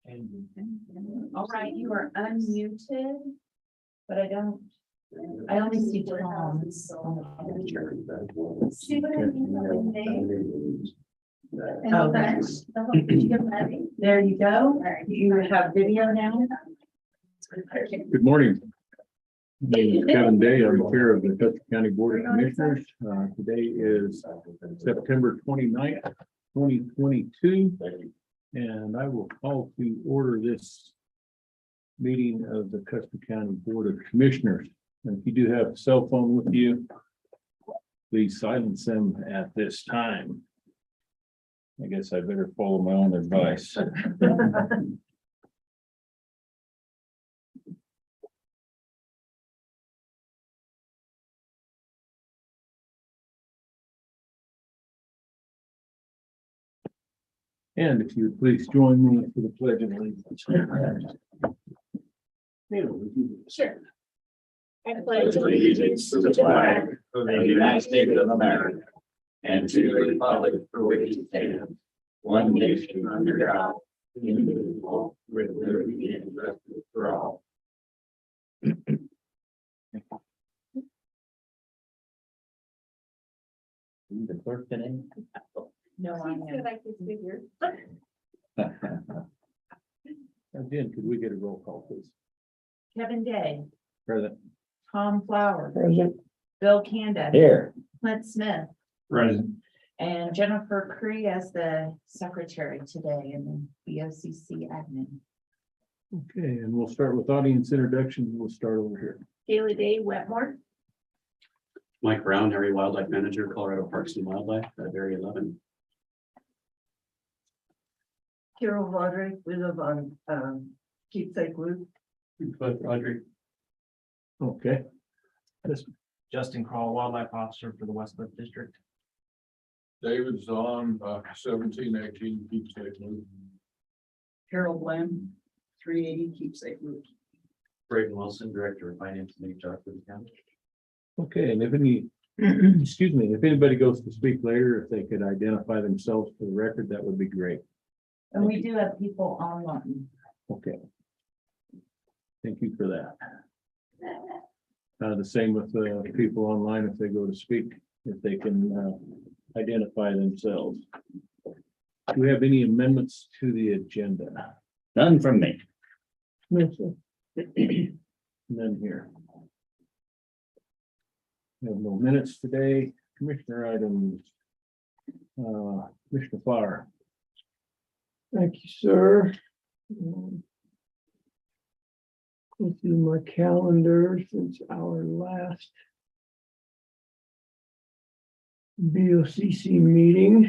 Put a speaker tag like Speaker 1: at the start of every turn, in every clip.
Speaker 1: All right, you are unmuted, but I only see Tom's on the picture. See what I mean with name? Oh, there you go. You have video now.
Speaker 2: Good morning. My name is Kevin Day. I'm chair of the Custer County Board of Commissioners. Today is September 29th, 2022. And I will call to order this meeting of the Custer County Board of Commissioners. And if you do have a cell phone with you, please silence them at this time. I guess I better follow my own advice. And if you would please join me for the pledge of allegiance.
Speaker 3: Sure. I pledge allegiance to the flag of the United States of America and to the republic for which it stands, one nation under God, indivisible, with liberty and justice for all.
Speaker 2: The clerk today.
Speaker 1: No, I'm not.
Speaker 2: Again, could we get a roll call, please?
Speaker 1: Kevin Day,
Speaker 2: Present.
Speaker 1: Tom Flower,
Speaker 2: Present.
Speaker 1: Bill Kanda,
Speaker 2: Here.
Speaker 1: Clint Smith,
Speaker 2: Present.
Speaker 1: and Jennifer Cree as the secretary today and the BOCC admin.
Speaker 2: Okay, and we'll start with audience introductions. We'll start over here.
Speaker 1: Daily Day Wetmore.
Speaker 4: Mike Brown, Area Wildlife Manager, Colorado Parks and Wildlife, at Area 11.
Speaker 5: Carol Roderick, we live on Keepsake Loop.
Speaker 4: But Roderick,
Speaker 2: Okay. This,
Speaker 6: Justin Crawl, Wildlife Officer for the Westcliff District.
Speaker 7: David's on 1718 Keepsake Loop.
Speaker 5: Carol Bland, 380 Keepsake Loop.
Speaker 4: Braden Wilson, Director of Finance and HR for the county.
Speaker 2: okay, and if any, excuse me, if anybody goes to speak later, if they could identify themselves for the record, that would be great.
Speaker 1: And we do have people online.
Speaker 2: Okay. Thank you for that. The same with the people online, if they go to speak, if they can identify themselves. Do we have any amendments to the agenda?
Speaker 3: None from me.
Speaker 2: No, sir. None here. We have no minutes today. Commissioner items. Commissioner Flower.
Speaker 8: Thank you, sir. Go through my calendar since our last BOCC meeting.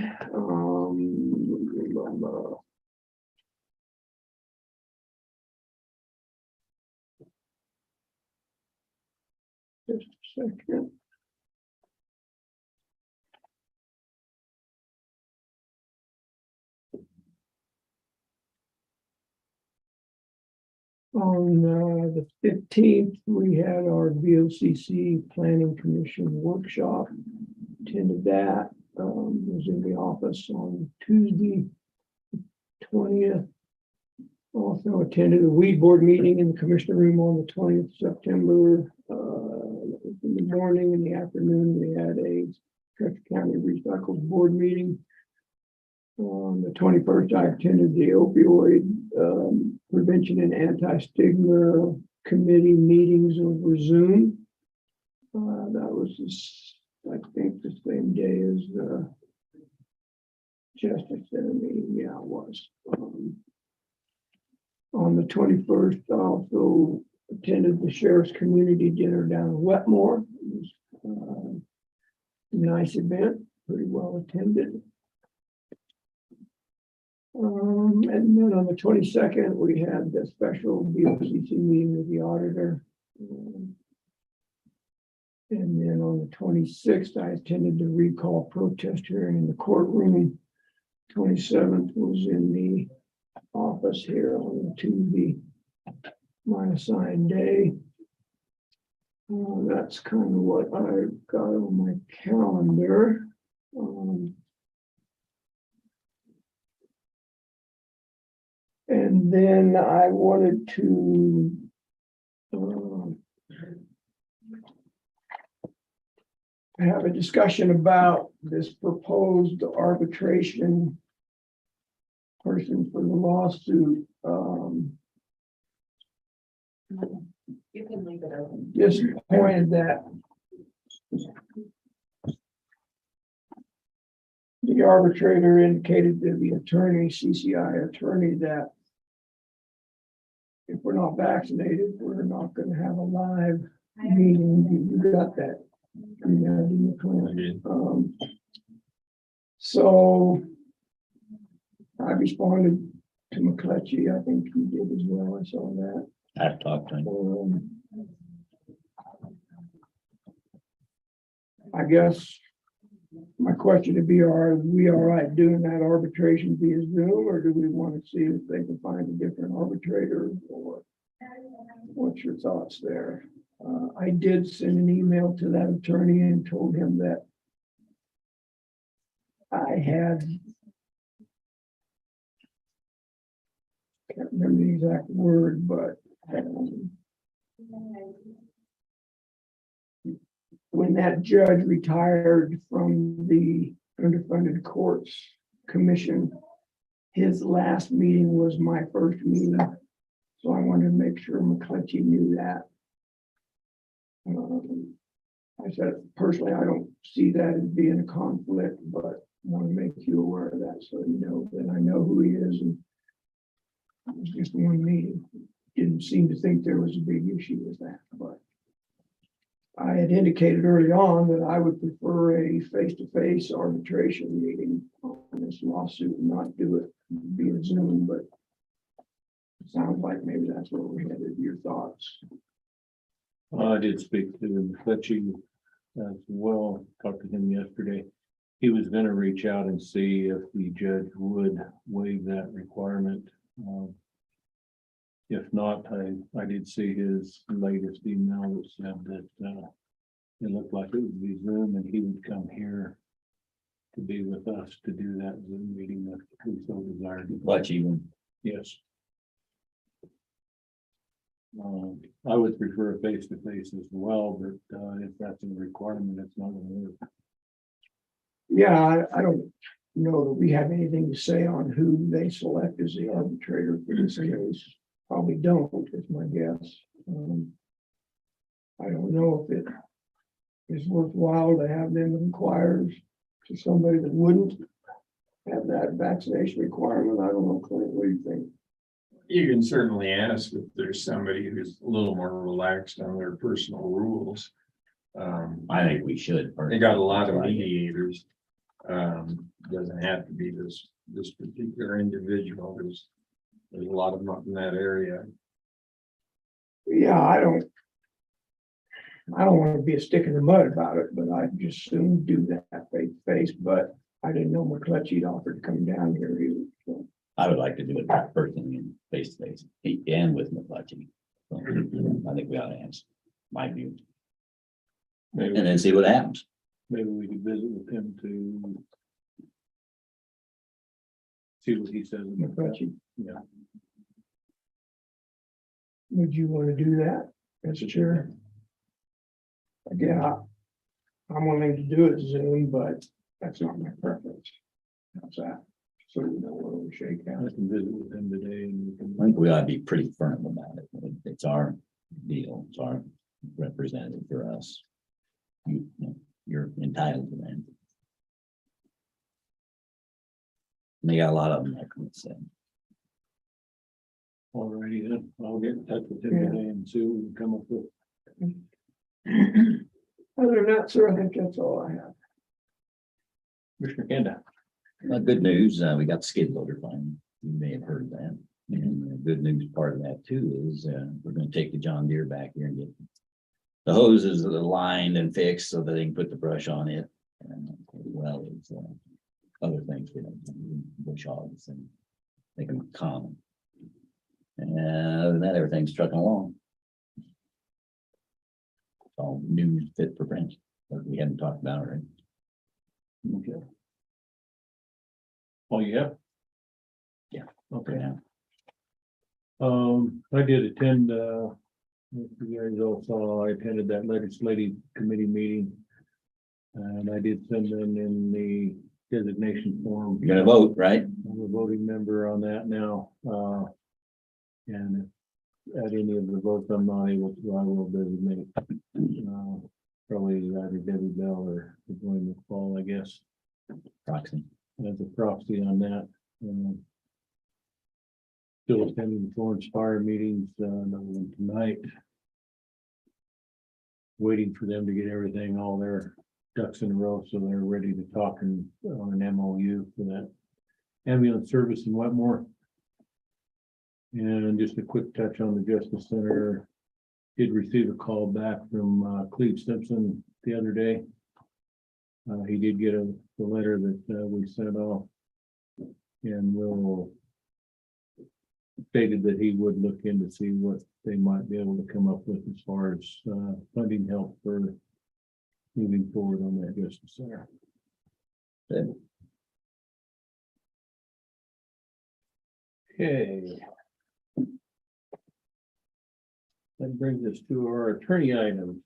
Speaker 8: Just a second. On the 15th, we had our BOCC Planning Commission workshop. Attended that. Was in the office on Tuesday, 20th. Also attended a weed board meeting in the commissioner room on the 20th of September. In the morning and the afternoon, we had a Custer County Recycles Board meeting. On the 21st, I attended the opioid prevention and anti-stigma committee meetings over Zoom. That was, I think, the same day as the Justice Center meeting. Yeah, it was. On the 21st, I also attended the Sheriff's Community Dinner down in Wetmore. It was a nice event, pretty well attended. And then on the 22nd, we had the special BOCC meeting with the auditor. And then on the 26th, I attended the recall protest hearing in the courtroom. 27th was in the office here on Tuesday, my assigned day. That's kind of what I got on my calendar. And then I wanted to have a discussion about this proposed arbitration person for the lawsuit.
Speaker 1: You can leave it open.
Speaker 8: Just pointed that the arbitrator indicated to the attorney, CCI attorney, that if we're not vaccinated, we're not going to have a live meeting. You got that? Yeah, didn't you, Clint? So I responded to McCletchy. I think you did as well. I saw that.
Speaker 3: I've talked to him.
Speaker 8: I guess my question would be, are we all right doing that arbitration via Zoom, or do we want to see if they can find a different arbitrator, or what's your thoughts there? I did send an email to that attorney and told him that I had, can't remember the exact word, but when that judge retired from the underfunded courts commission, his last meeting was my first meeting. So I wanted to make sure McCletchy knew that. I said, personally, I don't see that as being a conflict, but want to make you aware of that so you know that I know who he is. And it was just one meeting. Didn't seem to think there was a big issue with that, but I had indicated early on that I would prefer a face-to-face arbitration meeting on this lawsuit and not do it via Zoom, but it sounds like maybe that's where we're headed. Your thoughts?
Speaker 2: I did speak to McCletchy as well, talked to him yesterday. He was gonna reach out and see if the judge would waive that requirement. If not, I did see his latest email that said that it looked like it would be Zoom and he would come here to be with us to do that Zoom meeting if we so desired.
Speaker 3: What even?
Speaker 2: Yes. I would prefer a face-to-face as well, but if that's a requirement, it's not gonna work.
Speaker 8: Yeah, I don't know that we have anything to say on who they select as the arbitrator for this case. Probably don't, is my guess. I don't know if it is worthwhile to have them inquire to somebody that wouldn't have that vaccination requirement. I don't know, Clint, what do you think?
Speaker 7: You can certainly ask if there's somebody who's a little more relaxed on their personal rules.
Speaker 3: I think we should.
Speaker 7: They got a lot of mediators. Doesn't have to be this particular individual. There's a lot of them up in that area.
Speaker 8: Yeah, I don't want to be a stick in the mud about it, but I just soon do that face to face, but I didn't know McCletchy'd offered to come down here either. So.
Speaker 3: I would like to do it personally and face to face and with McCletchy. So I think we ought to ask my view and then see what happens.
Speaker 2: Maybe we could visit with him to see what he says.
Speaker 8: McCletchy,
Speaker 2: Yeah.
Speaker 8: would you want to do that as a chair? Again, I'm willing to do it Zoom, but that's not my preference. How's that? So we know where we shake out.
Speaker 2: I can visit with him today and we
Speaker 3: I
Speaker 2: can.
Speaker 3: think we ought to be pretty firm about it. It's our deal. It's our representative for us. You're entitled to that. And they got a lot of them, like I said.
Speaker 2: Alrighty, then I'll get in touch with him
Speaker 8: Yeah.
Speaker 2: today and see what we can come up with.
Speaker 8: Other than that, sir, I think that's all I have.
Speaker 2: Commissioner Kanda.
Speaker 3: Good news, we got the skid loader finally. You may have heard that. And the good news part of that too is we're gonna take the John Deere back here and get the hoses that are lined and fixed so that they can put the brush on it. And as well as other things, bush hogs and make them common. And other than that, everything's trucking along. It's all new fit for French, that we haven't talked about already.
Speaker 2: Okay. Oh, yeah?
Speaker 3: Yeah.
Speaker 2: Okay.
Speaker 3: Yeah.
Speaker 2: I did attend, if you guys all saw, I attended that legislative committee meeting. And I did send them in the designation form.
Speaker 3: You're gonna vote, right?
Speaker 2: I'm a voting member on that now, and at any of the votes I'm not able to, I will designate. Probably either Debbie Bell or Dwayne McFall, I guess,
Speaker 3: Proxy.
Speaker 2: as a proxy on that. Still attending the Florence Fire meetings, another one tonight. Waiting for them to get everything, all their ducks in a row, so they're ready to talk on an MOU for that ambulance service in Wetmore. And just a quick touch on the Justice Center. Did receive a call back from Cleve Simpson the other day. He did get the letter that we sent off, and will stated that he would look in to see what they might be able to come up with as far as funding help for moving forward on that Justice Center.
Speaker 3: Good.
Speaker 2: Okay. That brings us to our attorney items.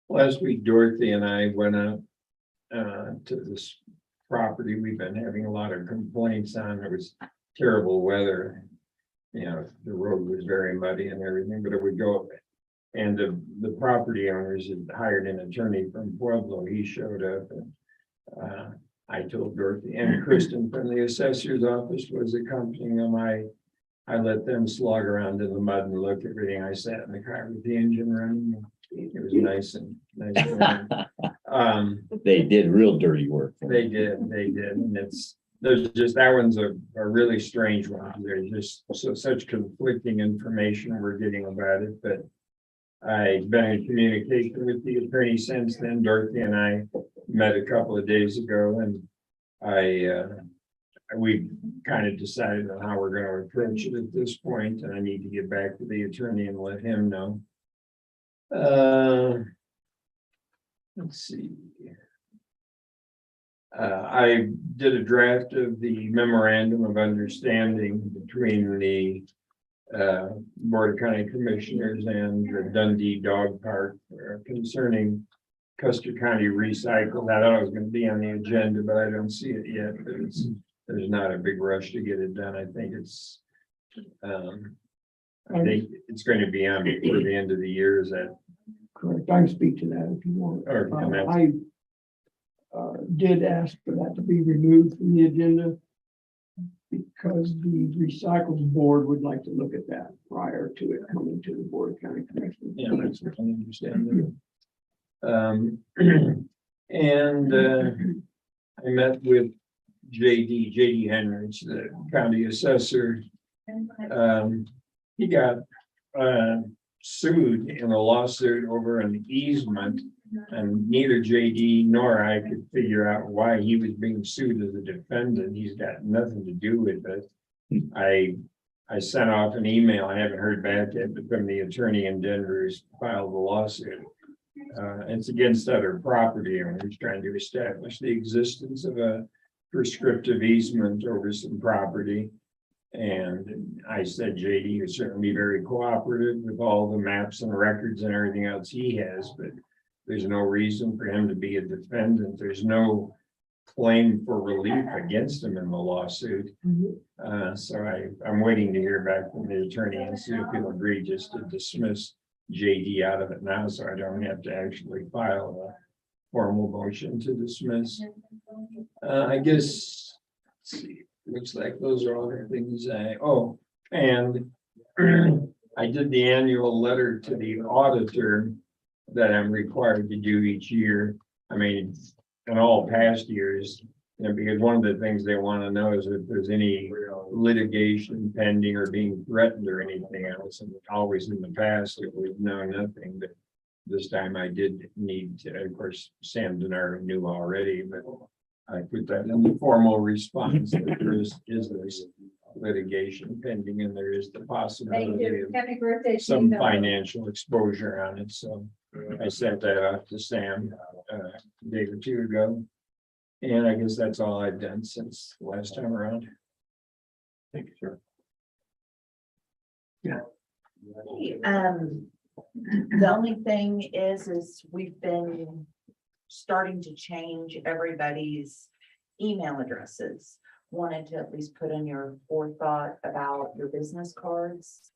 Speaker 7: Last week Dorothy and I went out to this property. We've been having a lot of complaints on. It was terrible weather. You know, the road was very muddy and everything, but it would go up. And the property owners had hired an attorney from Pueblo. He showed up, and I told Dorothy, and Kristen from the assessor's office was accompanying them. I let them slog around in the mud and look at everything. I sat in the car with the engine running. It was nice and
Speaker 3: They did real dirty work.
Speaker 7: they did, and there's just, that one's a really strange one. There's just such conflicting information we're getting about it, but I've been in communication with the attorney since then. Dorothy and I met a couple of days ago, and we kind of decided on how we're going to approach it at this point, and I need to get back to the attorney and let him know. Let's see. I did a draft of the memorandum of understanding between the Board of County Commissioners and the Dundee Dog Park concerning Custer County Recycle. I thought it was going to be on the agenda, but I don't see it yet. But there's not a big rush to get it done. I think it's going to be on before the end of the year. Is that
Speaker 8: Correct. I can speak to that if you want.
Speaker 7: Or comments.
Speaker 8: I did ask for that to be removed from the agenda because the recycles board would like to look at that prior to it coming to the Board of County Commissioners.
Speaker 7: Yeah, I certainly understand that. And I met with JD Henrich, the county assessor. He got sued in a lawsuit over an easement, and neither JD nor I could figure out why he was being sued as a defendant. He's got nothing to do with it. I sent off an email. I haven't heard back yet, but from the attorney in Denver who's filed the lawsuit. It's against other property owners trying to establish the existence of a prescriptive easement over some property. And I said JD would certainly be very cooperative with all the maps and records and everything else he has, but there's no reason for him to be a defendant. There's no claim for relief against him in the lawsuit. So I'm waiting to hear back from the attorney and see if he'll agree just to dismiss JD out of it now, so I don't have to actually file a formal motion to dismiss. I guess, let's see. Looks like those are all the things and I did the annual letter to the auditor that I'm required to do each year. I mean, in all past years, because one of the things they want to know is if there's any litigation pending or being threatened or anything else. And always in the past, it was nothing, but this time I did need to, of course, Sam Denard knew already, but I put that in the formal response that there is this litigation pending and there is the possibility of
Speaker 1: Happy birthday.
Speaker 7: some financial exposure on it. So I sent that off to Sam a day or two ago. And I guess that's all I've done since last time around.
Speaker 2: Thank you, sir.
Speaker 1: The only thing is we've been starting to change everybody's email addresses. Wanted to at least put in your forethought about your business cards.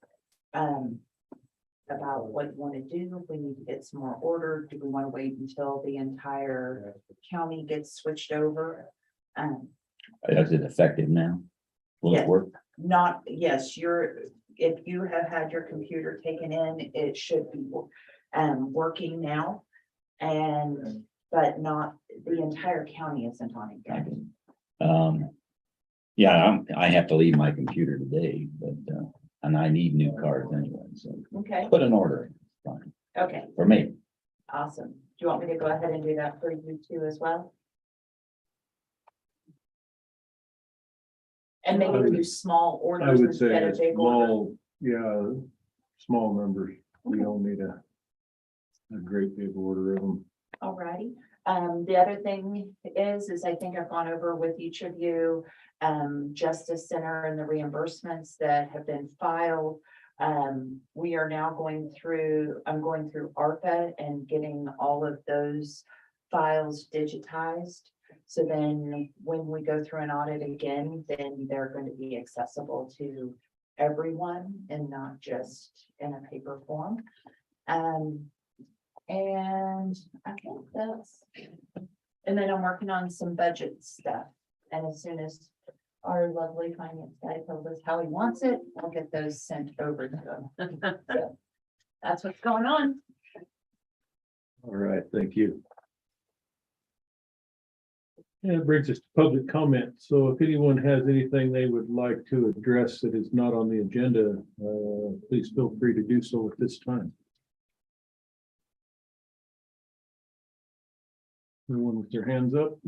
Speaker 1: About what you want to do, if we need to get some more ordered, do we want to wait until the entire county gets switched over?
Speaker 3: Is it effective now? Will
Speaker 1: Yes.
Speaker 3: it work?
Speaker 1: Not, yes, if you have had your computer taken in, it should be working now. But not, the entire county isn't on it yet.
Speaker 3: Yeah, I have to leave my computer today, but, and I need new cards anyway, so
Speaker 1: Okay,
Speaker 3: put an order in. It's fine.
Speaker 1: okay,
Speaker 3: For me.
Speaker 1: awesome. Do you want me to go ahead and do that for you too as well? And maybe we do small
Speaker 2: I
Speaker 1: orders
Speaker 2: would say
Speaker 1: instead
Speaker 2: a
Speaker 1: of big orders.
Speaker 2: small, yeah, small numbers. We don't need a great big order of them.
Speaker 1: Alrighty. The other thing is I think I've gone over with each of you, Justice Center and the reimbursements that have been filed. We are now I'm going through ARPA and getting all of those files digitized. So then when we go through an audit again, then they're going to be accessible to everyone and not just in a paper form. And I think and then I'm working on some budget stuff. And as soon as our lovely finance guy tells us how he wants it, I'll get those sent over to him. So that's what's going on.
Speaker 2: All right, thank you. And it brings us to public comment. So if anyone has anything they would like to address that is not on the agenda, please feel free to do so at this time. No one with their hands up?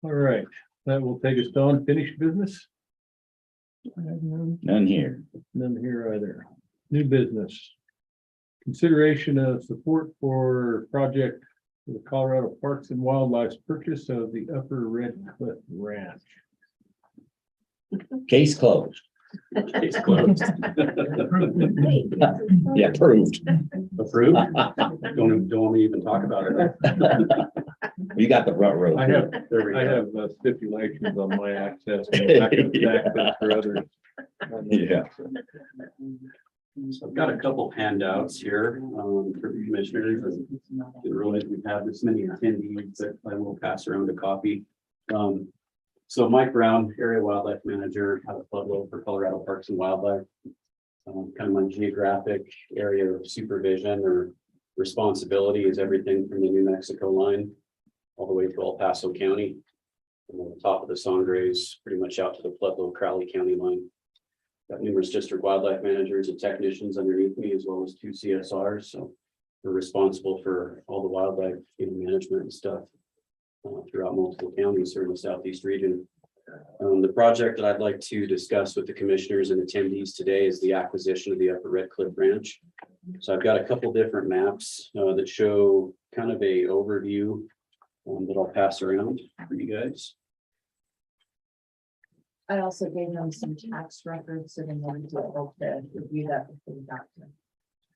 Speaker 2: All right, that will take us to unfinished business.
Speaker 3: None here.
Speaker 2: None here either. New business. Consideration of support for project for the Colorado Parks and Wildlife's purchase of the Upper Red Cliff Ranch.
Speaker 3: Case closed.
Speaker 4: Case closed.
Speaker 3: Yeah, approved.
Speaker 4: Approved? Don't want me to even talk about it.
Speaker 3: You got the front row.
Speaker 2: I have,
Speaker 4: There we
Speaker 2: I
Speaker 4: go.
Speaker 2: have stipulations on my access. And I can access for others.
Speaker 3: Yeah.
Speaker 4: So I've got a couple handouts here for the commissioners. And didn't realize we've had this many attendees that I will pass around a copy. So Mike Brown, Area Wildlife Manager out of Pueblo for Colorado Parks and Wildlife. Kind of my geographic area of supervision or responsibility is everything from the New Mexico line all the way to El Paso County. And on the top of the Sangres, pretty much out to the Pueblo Crowley County line. Got numerous district wildlife managers and technicians underneath me, as well as 2 CSRs. So we're responsible for all the wildlife management and stuff throughout multiple counties here in the southeast region. The project that I'd like to discuss with the commissioners and attendees today is the acquisition of the Upper Red Cliff Ranch. So I've got a couple different maps that show kind of a overview that I'll pass around for you guys.
Speaker 1: I also gave them some tax records so they wanted to be able to review that before we got to.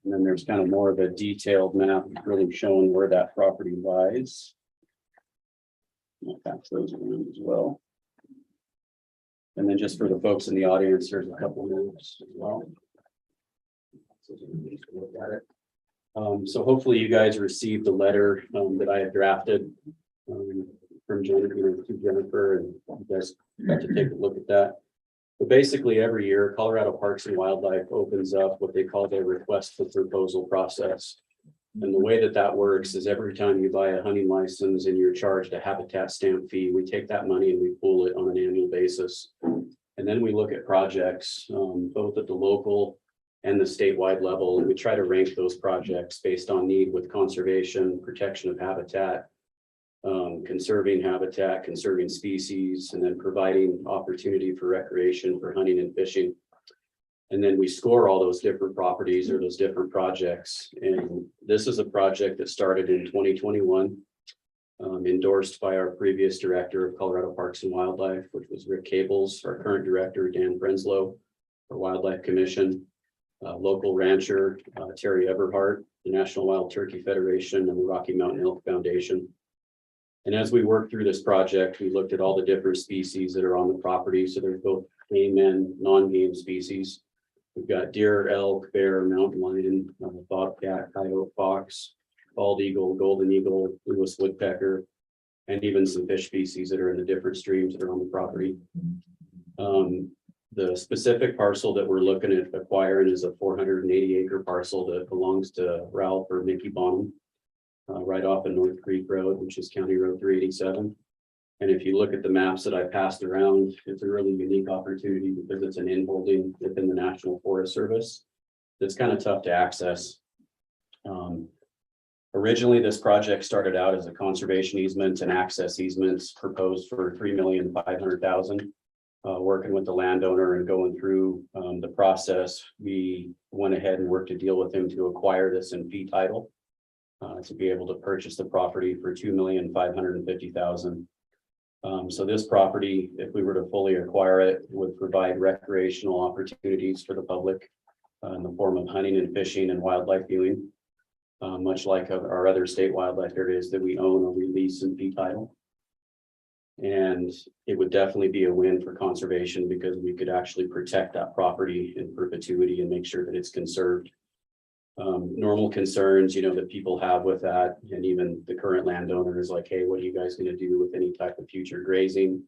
Speaker 4: And then there's kind of more of a detailed map really showing where that property lies. I'll pass those around as well. And then just for the folks in the audience, there's a couple maps as well. So you can look at it. So hopefully you guys received the letter that I had drafted from Jennifer to Jennifer, and you guys got to take a look at that. But basically every year, Colorado Parks and Wildlife opens up what they call their request for proposal process. And the way that that works is every time you buy a hunting license and you're charged a habitat stamp fee, we take that money and we pool it on an annual basis. And then we look at projects, both at the local and the statewide level, and we try to rank those projects based on need with conservation, protection of habitat, conserving habitat, conserving species, and then providing opportunity for recreation for hunting and fishing. And then we score all those different properties or those different projects. And this is a project that started in 2021. endorsed by our previous director of Colorado Parks and Wildlife, which was Rick Cables, our current director, Dan Brenslow, for Wildlife Commission, local rancher, Terry Everhart, the National Wild Turkey Federation, and the Rocky Mountain Elk Foundation. And as we worked through this project, we looked at all the different species that are on the property. So there's both game and non-game species. We've got deer, elk, bear, mountain lion, bobcat, coyote, fox, bald eagle, golden eagle, Lewis woodpecker, and even some fish species that are in the different streams that are on the property. The specific parcel that we're looking at acquiring is a 480 acre parcel that belongs to Ralph or Mickey Bonham, right off of North Creek Road, which is County Road 387. And if you look at the maps that I passed around, it's a really unique opportunity because it's an in-holding within the National Forest Service. That's kind of tough to access. Originally, this project started out as a conservation easement and access easements proposed for $3,500,000. Working with the landowner and going through the process, we went ahead and worked to deal with him to acquire this in fee title to be able to purchase the property for $2,550,000. So this property, if we were to fully acquire it, would provide recreational opportunities for the public in the form of hunting and fishing and wildlife viewing, much like our other state wildlife areas that we own or we lease in fee title. And it would definitely be a win for conservation because we could actually protect that property in perpetuity and make sure that it's conserved. Normal concerns, that people have with that, and even the current landowner is like, hey, what are you guys going to do with any type of future grazing?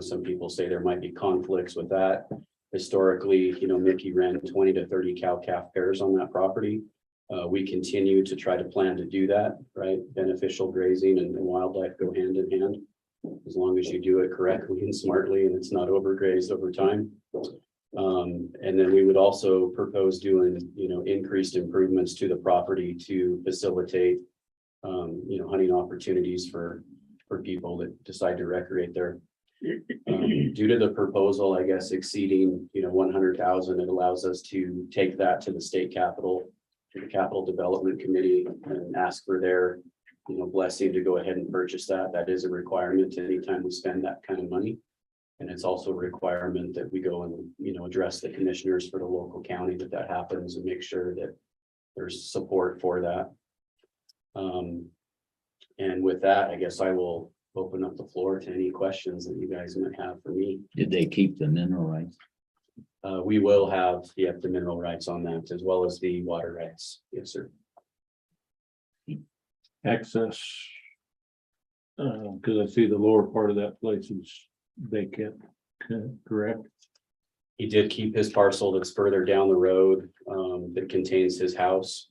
Speaker 4: Some people say there might be conflicts with that. Historically, Mickey ran 20 to 30 cow-calf pairs on that property. We continue to try to plan to do that, right? Beneficial grazing and wildlife go hand in hand, as long as you do it correctly and smartly and it's not overgrazed over time. And then we would also propose doing, increased improvements to the property to facilitate, hunting opportunities for people that decide to recreate there. Due to the proposal, I guess, exceeding, 100,000, it allows us to take that to the state capitol, to the Capital Development Committee, and ask for their blessing to go ahead and purchase that. That is a requirement anytime we spend that kind of money. And it's also a requirement that we go and, address the commissioners for the local county that happens and make sure that there's support for that. And with that, I guess I will open up the floor to any questions that you guys might have for me.
Speaker 9: Did they keep the mineral rights?
Speaker 4: We will have the mineral rights on that as well as the water rights. Yes, sir.
Speaker 2: Access. Because I see the lower part of that place is vacant, correct?
Speaker 4: He did keep his parcel that's further down the road that contains his house.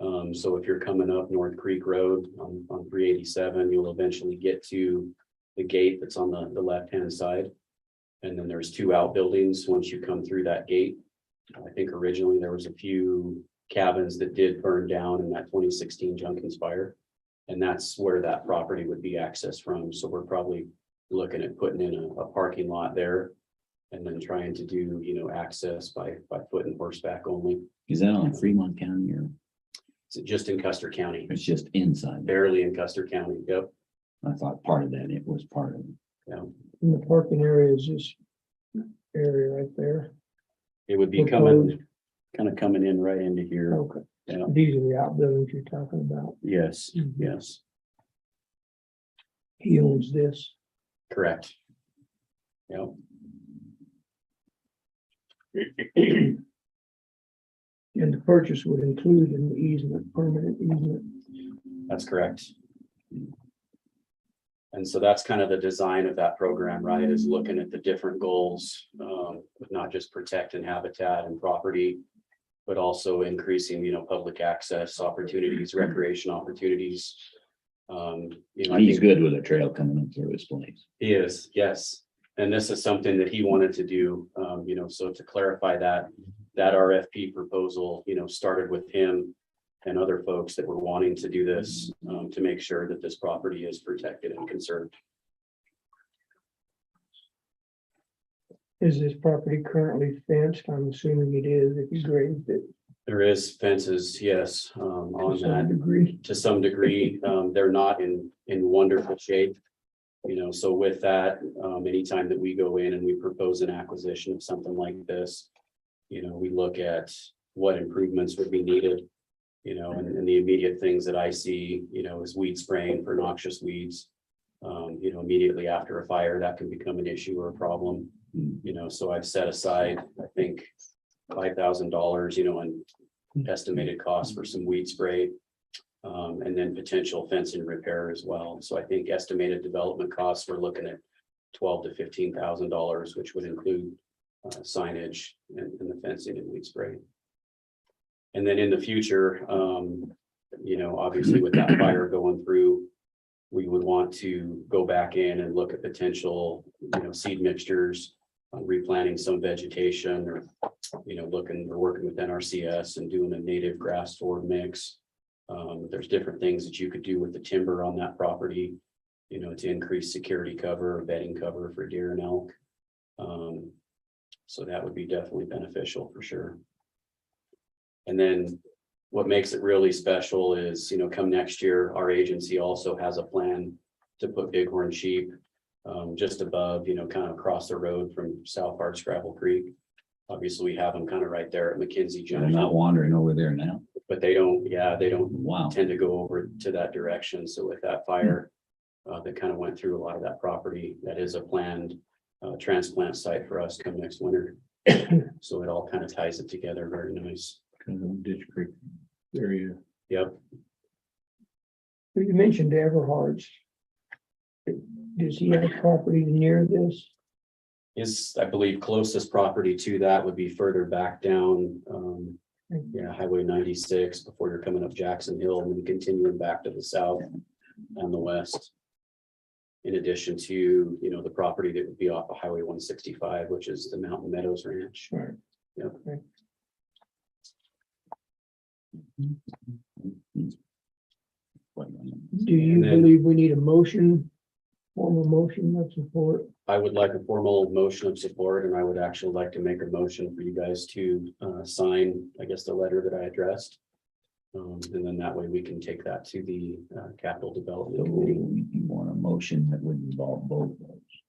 Speaker 4: So if you're coming up North Creek Road on 387, you'll eventually get to the gate that's on the left-hand side. And then there's 2 outbuildings once you come through that gate. I think originally there was a few cabins that did burn down in that 2016 Junkins fire. And that's where that property would be accessed from. So we're probably looking at putting in a parking lot there and then trying to do, access by foot and horseback only.
Speaker 9: Is that on Fremont County or
Speaker 4: It's just in Custer County,
Speaker 9: it's just inside?
Speaker 4: barely in Custer County. Yep.
Speaker 9: I thought part of that, it was part of it.
Speaker 4: Yeah.
Speaker 8: And the parking area is this area right there.
Speaker 4: It would be coming in right into here.
Speaker 8: Okay.
Speaker 4: Yeah.
Speaker 8: These are the outbuildings you're talking about.
Speaker 4: Yes,
Speaker 8: Mhm.
Speaker 4: yes,
Speaker 8: He owns this.
Speaker 4: correct. Yep.
Speaker 8: And the purchase would include an easement, permanent easement.
Speaker 4: That's correct. And so that's kind of the design of that program, right, is looking at the different goals, not just protecting habitat and property, but also increasing, public access opportunities, recreation opportunities. I
Speaker 9: He's
Speaker 4: think
Speaker 9: good with a trail coming up through his place.
Speaker 4: he is, yes. And this is something that he wanted to do, so to clarify that RFP proposal, started with him and other folks that were wanting to do this, to make sure that this property is protected and conserved.
Speaker 8: Is this property currently fenced? I'm assuming it is if you grazed it.
Speaker 4: There is fences, yes, on
Speaker 8: to some
Speaker 4: that
Speaker 8: degree?
Speaker 4: to some degree. They're not in wonderful shape. You know, so with that, anytime that we go in and we propose an acquisition of something like this, you know, we look at what improvements would be needed. You know, and the immediate things that I see, you know, is weed spraying for noxious weeds. You know, immediately after a fire, that can become an issue or a problem. You know, so I've set aside, I think, $5,000, you know, in estimated costs for some weed spray. And then potential fencing repair as well. So I think estimated development costs, we're looking at $12,000 to $15,000, which would include signage and the fencing and weed spray. And then in the future, you know, obviously with that fire going through, we would want to go back in and look at potential, you know, seed mixtures, replanting some vegetation, or, you know, we're working with NRCS and doing a native grass sward mix. There's different things that you could do with the timber on that property, you know, to increase security cover, bedding cover for deer and elk. So that would be definitely beneficial for sure. And then what makes it really special is, you know, come next year, our agency also has a plan to put bighorn sheep just above, you know, kind of across the road from South Park Scrabble Creek. Obviously, we have them kind of right there at McKenzie
Speaker 9: They're not
Speaker 4: Junction,
Speaker 9: wandering over there now.
Speaker 4: but they don't
Speaker 9: Wow.
Speaker 4: tend to go over to that direction. So with that fire that kind of went through a lot of that property, that is a planned transplant site for us come next winter. So it all kind of ties it together very nice.
Speaker 2: Kind of Ditch Creek area.
Speaker 4: Yep.
Speaker 8: You mentioned Everhard's. Does he have property near this?
Speaker 4: His, I believe, closest property to that would be further back down, yeah, Highway 96 before you're coming up Jackson Hill and then continuing back to the south and the west. In addition to, you know, the property that would be off of Highway 165, which is the Mountain Meadows Ranch.
Speaker 8: Right.
Speaker 4: Yep.
Speaker 8: Do you
Speaker 4: And then-
Speaker 8: believe we need a motion, formal motion of support?
Speaker 4: I would like a formal motion of support, and I would actually like to make a motion for you guys to sign, I guess, the letter that I addressed. And then that way we can take that to the capital
Speaker 9: So
Speaker 4: development committee,
Speaker 9: you want a motion that would involve both of those?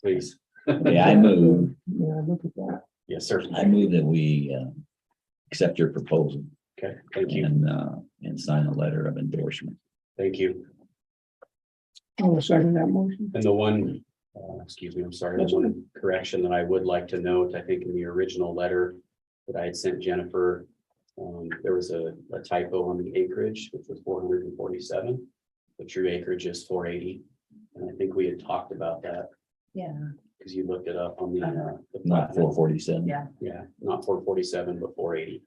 Speaker 4: please.
Speaker 9: Yeah, I move,
Speaker 8: Yeah, look at that.
Speaker 4: Yes, sir.
Speaker 9: I move that we accept your proposal
Speaker 4: Okay, thank you.
Speaker 9: and sign a letter of endorsement.
Speaker 4: Thank you.
Speaker 8: I'll second that motion.
Speaker 4: And the one, excuse me, I'm sorry, the one correction that I would like to note, I think in the original letter that I had sent Jennifer, there was a typo on the acreage, which was 447. The true acreage is 480. And I think we had talked about that
Speaker 1: Yeah.
Speaker 4: because you looked it up on the
Speaker 9: Not 447.
Speaker 1: Yeah.
Speaker 4: Yeah, not 447, but 480.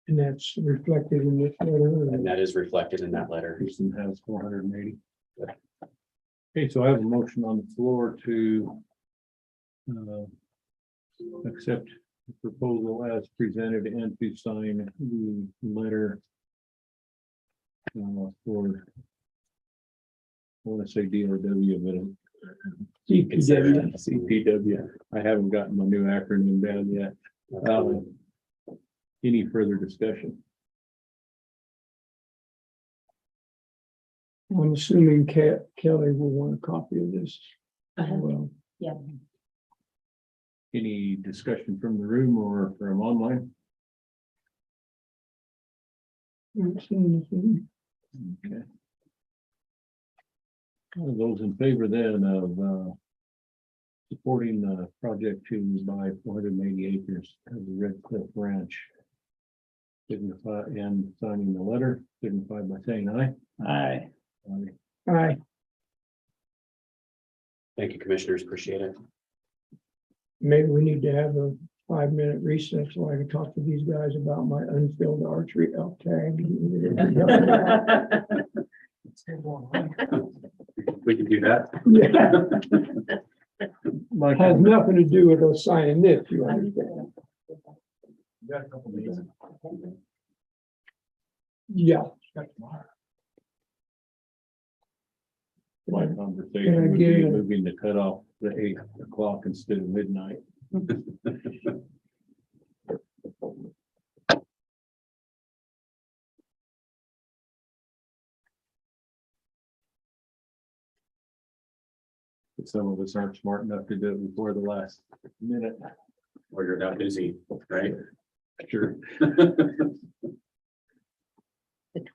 Speaker 8: And that's reflected in this letter.
Speaker 4: And that is reflected in that letter.
Speaker 2: Houston has 480. Okay, so I have a motion on the floor to accept the proposal as presented and to sign the letter for, I want to say DRW, but
Speaker 8: CPW.
Speaker 2: CPW. I haven't gotten my new acronym down yet. Any further discussion?
Speaker 8: I'm assuming Kelly will want a copy of this. as Well,
Speaker 1: Yeah.
Speaker 2: Any discussion from the room or from online?
Speaker 8: haven't seen anything.
Speaker 2: Okay. All those in favor then of supporting the project to buy 480 acres of the Red Cliff Ranch, signify and signing the letter, signify by saying aye.
Speaker 9: Aye.
Speaker 2: Aye.
Speaker 8: Aye.
Speaker 4: Thank you, commissioners. Appreciate it.
Speaker 8: Maybe we need to have a 5-minute recess so I can talk to these guys about my unfilled archery elk tag.
Speaker 4: We can do that.
Speaker 8: Yeah,
Speaker 2: Mike,
Speaker 8: has nothing to do with us signing this, you understand?
Speaker 6: Got a couple days.
Speaker 8: Yeah.
Speaker 2: my
Speaker 8: Can I
Speaker 2: conversation would
Speaker 8: get
Speaker 2: be
Speaker 8: a-
Speaker 2: moving the cutoff to 8 o'clock instead of midnight. But some of us aren't smart enough to do it before the last minute.
Speaker 4: Or you're that busy, right?
Speaker 2: Sure.
Speaker 1: The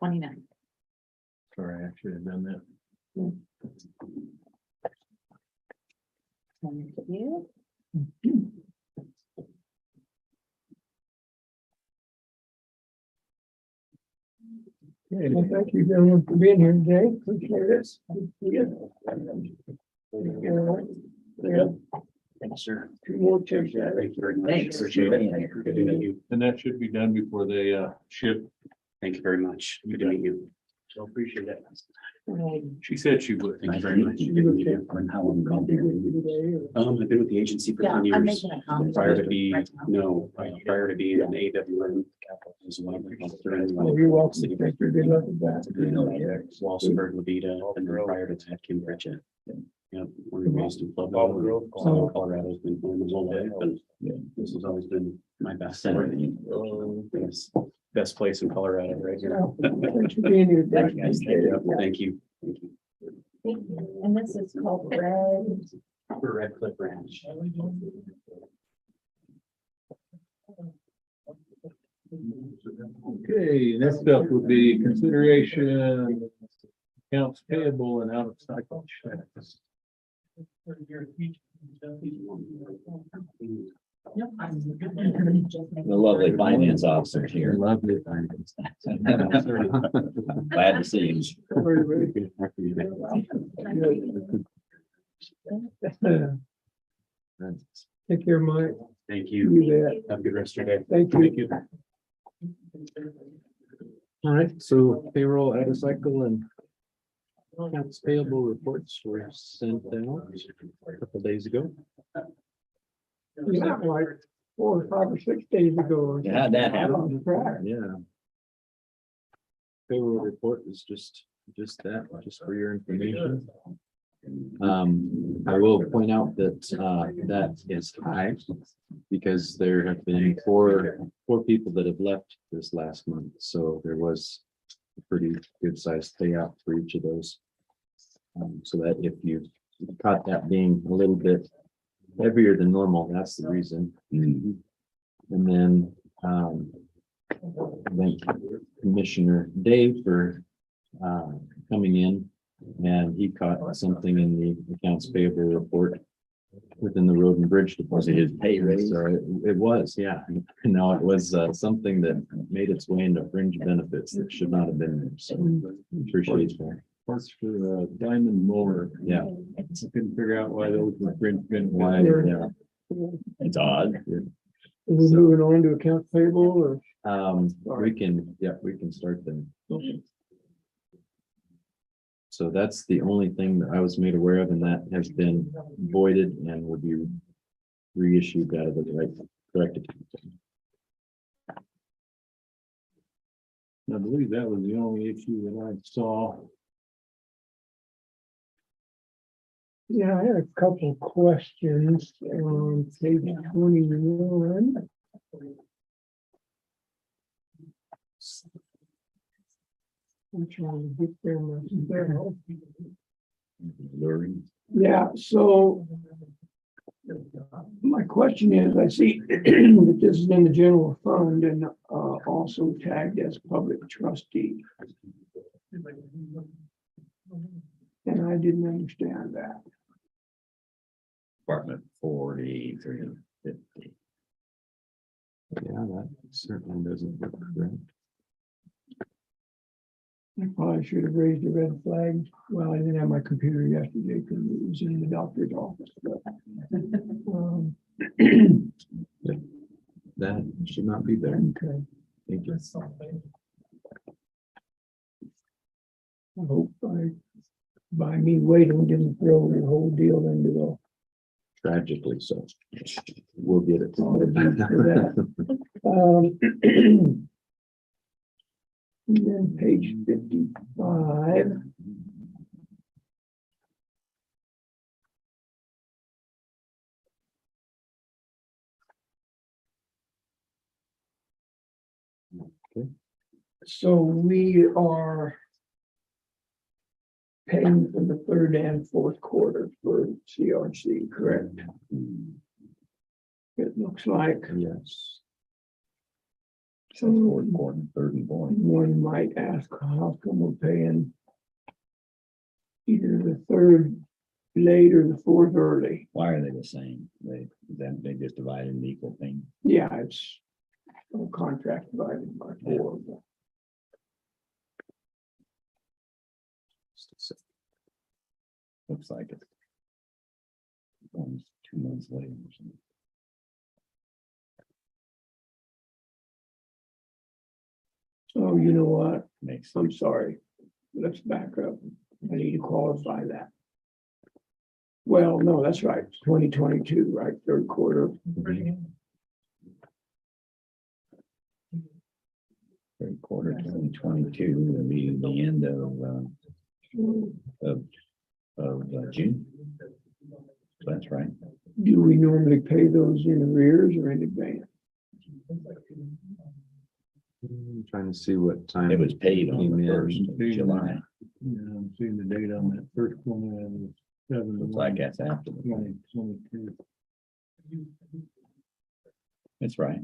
Speaker 1: 29th.
Speaker 2: Sorry, I should have done that.
Speaker 1: Thank you.
Speaker 2: Okay.
Speaker 8: Well, thank you everyone for being here today. Appreciate it. Yeah,
Speaker 4: Thanks, sir.
Speaker 8: two more checks.
Speaker 4: Thank you very much.
Speaker 9: Thanks.
Speaker 4: Appreciate it. Good to meet you.
Speaker 2: And that should be done before they ship.
Speaker 4: Thank you very much. Good to meet you.
Speaker 2: So appreciate that. She said she would.
Speaker 4: Thank you very much. Good to meet you.
Speaker 9: How long ago?
Speaker 4: I've been with the agency for
Speaker 1: Yeah,
Speaker 4: 10
Speaker 1: I'm
Speaker 4: years.
Speaker 1: making a comment.
Speaker 4: Prior to be, no, prior to being an AWM. was one of the-
Speaker 8: Oh, you're welcome. Thank you. Good luck with that.
Speaker 4: Walsenburg, Levita, and then prior to that, Kim Pritchett. Yep, we're raised in Pueblo. Colorado's been home my whole life, and this has always been my best center. Yes, best place in Colorado right here.
Speaker 8: Thanks for being here.
Speaker 9: Thank you, guys. Thank you.
Speaker 4: Thank you. Thank you.
Speaker 1: Thank you. And this is called Red.
Speaker 4: For Red Cliff Ranch.
Speaker 2: Okay, next up would be consideration accounts payable and out of cycle checks.
Speaker 9: The lovely finance officer here.
Speaker 2: Lovely.
Speaker 9: Glad to see
Speaker 8: Take care, Mike.
Speaker 4: Thank you.
Speaker 8: You bet.
Speaker 4: Have a good rest of your day.
Speaker 8: Thank you.
Speaker 2: All right, so payroll out of cycle and accounts payable reports were sent out a couple days ago.
Speaker 8: Yeah, like 4 or 5 or 6 days ago.
Speaker 9: you. How'd that happen?
Speaker 2: Yeah. Payroll report is just that, just for your information. I will point out that that is high because there have been four people that have left this last month, so there was a pretty good sized payout for each of those. So that if you caught that being a little bit heavier than normal, that's the reason. And then thank Commissioner Dave for coming in, and he caught something in the accounts payable report within the road and bridge department.
Speaker 9: Was it his pay raise?
Speaker 2: So it was, yeah. No, it was something that made its way into fringe benefits that should not have been there. So appreciate that. Parts for Diamond Mower. Yeah. I couldn't figure out why those were fringe benefits. Why, yeah.
Speaker 9: It's odd.
Speaker 8: We're moving on to accounts payable or?
Speaker 2: We can start them. So that's the only thing that I was made aware of, and that has been voided and will be reissued out of the correct account. I believe that was the only issue that I saw.
Speaker 8: Yeah, I had a couple of questions on page 21. I'm trying to get there myself. Yeah, so my question is, I see that this is in the general fund and also tagged as public trustee. And I didn't understand that.
Speaker 9: Department 4350.
Speaker 2: Yeah, that certainly doesn't look correct.
Speaker 8: I probably should have raised a red flag. Well, I didn't have my computer yesterday because it was in the doctor's office, but.
Speaker 2: That should not be there.
Speaker 8: Okay.
Speaker 2: Thank you.
Speaker 8: I hope by me waiting didn't throw the whole deal into the.
Speaker 2: Tragically so. We'll get it.
Speaker 8: And then page 55.
Speaker 2: Okay.
Speaker 8: So we are paying for the third and fourth quarter for CRC, correct? It looks like.
Speaker 9: Yes.
Speaker 8: So
Speaker 9: Fourth quarter, third and fourth.
Speaker 8: one might ask, how come we're paying either the third late or the fourth early?
Speaker 9: Why are they the same? They just divided an equal thing.
Speaker 8: Yeah, it's a contract divided by four.
Speaker 9: Looks like it. One's 2 months later. or something.
Speaker 8: Oh, you know what?
Speaker 9: Makes
Speaker 8: I'm sorry. Let's back up. I need to qualify that. Well, no, that's right. 2022, right? Third quarter.
Speaker 9: third quarter 2022 will be the end of June. That's right.
Speaker 8: Do we normally pay those in arrears or in advance?
Speaker 10: I'm trying to see what time.
Speaker 9: It was paid on
Speaker 10: Came
Speaker 9: the
Speaker 10: in.
Speaker 9: first of July.
Speaker 2: Yeah, I'm seeing the date on that first one, and it's 7 to
Speaker 9: Looks like that's after the
Speaker 2: 2022.
Speaker 9: That's right.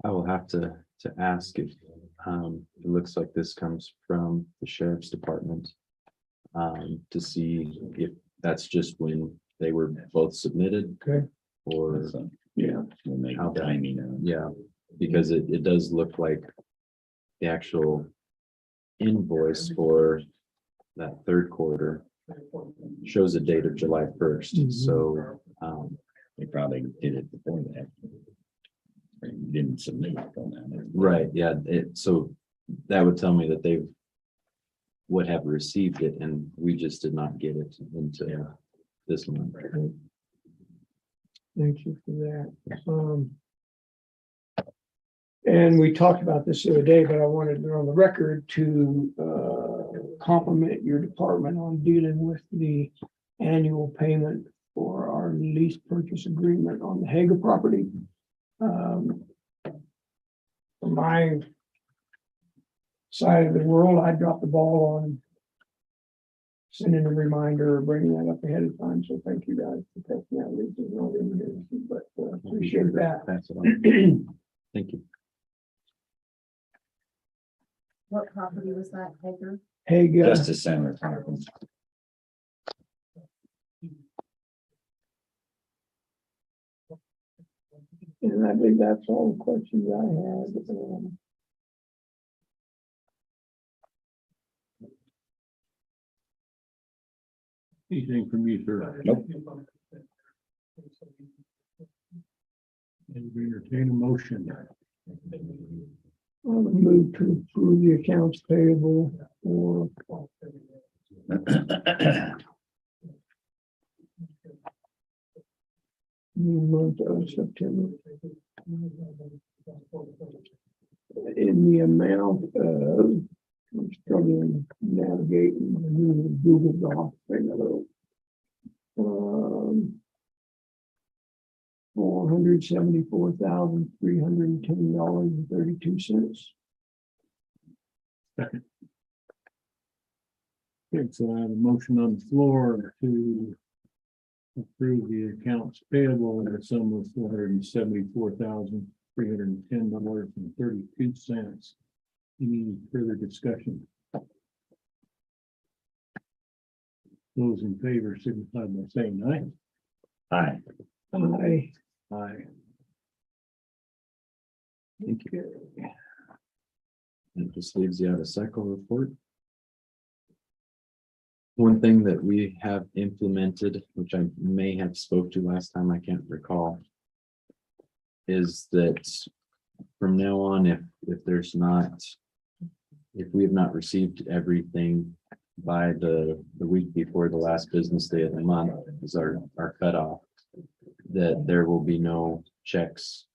Speaker 10: I will have to ask if, it looks like this comes from the sheriff's department. To see if that's just when they were both submitted.
Speaker 8: Okay.
Speaker 10: Or,
Speaker 9: So
Speaker 8: Yeah.
Speaker 9: we'll make
Speaker 10: How
Speaker 9: the
Speaker 10: that-
Speaker 9: timing of
Speaker 10: yeah, because it does look like the actual invoice for that third quarter shows a date of July 1st,
Speaker 8: Mhm.
Speaker 10: so,
Speaker 9: they probably did it before that. Or didn't submit it on that.
Speaker 10: right, yeah, so that would tell me that they would have received it, and we just did not get it into this month.
Speaker 8: Thank you for that. And we talked about this the other day, but I wanted it on the record to compliment your department on dealing with the annual payment for our lease purchase agreement on the Hager property. From my side of the world, I dropped the ball on sending a reminder or bringing that up ahead of time. So thank you guys for taking that. Lease is not in here, but appreciate that.
Speaker 10: Pass it on. Thank you.
Speaker 1: What property was that, Hager?
Speaker 8: Hager.
Speaker 9: Justice Center.
Speaker 8: And I think that's all the questions I had.
Speaker 2: Anything from you, sir?
Speaker 9: Nope.
Speaker 2: And we entertain a motion.
Speaker 8: I'll move to approve the accounts payable for the month of September. In the amount of, I'm struggling navigating the new Google Doc thing a little. $474,310.32.
Speaker 2: Okay, so I have a motion on the floor to approve the accounts payable in the sum of $474,310.32. Any further discussion? Those in favor signify by saying aye.
Speaker 9: Hi.
Speaker 8: Aye.
Speaker 2: Aye.
Speaker 10: Thank you. It just leaves you out a cycle report. One thing that we have implemented, which I may have spoke to last time, I can't recall, is that from now on, if we have not received everything by the week before the last business day of the month is our cutoff, that there will be no checks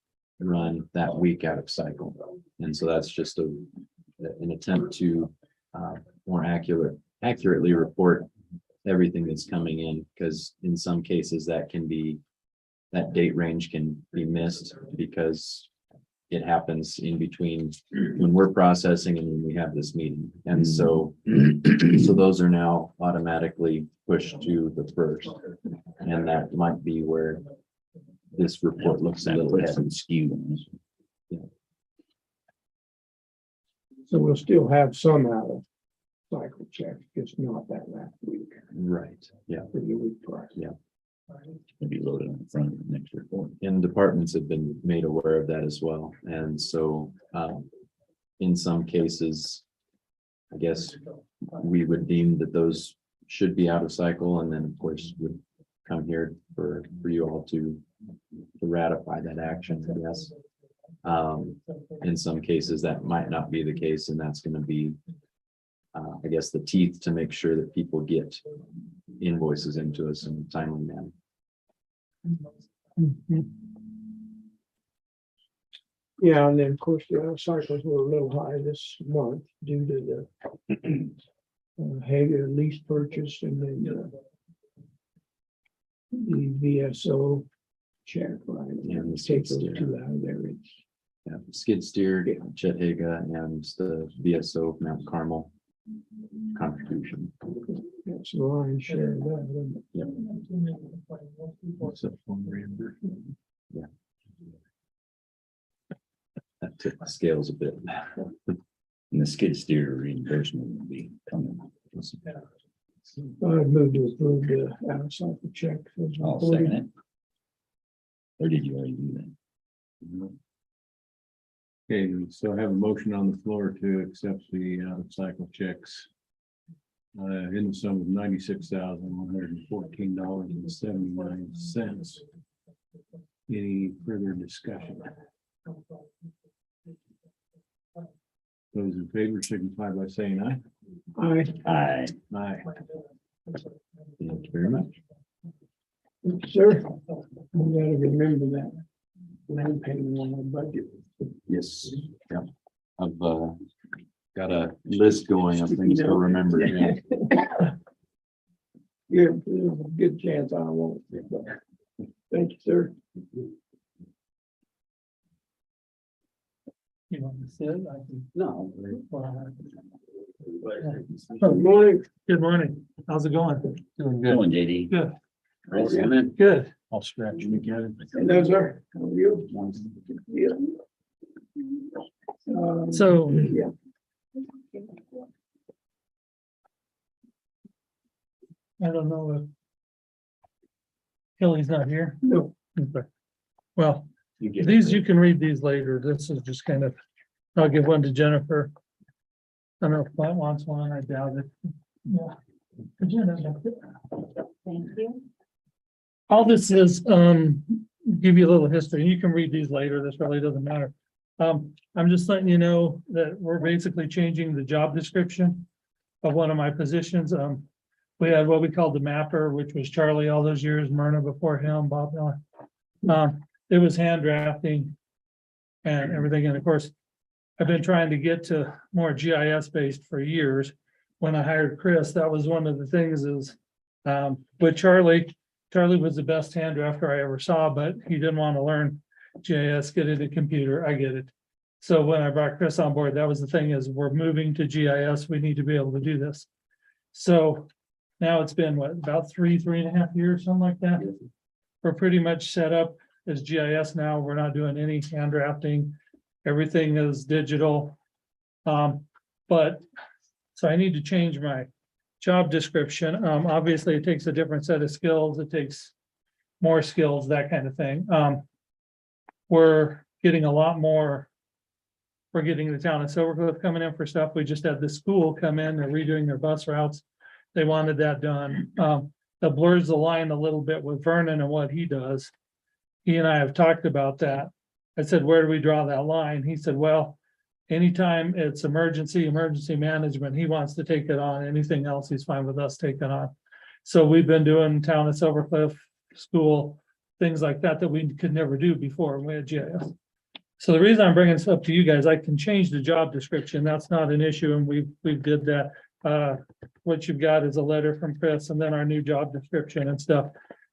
Speaker 10: run that week out of cycle. And so that's just an attempt to more accurately report everything that's coming in, because in some cases that date range can be missed because it happens in between when we're processing and when we have this meeting. And so, so those are now automatically pushed to the first. And that might be where this report looks a
Speaker 9: That
Speaker 10: little
Speaker 9: puts
Speaker 10: heavy.
Speaker 9: some skew on us.
Speaker 8: So we'll still have some out of cycle checks, just not that last week,
Speaker 10: Right, yeah.
Speaker 8: for the week prior.
Speaker 9: It'll be loaded on the front of the next report.
Speaker 10: And departments have been made aware of that as well. And so, in some cases, I guess we would deem that those should be out of cycle, and then of course would come here for you all to ratify that action, I guess. In some cases, that might not be the case, and that's gonna be, I guess, the teeth to make sure that people get invoices into us in a timely manner.
Speaker 8: Yeah, and then of course the other cycles were a little high this month due to the Hager lease purchase and then the VSO check, right?
Speaker 10: And the
Speaker 8: Take those
Speaker 10: skid steer.
Speaker 8: two out of there. It's
Speaker 10: Yeah, skid steer, Chet Haga, and the VSO Mount Carmel contribution.
Speaker 8: that's the lion's share of that, isn't it?
Speaker 10: Yep.
Speaker 2: Except for reimbursement.
Speaker 10: Yeah. That tipped the scales a bit.
Speaker 9: And the skid steer reimbursement will be coming.
Speaker 8: I've moved to approve the out of cycle check. as
Speaker 9: I'll
Speaker 8: reported.
Speaker 9: second it. Or did you already do that?
Speaker 2: Okay, so I have a motion on the floor to accept the out of cycle checks. In the sum of $96,114.79. Any further discussion? Those in favor signify by saying aye.
Speaker 8: Aye.
Speaker 9: Aye.
Speaker 2: Aye.
Speaker 10: Thank you very much.
Speaker 8: Sir, we gotta remember that. Land payment on our budget.
Speaker 10: Yes, yeah. I've got a list going of things to remember. Yeah.
Speaker 8: Yeah, there's a good chance I won't. But thank you, sir.
Speaker 5: You want to sit? I can.
Speaker 4: No.
Speaker 8: Good morning.
Speaker 5: Good morning. How's it going? Doing
Speaker 9: Going, JD.
Speaker 5: Good.
Speaker 9: Thanks, man.
Speaker 5: Good.
Speaker 2: I'll scratch you again.
Speaker 8: Hello, sir. How are you? Yeah.
Speaker 5: So-
Speaker 8: Yeah.
Speaker 5: I don't know if Kelly's not here.
Speaker 8: No.
Speaker 5: Okay. Well, these, you can read these later. This is just kind of, I'll give one to Jennifer. I don't know if Plant wants one. I doubt it. Yeah. Agenda.
Speaker 1: Thank you.
Speaker 5: All this is, give you a little history. You can read these later. This really doesn't matter. I'm just letting you know that we're basically changing the job description of one of my positions. We had what we called the mapper, which was Charlie all those years, Myrna before him, Bob Miller. It was hand drafting and everything. And of course, I've been trying to get to more GIS based for years. When I hired Chris, that was one of the things is, with Charlie was the best hand drafter I ever saw, but he didn't want to learn GIS, get it a computer. I get it. So when I brought Chris on board, that was the thing is we're moving to GIS. We need to be able to do this. So now it's been what, about 3.5 years, something like that. We're pretty much set up as GIS now. We're not doing any hand drafting. Everything is digital. But so I need to change my job description. Obviously it takes a different set of skills. It takes more skills, that kind of thing. We're getting a lot more. We're getting the town of Silver Cliff coming in for stuff. We just had the school come in, they're redoing their bus routes. They wanted that done. That blurs the line a little bit with Vernon and what he does. He and I have talked about that. I said, where do we draw that line? He said, well, anytime it's emergency management, he wants to take it on. Anything else, he's fine with us taking on. So we've been doing town of Silver Cliff, school, things like that, that we could never do before we had GIS. So the reason I'm bringing this up to you guys, I can change the job description. That's not an issue. And we did that. What you've got is a letter from Chris and then our new job description and stuff.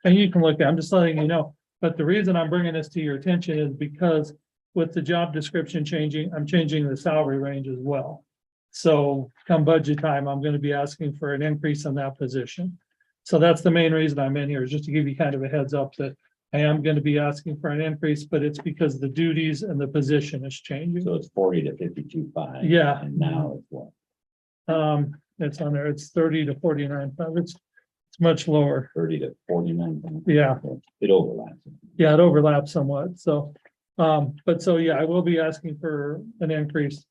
Speaker 5: And you can look at, I'm just letting you know. But the reason I'm bringing this to your attention is because with the job description changing, I'm changing the salary range as well. So come budget time, I'm gonna be asking for an increase in that position. So that's the main reason I'm in here, is just to give you kind of a heads up that I am gonna be asking for an increase, but it's because the duties and the position is changing.
Speaker 9: So it's 40 to 52.5.
Speaker 5: Yeah.
Speaker 9: And now it's what,
Speaker 5: It's on there, it's 30 to 49, but it's much lower.
Speaker 9: 30 to 49?
Speaker 5: Yeah.
Speaker 9: It overlaps.
Speaker 5: Yeah, it overlaps somewhat, so, but so, yeah, I will be asking for an increase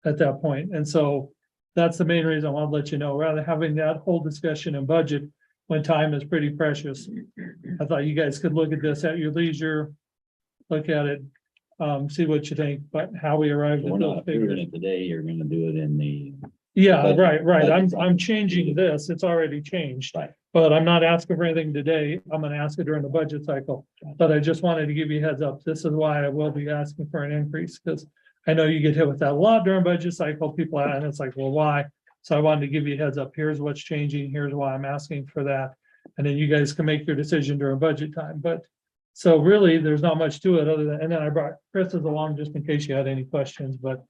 Speaker 5: at that point, and so that's the main reason I want to let you know, rather than having that whole discussion in budget when time is pretty precious. I thought you guys could look at this at your leisure, look at it, see what you think, but how we arrived
Speaker 9: We're
Speaker 5: at
Speaker 9: not
Speaker 5: those
Speaker 9: approving
Speaker 5: figures.
Speaker 9: it today. You're gonna do it in the,
Speaker 5: Yeah,
Speaker 9: budget-
Speaker 5: right, I'm
Speaker 9: budget.
Speaker 5: changing this, it's already changed.
Speaker 9: Right.
Speaker 5: But I'm not asking for anything today, I'm gonna ask it during the budget cycle, but I just wanted to give you a heads up, this is why I will be asking for an increase, because I know you get hit with that a lot during budget cycle, people, and it's like, well, why? So I wanted to give you a heads up, here's what's changing, here's why I'm asking for that, and then you guys can make your decision during budget time, but so really, there's not much to it other than, and then I brought Chris's along just in case you had any questions, but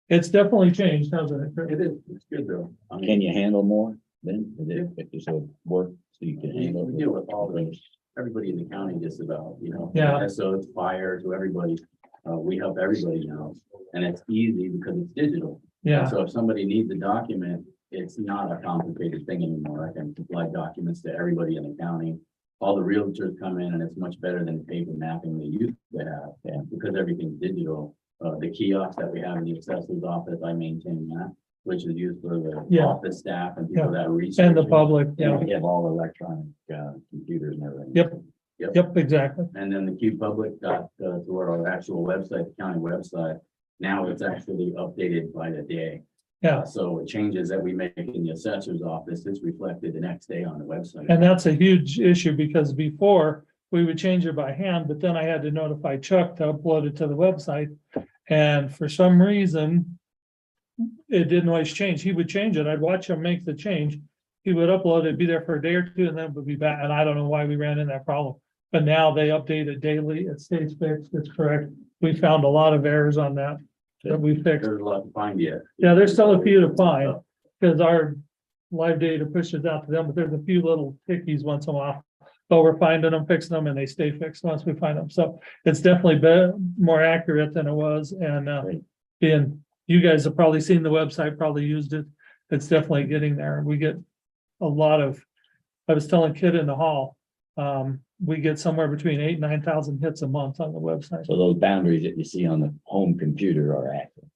Speaker 5: it's definitely changed, hasn't it? Chris?
Speaker 7: It is, it's good though.
Speaker 9: can you handle more then? If you so work, so you can handle.
Speaker 4: We deal with all the, everybody in the county just about,
Speaker 5: Yeah.
Speaker 4: So it's fire to everybody. We help everybody now, and it's easy because it's digital.
Speaker 5: Yeah,
Speaker 4: So if somebody needs a document, it's not a complicated thing anymore. I can supply documents to everybody in the county. All the realtors come in and it's much better than paper mapping they used to have, because everything's digital. The kiosk that we have in the assessor's office, I maintain that, which is used for the
Speaker 5: Yeah.
Speaker 4: office staff and people that research.
Speaker 5: and the public,
Speaker 9: Yeah,
Speaker 5: yeah,
Speaker 9: we have all electronic computers and everything.
Speaker 5: yep, exactly,
Speaker 4: And then the Q Public got to our actual website, the county website. Now it's actually updated by the day.
Speaker 5: yeah.
Speaker 4: So changes that we make in the assessor's office is reflected the next day on the website.
Speaker 5: And that's a huge issue because before we would change it by hand, but then I had to notify Chuck to upload it to the website. And for some reason, it didn't always change. He would change it. I'd watch him make the change. He would upload it, be there for a day or two, and then it would be back. And I don't know why we ran into that problem. But now they update it daily. It stays fixed. It's correct. We found a lot of errors on that we fixed.
Speaker 4: There's a lot to find yet.
Speaker 5: Yeah, there's still a few to find because our live data pushes out to them, but there's a few little tickies once in a while. But we're finding them, fixing them, and they stay fixed once we find them. So it's definitely been more accurate than it was. And being, you guys have probably seen the website, probably used it. It's definitely getting there. We get a lot of, I was telling Kid in the hall, we get somewhere between 8,000 and 9,000 hits a month on the website.
Speaker 9: So those boundaries that you see on the home computer are accurate.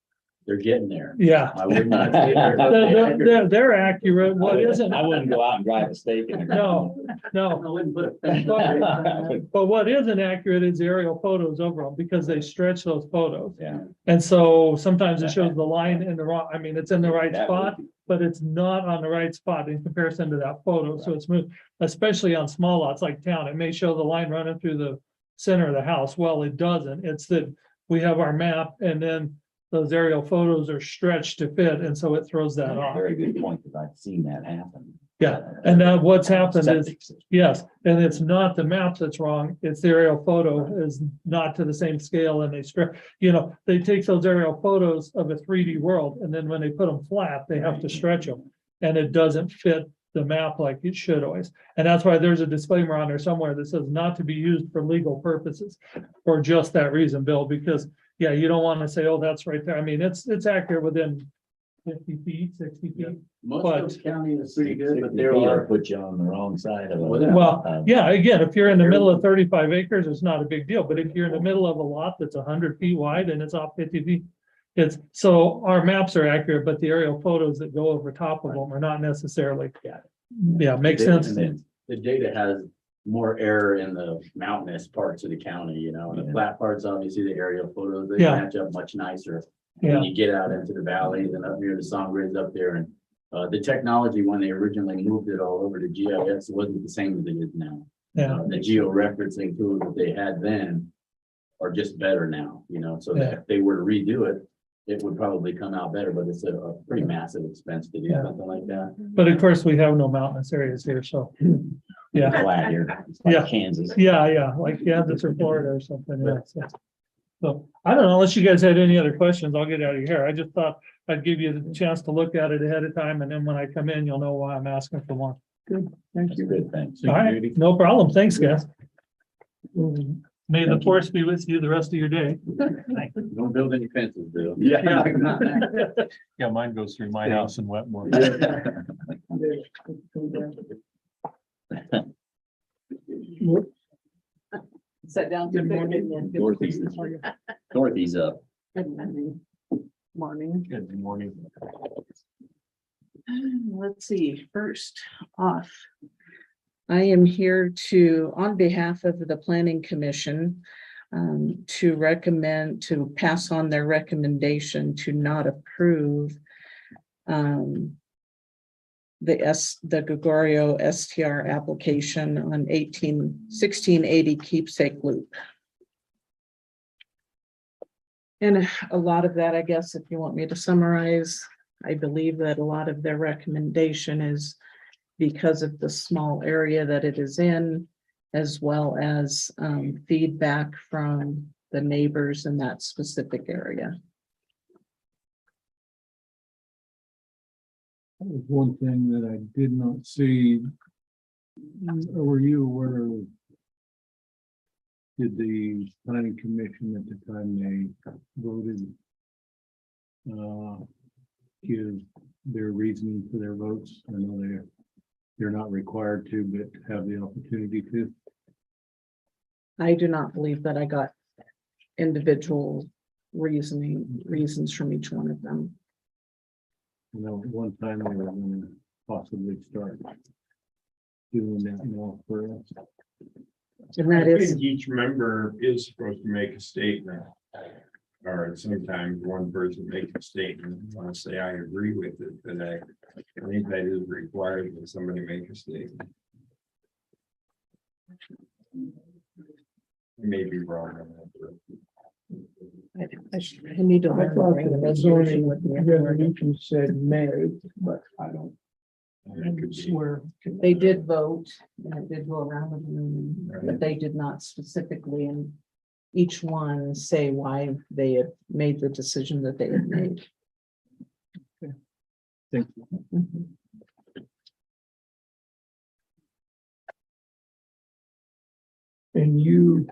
Speaker 4: They're getting there.
Speaker 5: Yeah,
Speaker 4: I would not say they're-
Speaker 5: they're accurate. What isn't?
Speaker 9: I wouldn't go out and drive a stake in the
Speaker 5: No, no.
Speaker 4: I wouldn't put it.
Speaker 5: But what isn't accurate is the aerial photos overall, because they stretch those photos.
Speaker 9: Yeah.
Speaker 5: And so sometimes it shows the line in the wrong, I mean, it's in the right spot, but it's not on the right spot in comparison to that photo. So it's moved, especially on small lots like town. It may show the line running through the center of the house. Well, it doesn't. It's that we have our map and then those aerial photos are stretched to fit, and so it throws that off.
Speaker 9: Very good point, because I've seen that happen.
Speaker 5: Yeah, and now what's happened is,
Speaker 9: Septic system.
Speaker 5: yes, and it's not the map that's wrong, it's the aerial photo is not to the same scale and they stretch, they take those aerial photos of a 3D world, and then when they put them flat, they have to stretch them. And it doesn't fit the map like it should always. And that's why there's a disclaimer on there somewhere that says not to be used for legal purposes. For just that reason, Bill, because yeah, you don't want to say, oh, that's right there. I mean, it's accurate within 50 feet, 60 feet.
Speaker 4: Most of the county is pretty good, but there
Speaker 9: 60 feet will
Speaker 4: are.
Speaker 9: put you on the wrong side of it.
Speaker 5: Well, yeah, again, if you're in the middle of 35 acres, it's not a big deal, but if you're in the middle of a lot that's 100 feet wide and it's off 50 feet. So our maps are accurate, but the aerial photos that go over top of them are not necessarily. Yeah, makes sense.
Speaker 4: The data has more error in the mountainous parts of the county, and the flat parts, obviously the aerial photos, they
Speaker 5: Yeah.
Speaker 4: match up much nicer.
Speaker 5: Yeah.
Speaker 4: When you get out into the valleys and up near the song grids up there, and the technology, when they originally moved it all over to GIS, wasn't the same as it is now.
Speaker 5: Yeah.
Speaker 4: The geo-referencing tools that they had then are just better now, so that
Speaker 5: Yeah.
Speaker 4: if they were to redo it, it would probably come out better, but it's a pretty massive expense to do
Speaker 5: Yeah.
Speaker 4: something like that.
Speaker 5: But of course, we have no mountainous areas here, so. Yeah,
Speaker 9: Flat here. It's like
Speaker 5: Yeah.
Speaker 9: Kansas.
Speaker 5: yeah, like Kansas or Florida or something, yeah. So. So I don't know, unless you guys had any other questions, I'll get out of here. I just thought I'd give you the chance to look at it ahead of time, and then when I come in, you'll know why I'm asking for one.
Speaker 8: Good, thank you.
Speaker 9: Good, thanks.
Speaker 5: All right, no problem. Thanks, guys. May the force be with you the rest of your day.
Speaker 4: Don't build any fences, Bill.
Speaker 10: Yeah.
Speaker 2: Yeah, mine goes through my house in Wetmore.
Speaker 1: Sit down.
Speaker 8: Good morning.
Speaker 9: Dorothy's up.
Speaker 1: Morning.
Speaker 2: Good morning.
Speaker 1: Let's see, first off. I am here to, on behalf of the Planning Commission, to recommend, to pass on their recommendation to not approve the Gregorio STR application on 1680 Keepsake Loop. And a lot of that, I guess, if you want me to summarize, I believe that a lot of their recommendation is because of the small area that it is in, as well as feedback from the neighbors in that specific area.
Speaker 2: That was one thing that I did not see. Were you aware of? Did the planning commission at the time they voted give their reasoning for their votes? I know they're not required to, but have the opportunity to.
Speaker 1: I do not believe that I got individual reasons from each one of them.
Speaker 2: You know, at one time they were going to possibly start doing that more for us.
Speaker 1: And that
Speaker 7: I
Speaker 1: is,
Speaker 7: think each member is supposed to make a statement. Or sometimes one person makes a statement, and want to say, I agree with it, but I think that is required when somebody make a statement. I may be wrong on that.
Speaker 1: I need to.
Speaker 8: I thought the zoning resolution said may, but I don't
Speaker 7: It could be.
Speaker 8: swear.
Speaker 1: They did vote, and it did go around the room, but they did not specifically in each one say why they had made the decision that they had made.
Speaker 2: Thank you.
Speaker 1: Mhm.
Speaker 8: And you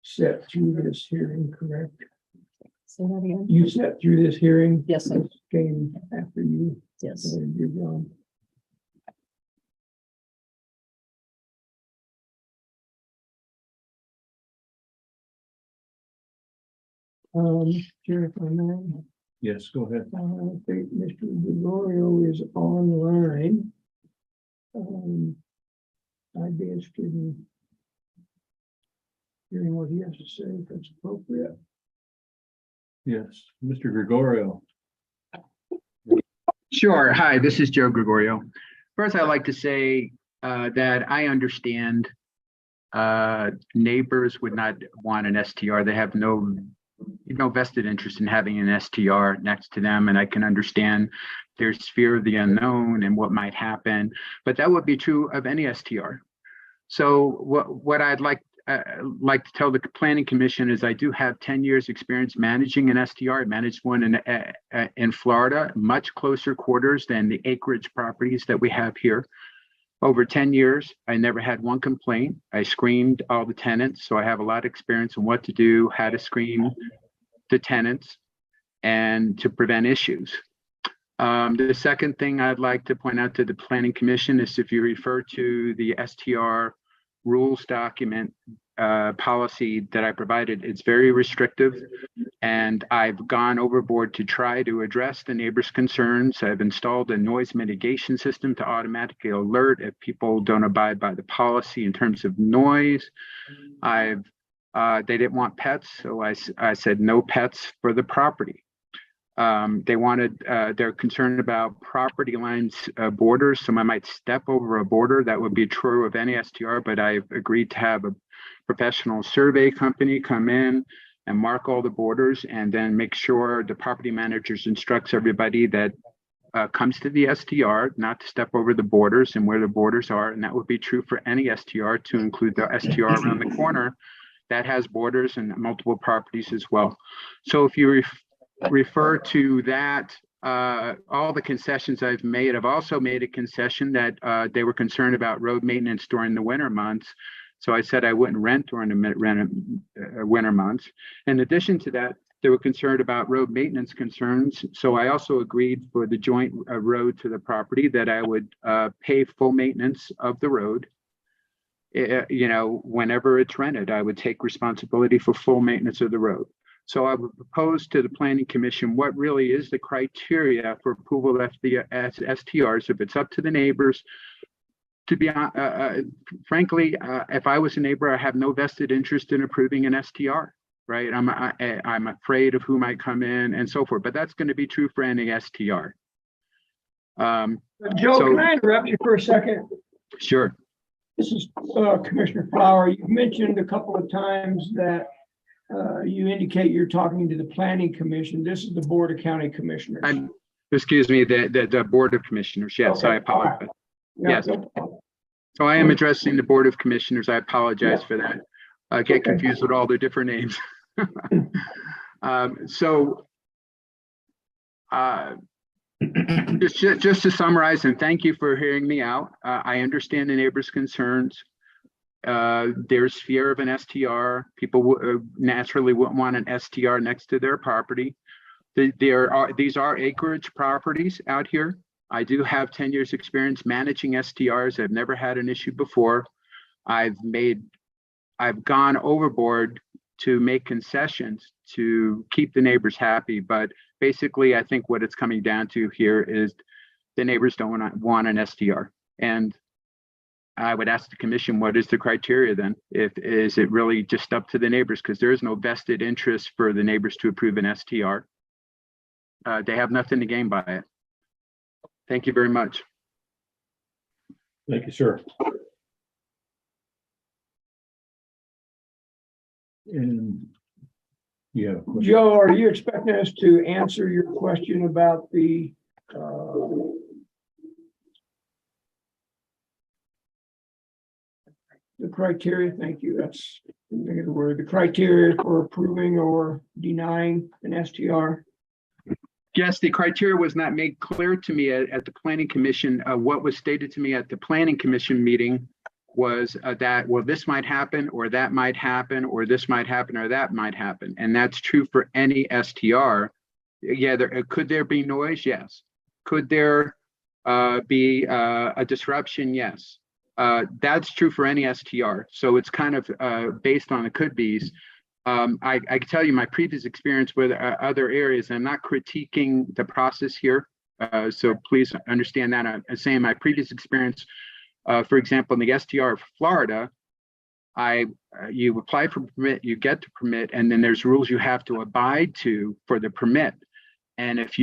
Speaker 8: sat through this hearing, correct?
Speaker 1: Say that again?
Speaker 8: You sat through this hearing?
Speaker 1: Yes, I-
Speaker 8: This came after you
Speaker 1: Yes.
Speaker 8: did your job. Sheriff, I know,
Speaker 2: Yes, go ahead.
Speaker 8: I think Mr. Gregorio is online. I'd be interested in hearing what he has to say, if that's appropriate.
Speaker 2: Yes, Mr. Gregorio.
Speaker 11: Sure. Hi, this is Joe Gregorio. First, I'd like to say that I understand neighbors would not want an STR. They have no vested interest in having an STR next to them, and I can understand there's fear of the unknown and what might happen, but that would be true of any STR. So what I'd like to tell the planning commission is I do have 10 years experience managing an STR. I managed one in Florida, much closer quarters than the acreage properties that we have here. Over 10 years, I never had one complaint. I screened all the tenants, so I have a lot of experience in what to do, how to screen the tenants, and to prevent issues. The second thing I'd like to point out to the planning commission is if you refer to the STR rules document policy that I provided, it's very restrictive, and I've gone overboard to try to address the neighbors' concerns. I've installed a noise mitigation system to automatically alert if people don't abide by the policy in terms of noise. They didn't want pets, so I said no pets for the property. They're concerned about property lines, borders. Someone might step over a border. That would be true of any STR, but I've agreed to have a professional survey company come in and mark all the borders, and then make sure the property managers instructs everybody that comes to the STR not to step over the borders and where the borders are. And that would be true for any STR, to include the STR around the corner, that has borders and multiple properties as well. So if you refer to that, all the concessions I've made, I've also made a concession that they were concerned about road maintenance during the winter months. So I said I wouldn't rent during the winter months. In addition to that, they were concerned about road maintenance concerns. So I also agreed for the joint road to the property that I would pay full maintenance of the road. You know, whenever it's rented, I would take responsibility for full maintenance of the road. So I would propose to the Planning Commission what really is the criteria for approval of the STRs. If it's up to the neighbors, to be frankly, if I was a neighbor, I have no vested interest in approving an STR, right? I'm afraid of who might come in and so forth, but that's going to be true for any STR.
Speaker 8: Joe, can I interrupt you for a second?
Speaker 11: Sure.
Speaker 8: This is Commissioner Flower. You've mentioned a couple of times that you indicate you're talking to the Planning Commission. This is the Board of County Commissioners.
Speaker 11: Excuse me, the Board of Commissioners. Yes,
Speaker 8: Okay.
Speaker 11: I apologize.
Speaker 8: Yeah,
Speaker 11: Yes.
Speaker 8: no problem.
Speaker 11: So I am addressing the Board of Commissioners. I apologize for that. I get confused with all the different names. Just to summarize, and thank you for hearing me out. I understand the neighbors' concerns. There's fear of an STR. People naturally wouldn't want an STR next to their property. These are acreage properties out here. I do have 10 years experience managing STRs. I've never had an issue before. I've gone overboard to make concessions to keep the neighbors happy. But basically, I think what it's coming down to here is the neighbors don't want an STR. And I would ask the commission, what is the criteria then? Is it really just up to the neighbors? Because there is no vested interest for the neighbors to approve an STR. They have nothing to gain by it. Thank you very much.
Speaker 2: Thank you, sir. And yeah,
Speaker 8: Joe, are you expecting us to answer your question about the criteria? Thank you. That's the word. The criteria for approving or denying an STR.
Speaker 11: Yes, the criteria was not made clear to me at the Planning Commission. What was stated to me at the Planning Commission meeting was that, well, this might happen, or that might happen, or this might happen, or that might happen. And that's true for any STR. Yeah, could there be noise? Yes. Could there be a disruption? Yes. That's true for any STR. So it's kind of based on the could be's. I can tell you my previous experience with other areas. I'm not critiquing the process here. So please understand that. I'm saying my previous experience, for example, in the STR of Florida, you apply for permit, you get the permit, and then there's rules you have to abide to for the permit. And if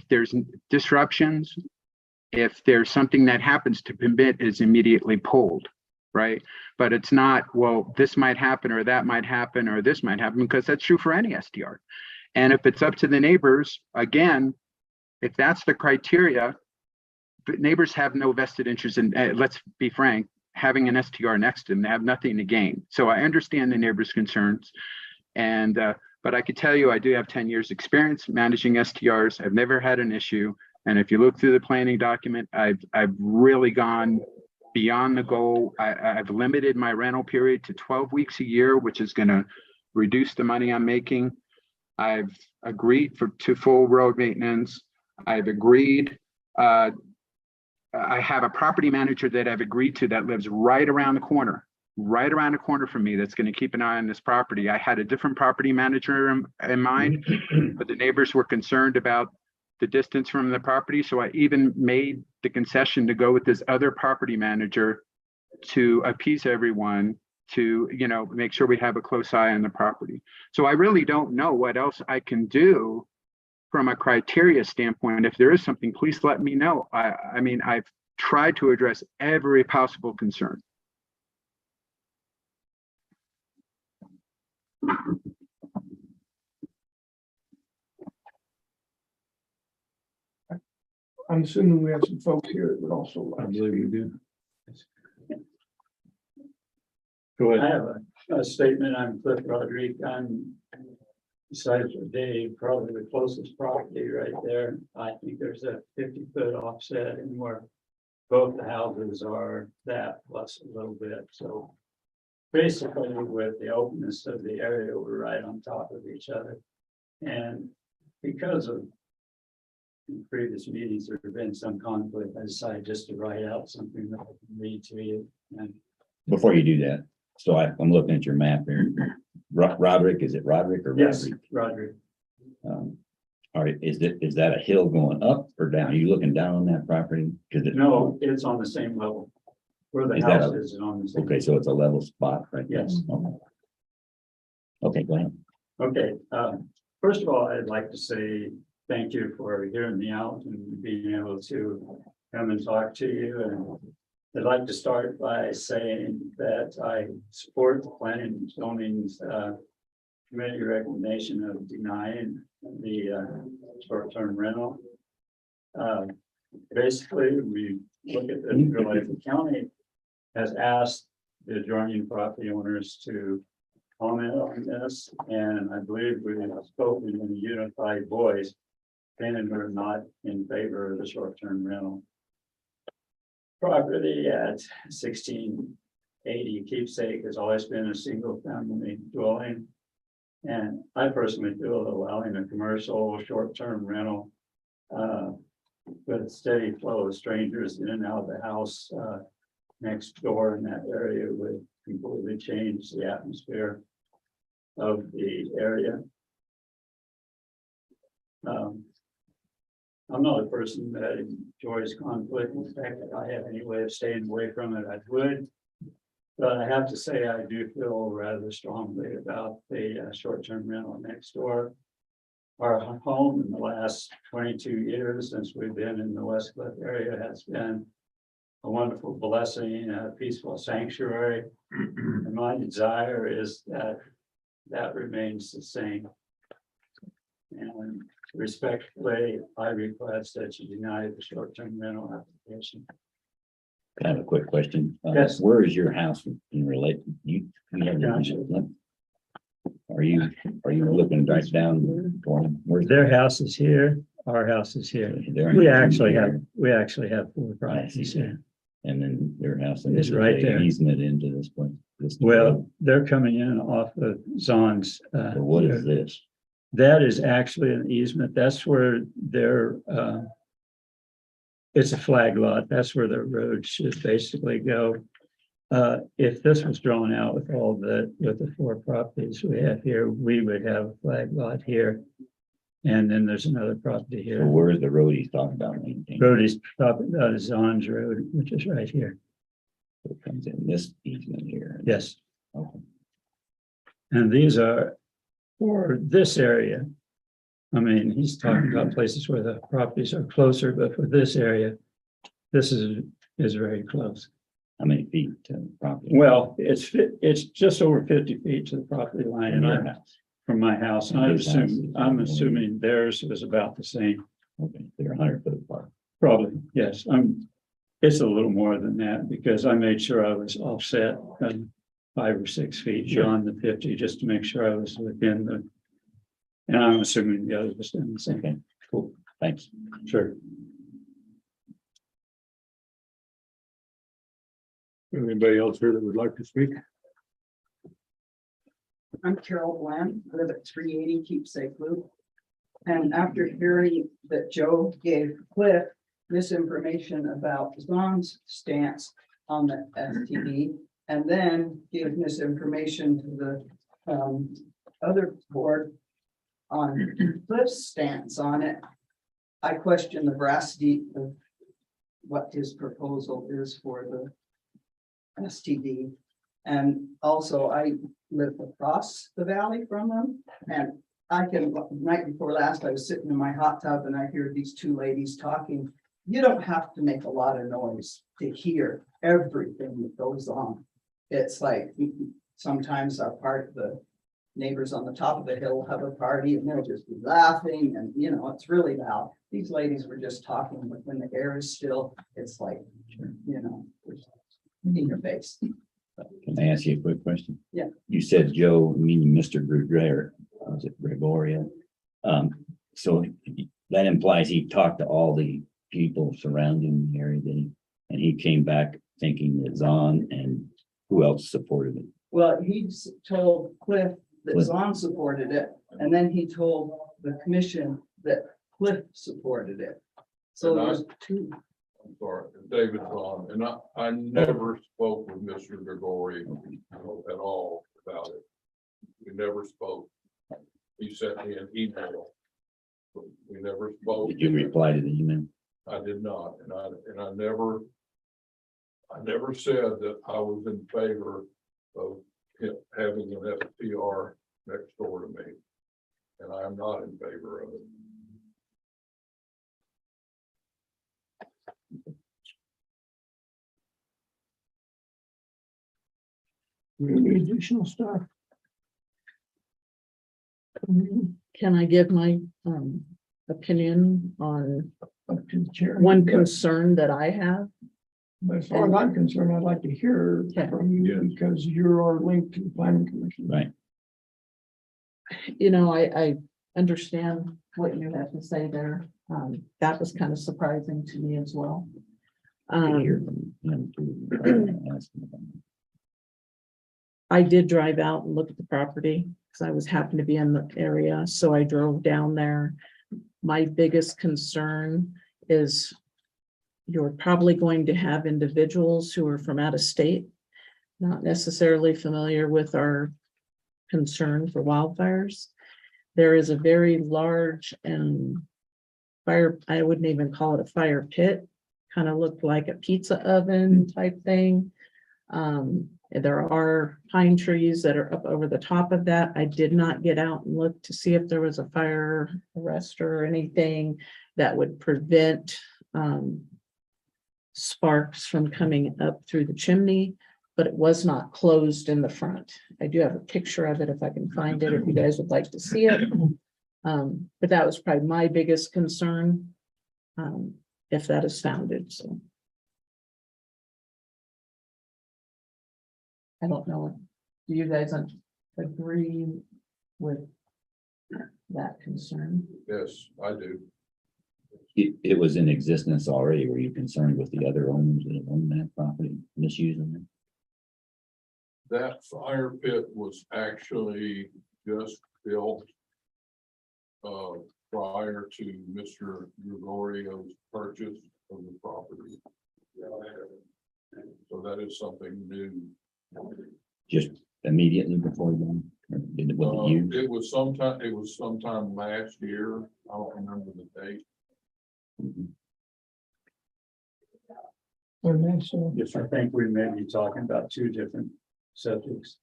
Speaker 11: there's disruptions, if there's something that happens, to permit is immediately pulled. Right. But it's not, well, this might happen, or that might happen, or this might happen, because that's true for any STR. And if it's up to the neighbors, again, if that's the criteria, but neighbors have no vested interest in, let's be frank, having an STR next to them. They have nothing to gain. So I understand the neighbors' concerns. And but I could tell you, I do have 10 years experience managing STRs. I've never had an issue. And if you look through the planning document, I've really gone beyond the goal. I've limited my rental period to 12 weeks a year, which is going to reduce the money I'm making. I've agreed to full road maintenance. I've agreed. I have a property manager that I've agreed to that lives right around the corner from me, that's going to keep an eye on this property. I had a different property manager in mind, but the neighbors were concerned about the distance from the property. So I even made the concession to go with this other property manager to appease everyone, to, make sure we have a close eye on the property. So I really don't know what else I can do from a criteria standpoint. If there is something, please let me know. I mean, I've tried to address every possible concern.
Speaker 8: I'm assuming we have some folks here that would also
Speaker 2: I
Speaker 8: like.
Speaker 2: believe you do. Go
Speaker 3: I
Speaker 2: ahead.
Speaker 3: have a statement. I'm Cliff Rodriguez. I'm besides Dave, probably the closest property right there. I think there's a 50-foot offset and where both the houses are that plus a little bit. So basically with the openness of the area, we're right on top of each other. And because of in previous meetings, there have been some conflict. I decided just to write out something that I can read to you. And
Speaker 9: Before you do that, so I'm looking at your map here. Roderick, is it Roderick or
Speaker 3: yes,
Speaker 9: Roderick?
Speaker 3: Roger.
Speaker 9: All right, is that a hill going up or down? Are you looking down on that property? Because it.
Speaker 3: No, it's on the same level. Where the
Speaker 9: Is that
Speaker 3: house
Speaker 9: a-
Speaker 3: is on the same.
Speaker 9: Okay, so it's a level spot, right? there.
Speaker 3: Yes.
Speaker 9: Okay. Okay, go ahead.
Speaker 3: Okay, first of all, I'd like to say thank you for hearing me out and being able to come and talk to you. And I'd like to start by saying that I support the planning and zoning's committee recommendation of denying the short-term rental. Basically, we look at the realize the county has asked the adjoining property owners to comment on this, and I believe we have spoken in a unified voice, and we're not in favor of the short-term rental. Property at 1680 Keepsake has always been a single-family dwelling. And I personally feel that allowing a commercial short-term rental with a steady flow of strangers in and out of the house next door in that area would completely change the atmosphere of the area. I'm not a person that enjoys conflict. In fact, if I have any way of staying away from it, I would. But I have to say, I do feel rather strongly about the short-term rental next door. Our home in the last 22 years since we've been in the West Cliff area has been a wonderful blessing, a peaceful sanctuary. And my desire is that that remains the same. And respectfully, I request that you deny the short-term rental application.
Speaker 9: I have a quick question.
Speaker 3: Yes.
Speaker 9: Where is your house in relation? You have the- Are you looking right down? Where's
Speaker 3: Their house is here, our house is here.
Speaker 9: there?
Speaker 3: We actually have 4 properties here.
Speaker 9: And then their house. and
Speaker 3: It's
Speaker 9: this is
Speaker 3: right
Speaker 9: a
Speaker 3: there.
Speaker 9: Easement into this point.
Speaker 3: Well, they're coming in off of Zon's.
Speaker 9: So what is this?
Speaker 3: That is actually an easement. That's where their, it's a flag lot. That's where the road should basically go. If this was drawn out with with the 4 properties we have here, we would have a flag lot here. And then there's another property
Speaker 9: So
Speaker 3: here.
Speaker 9: where is the road he's talking about? maintaining?
Speaker 3: Road is talking about is Zon's Road, which is right here.
Speaker 9: So it comes in this easement here.
Speaker 3: Yes.
Speaker 9: Okay.
Speaker 3: And these are for this area. I mean, he's talking about places where the properties are closer, but for this area, this is very close.
Speaker 9: How many feet to the property?
Speaker 3: Well, it's just over 50 feet to the property line
Speaker 9: In
Speaker 3: in
Speaker 9: your
Speaker 3: our
Speaker 9: house.
Speaker 3: from my house. And I'm assuming theirs was about the same.
Speaker 9: Okay, they're 100 foot apart.
Speaker 3: Probably, yes. It's a little more than that because I made sure I was offset 5 or 6 feet
Speaker 9: Sure.
Speaker 3: beyond the 50, just to make sure I was within the. And I'm assuming the others was doing the same.
Speaker 9: Okay, cool. Thanks.
Speaker 3: Sure.
Speaker 2: Anybody else here that would like to speak?
Speaker 12: I'm Carol Bland, I live at 380 Keepsake Loop. And after hearing that Joe gave Cliff misinformation about Zon's stance on the STD, and then gave misinformation to the other board on Cliff's stance on it, I question the veracity of what his proposal is for the STD. And also I live across the valley from them, and night before last, I was sitting in my hot tub and I hear these 2 ladies talking. You don't have to make a lot of noise to hear everything that goes on. It's like sometimes the neighbors on the top of the hill have a party and they'll just be laughing and it's really loud. These ladies were just talking, but when the air is still, it's like, in your face.
Speaker 9: Can I ask you a quick question?
Speaker 12: Yeah.
Speaker 9: You said Joe, meaning Mr. Gregorio, was it Gregorio? So that implies he talked to all the people surrounding the area, and he came back thinking that Zahn and who else supported it?
Speaker 12: Well, told Cliff that
Speaker 9: Cliff.
Speaker 12: Zahn supported it, and then he told the commission that Cliff supported it. So there's two.
Speaker 6: I'm sorry, David Vaughn, and I never spoke with Mr. Gregory at all about it. We never spoke. He sent me an email. But we never spoke.
Speaker 9: Did you reply to the email?
Speaker 6: I did not, and I never said that I was in favor of having an STR next door to me. And I am not in favor of it.
Speaker 8: Any additional stuff?
Speaker 13: Can I give my opinion on
Speaker 8: Up to the chair.
Speaker 13: one concern that I have?
Speaker 8: But as far as I'm concerned, I'd like to hear
Speaker 13: Okay.
Speaker 8: from you
Speaker 6: Yes.
Speaker 8: because you're our link to the planning commission.
Speaker 9: Right.
Speaker 13: You know, I understand what you have to say there. That was kind of surprising to me as well.
Speaker 9: To hear from him too. Ask him about it.
Speaker 13: I did drive out and look at the property because I was happened to be in the area, so I drove down there. My biggest concern is you're probably going to have individuals who are from out of state, not necessarily familiar with our concern for wildfires. There is a very large fire, I wouldn't even call it a fire pit, kind of looked like a pizza oven type thing. There are pine trees that are up over the top of that. I did not get out and look to see if there was a fire arrestor or anything that would prevent sparks from coming up through the chimney, but it was not closed in the front. I do have a picture of it if I can find it, if you guys would like to see it. But that was probably my biggest concern, if that is founded, so. I don't know, do you guys agree with that concern?
Speaker 6: Yes, I do.
Speaker 9: It was in existence already. Were you concerned with the other owners that own that property misusing it?
Speaker 6: That fire pit was actually just built prior to Mr. Gregorio's purchase of the property. So that is something new.
Speaker 9: Just immediately before then? Or did it, was it used?
Speaker 6: It was sometime last year. I don't remember the date.
Speaker 7: Yes, I think we may be talking about two different subjects.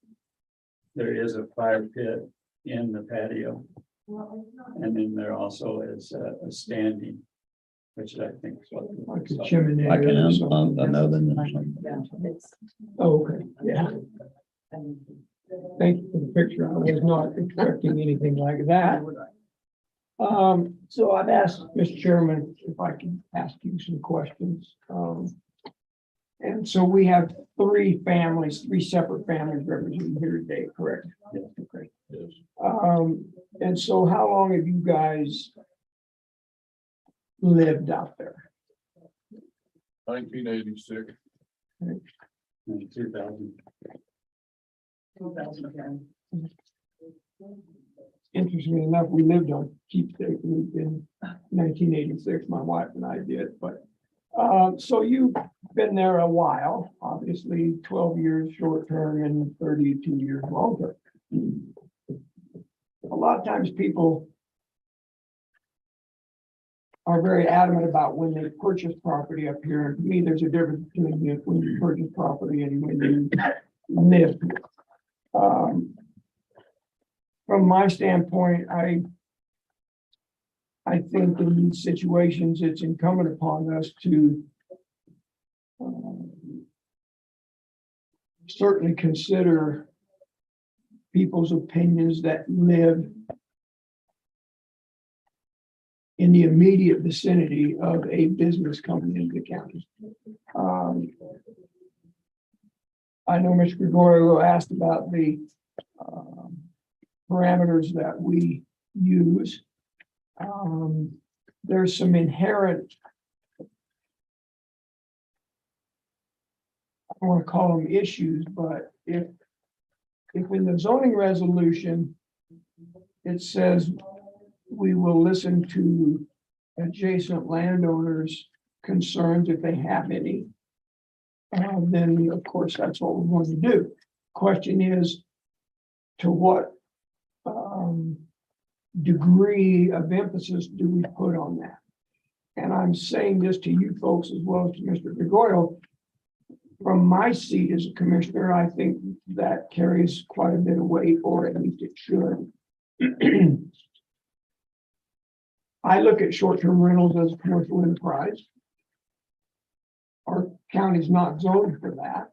Speaker 7: There is a fire pit in the patio. And then there also is a standing, which I think is what.
Speaker 8: Like a chimney.
Speaker 9: Like
Speaker 8: or
Speaker 9: an
Speaker 8: something.
Speaker 9: oven or something?
Speaker 8: Oh, okay, yeah. Thank you for the picture. I was not expecting anything like that. So I've asked Mr. Chairman if I can ask you some questions. And so we have three separate families represented here today, correct? Yes. Okay.
Speaker 6: Yes.
Speaker 8: And so how long have you guys lived out there?
Speaker 6: 1986.
Speaker 7: 2000.
Speaker 8: Interestingly enough, we lived on Keepsake Loop in 1986, my wife and I did, but so you've been there a while, obviously 12 years short term and 32 years long term. A lot of times people are very adamant about when they purchase property up here. And to me, there's a difference between when you purchase property and when you live. From my standpoint, I think in these situations, it's incumbent upon us to certainly consider people's opinions that live in the immediate vicinity of a business coming into the county. I know Mr. Gregorio asked about the parameters that we use. There's some inherent, I don't want to call them issues, but if in the zoning resolution, it says we will listen to adjacent landowners' concerns if they have any, then of course, that's what we want to do. Question is, to what degree of emphasis do we put on that? And I'm saying this to you folks as well as to Mr. Gregorio. From my seat as a commissioner, I think that carries quite a bit of weight, or at least it should. I look at short-term rentals as a commercial enterprise. Our county's not zoned for that.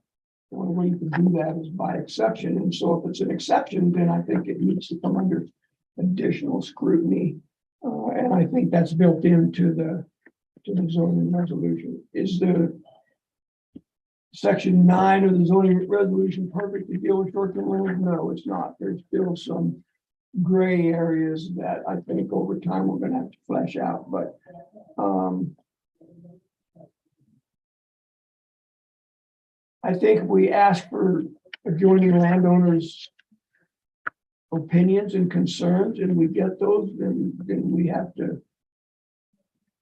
Speaker 8: The only way you can do that is by exception. And so if it's an exception, then I think it needs to come under additional scrutiny. And I think that's built into the zoning resolution. Is the Section 9 of the zoning resolution perfect to deal with short-term rentals? No, it's not. There's still some gray areas that I think over time we're going to have to flesh out. But I think if we ask for adjoining landowners' opinions and concerns, and we get those, then we have to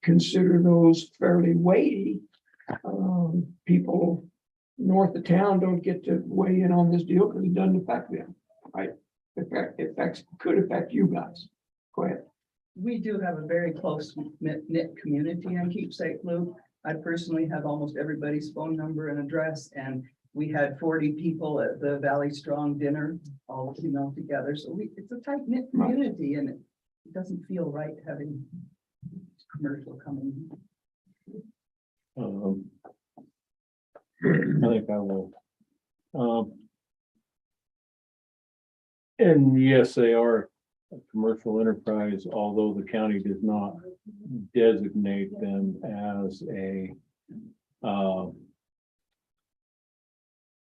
Speaker 8: consider those fairly weighty. People north of town don't get to weigh in on this deal because it doesn't affect them, right? Could affect you guys. Go ahead.
Speaker 12: We do have a very close knit community in Keepsake Loop. I personally have almost everybody's phone number and address, and we had 40 people at the Valley Strong dinner, all together. So it's a tight knit community, and it doesn't feel right having commercial coming.
Speaker 2: I think I will. And yes, they are a commercial enterprise, although the county does not designate them as a, I'm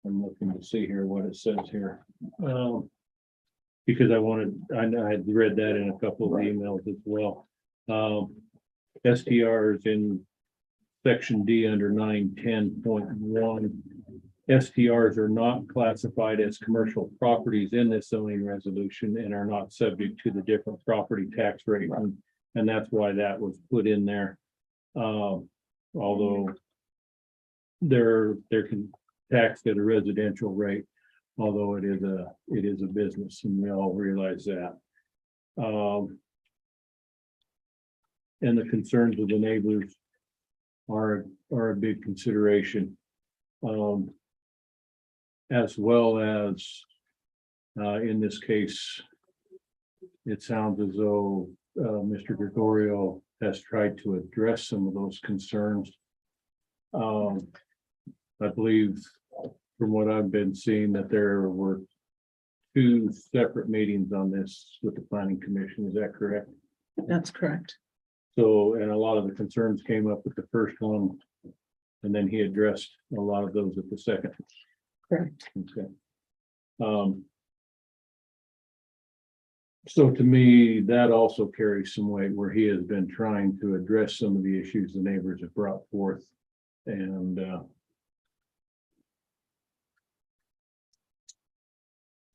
Speaker 2: looking to see here what it says here. Because I had read that in a couple of emails as well. STRs in Section D under 910.1. STRs are not classified as commercial properties in this zoning resolution and are not subject to the different property tax rate. And that's why that was put in there. Although they're taxed at a residential rate, although it is a business, and we all realize that. And the concerns of the neighbors are a big consideration. As well as, in this case, it sounds as though Mr. Gregorio has tried to address some of those concerns. I believe from what I've been seeing that there were 2 separate meetings on this with the planning commission. Is that correct?
Speaker 13: That's correct.
Speaker 2: So, and a lot of the concerns came up with the first one, and then he addressed a lot of those at the second.
Speaker 13: Correct.
Speaker 2: Okay. So to me, that also carries some weight where he has been trying to address some of the issues the neighbors have brought forth. And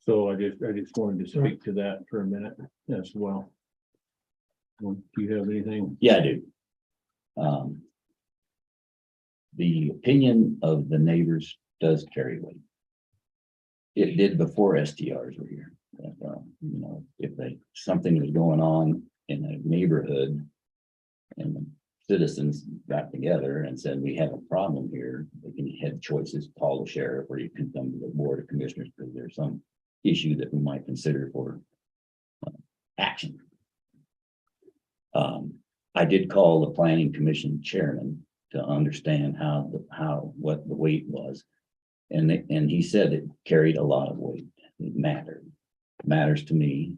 Speaker 2: so I just wanted to speak to that for a minute as well. Do you have anything?
Speaker 9: Yeah, I do. The opinion of the neighbors does carry weight. It did before STRs were here. If something was going on in a neighborhood and the citizens got together and said, we have a problem here, they can have choices, call the sheriff, or you can come to the board of commissioners because there's some issue that we might consider for action. I did call the planning commission chairman to understand what the weight was. And he said it carried a lot of weight. It matters to me.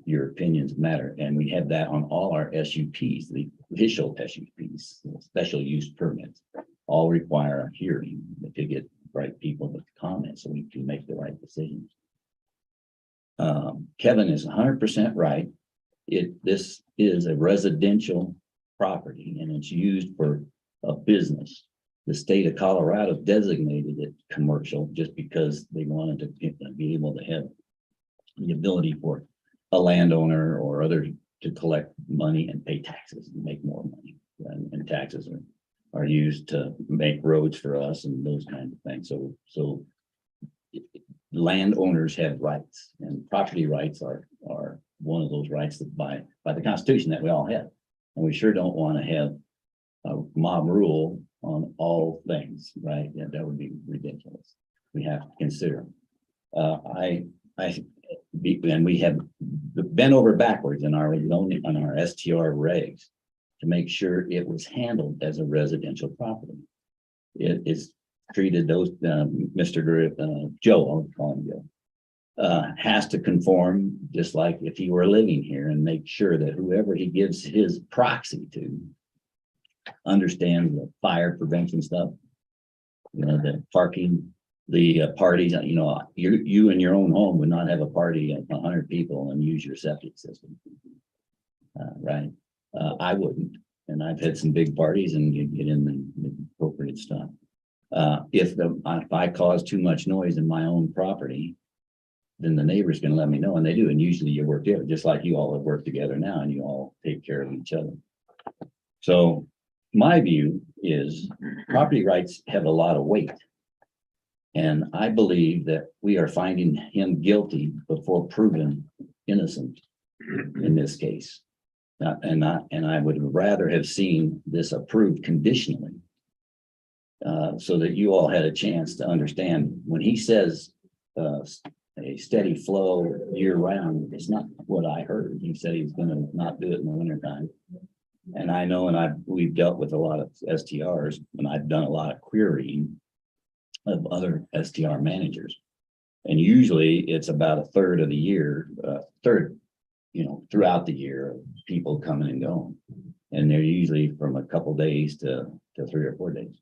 Speaker 9: Your opinions matter. And we have that on all our SUPs, the official SUPs, special use permits. all require a hearing to get right people to comment so we can make the right decisions. Kevin is 100% right. This is a residential property and it's used for a business. The state of Colorado designated it commercial just because they wanted to be able to have the ability for a landowner or other to collect money and pay taxes and make more money. And taxes are used to make roads for us and those kinds of things. So landowners have rights, and property rights are one of those rights that by the Constitution that we all have. And we sure don't want to have a mob rule on all things, right? Yeah, that would be ridiculous. We have to consider. And we have bent over backwards in our zoning, on our STR regs to make sure it was handled as a residential property. It is treated those, Joe, I'll call him Joe, has to conform just like if he were living here and make sure that whoever he gives his proxy to understands the fire prevention stuff, the parking, the parties, you in your own home would not have a party of 100 people and use your septic system. Right. I wouldn't. And I've had some big parties and you get in the appropriate stuff. If I cause too much noise in my own property, then the neighbor's going to let me know, and they do. And usually you work together, just like you all have worked together now, and you all take care of each other. So my view is property rights have a lot of weight. And I believe that we are finding him guilty before proven innocent in this case. And I would rather have seen this approved conditionally. So that you all had a chance to understand when he says a steady flow year round, it's not what I heard. He said he's going to not do it in the wintertime. And I know, and we've dealt with a lot of STRs, and I've done a lot of querying of other STR managers. And usually it's about a third of the year, throughout the year of people coming and going. And they're usually from a couple days to 3 or 4 days.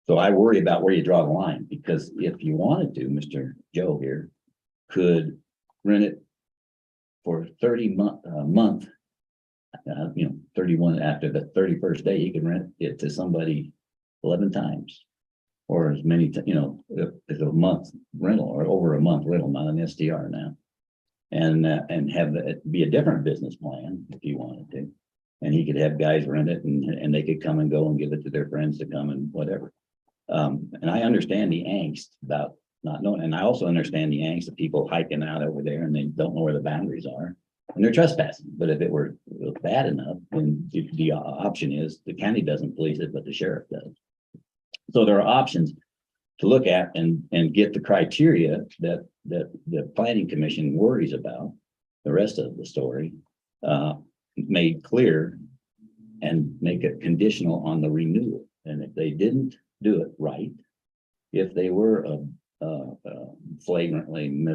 Speaker 9: So I worry about where you draw the line, because if you wanted to, Mr. Joe here could rent it for 30 month, 31 after the 31st day, you can rent it to somebody 11 times or as many, as a month rental or over a month rental, not an STR now. And have it be a different business plan if you wanted to. And he could have guys rent it and they could come and go and give it to their friends to come and whatever. And I understand the angst about not knowing, and I also understand the angst of people hiking out over there and they don't know where the boundaries are and they're trespassing. But if it were bad enough, then the option is the county doesn't police it, but the sheriff does. So there are options to look at and get the criteria that the planning commission worries about, the rest of the story, made clear and make it conditional on the renewal. And if they didn't do it right, if they were flagrantly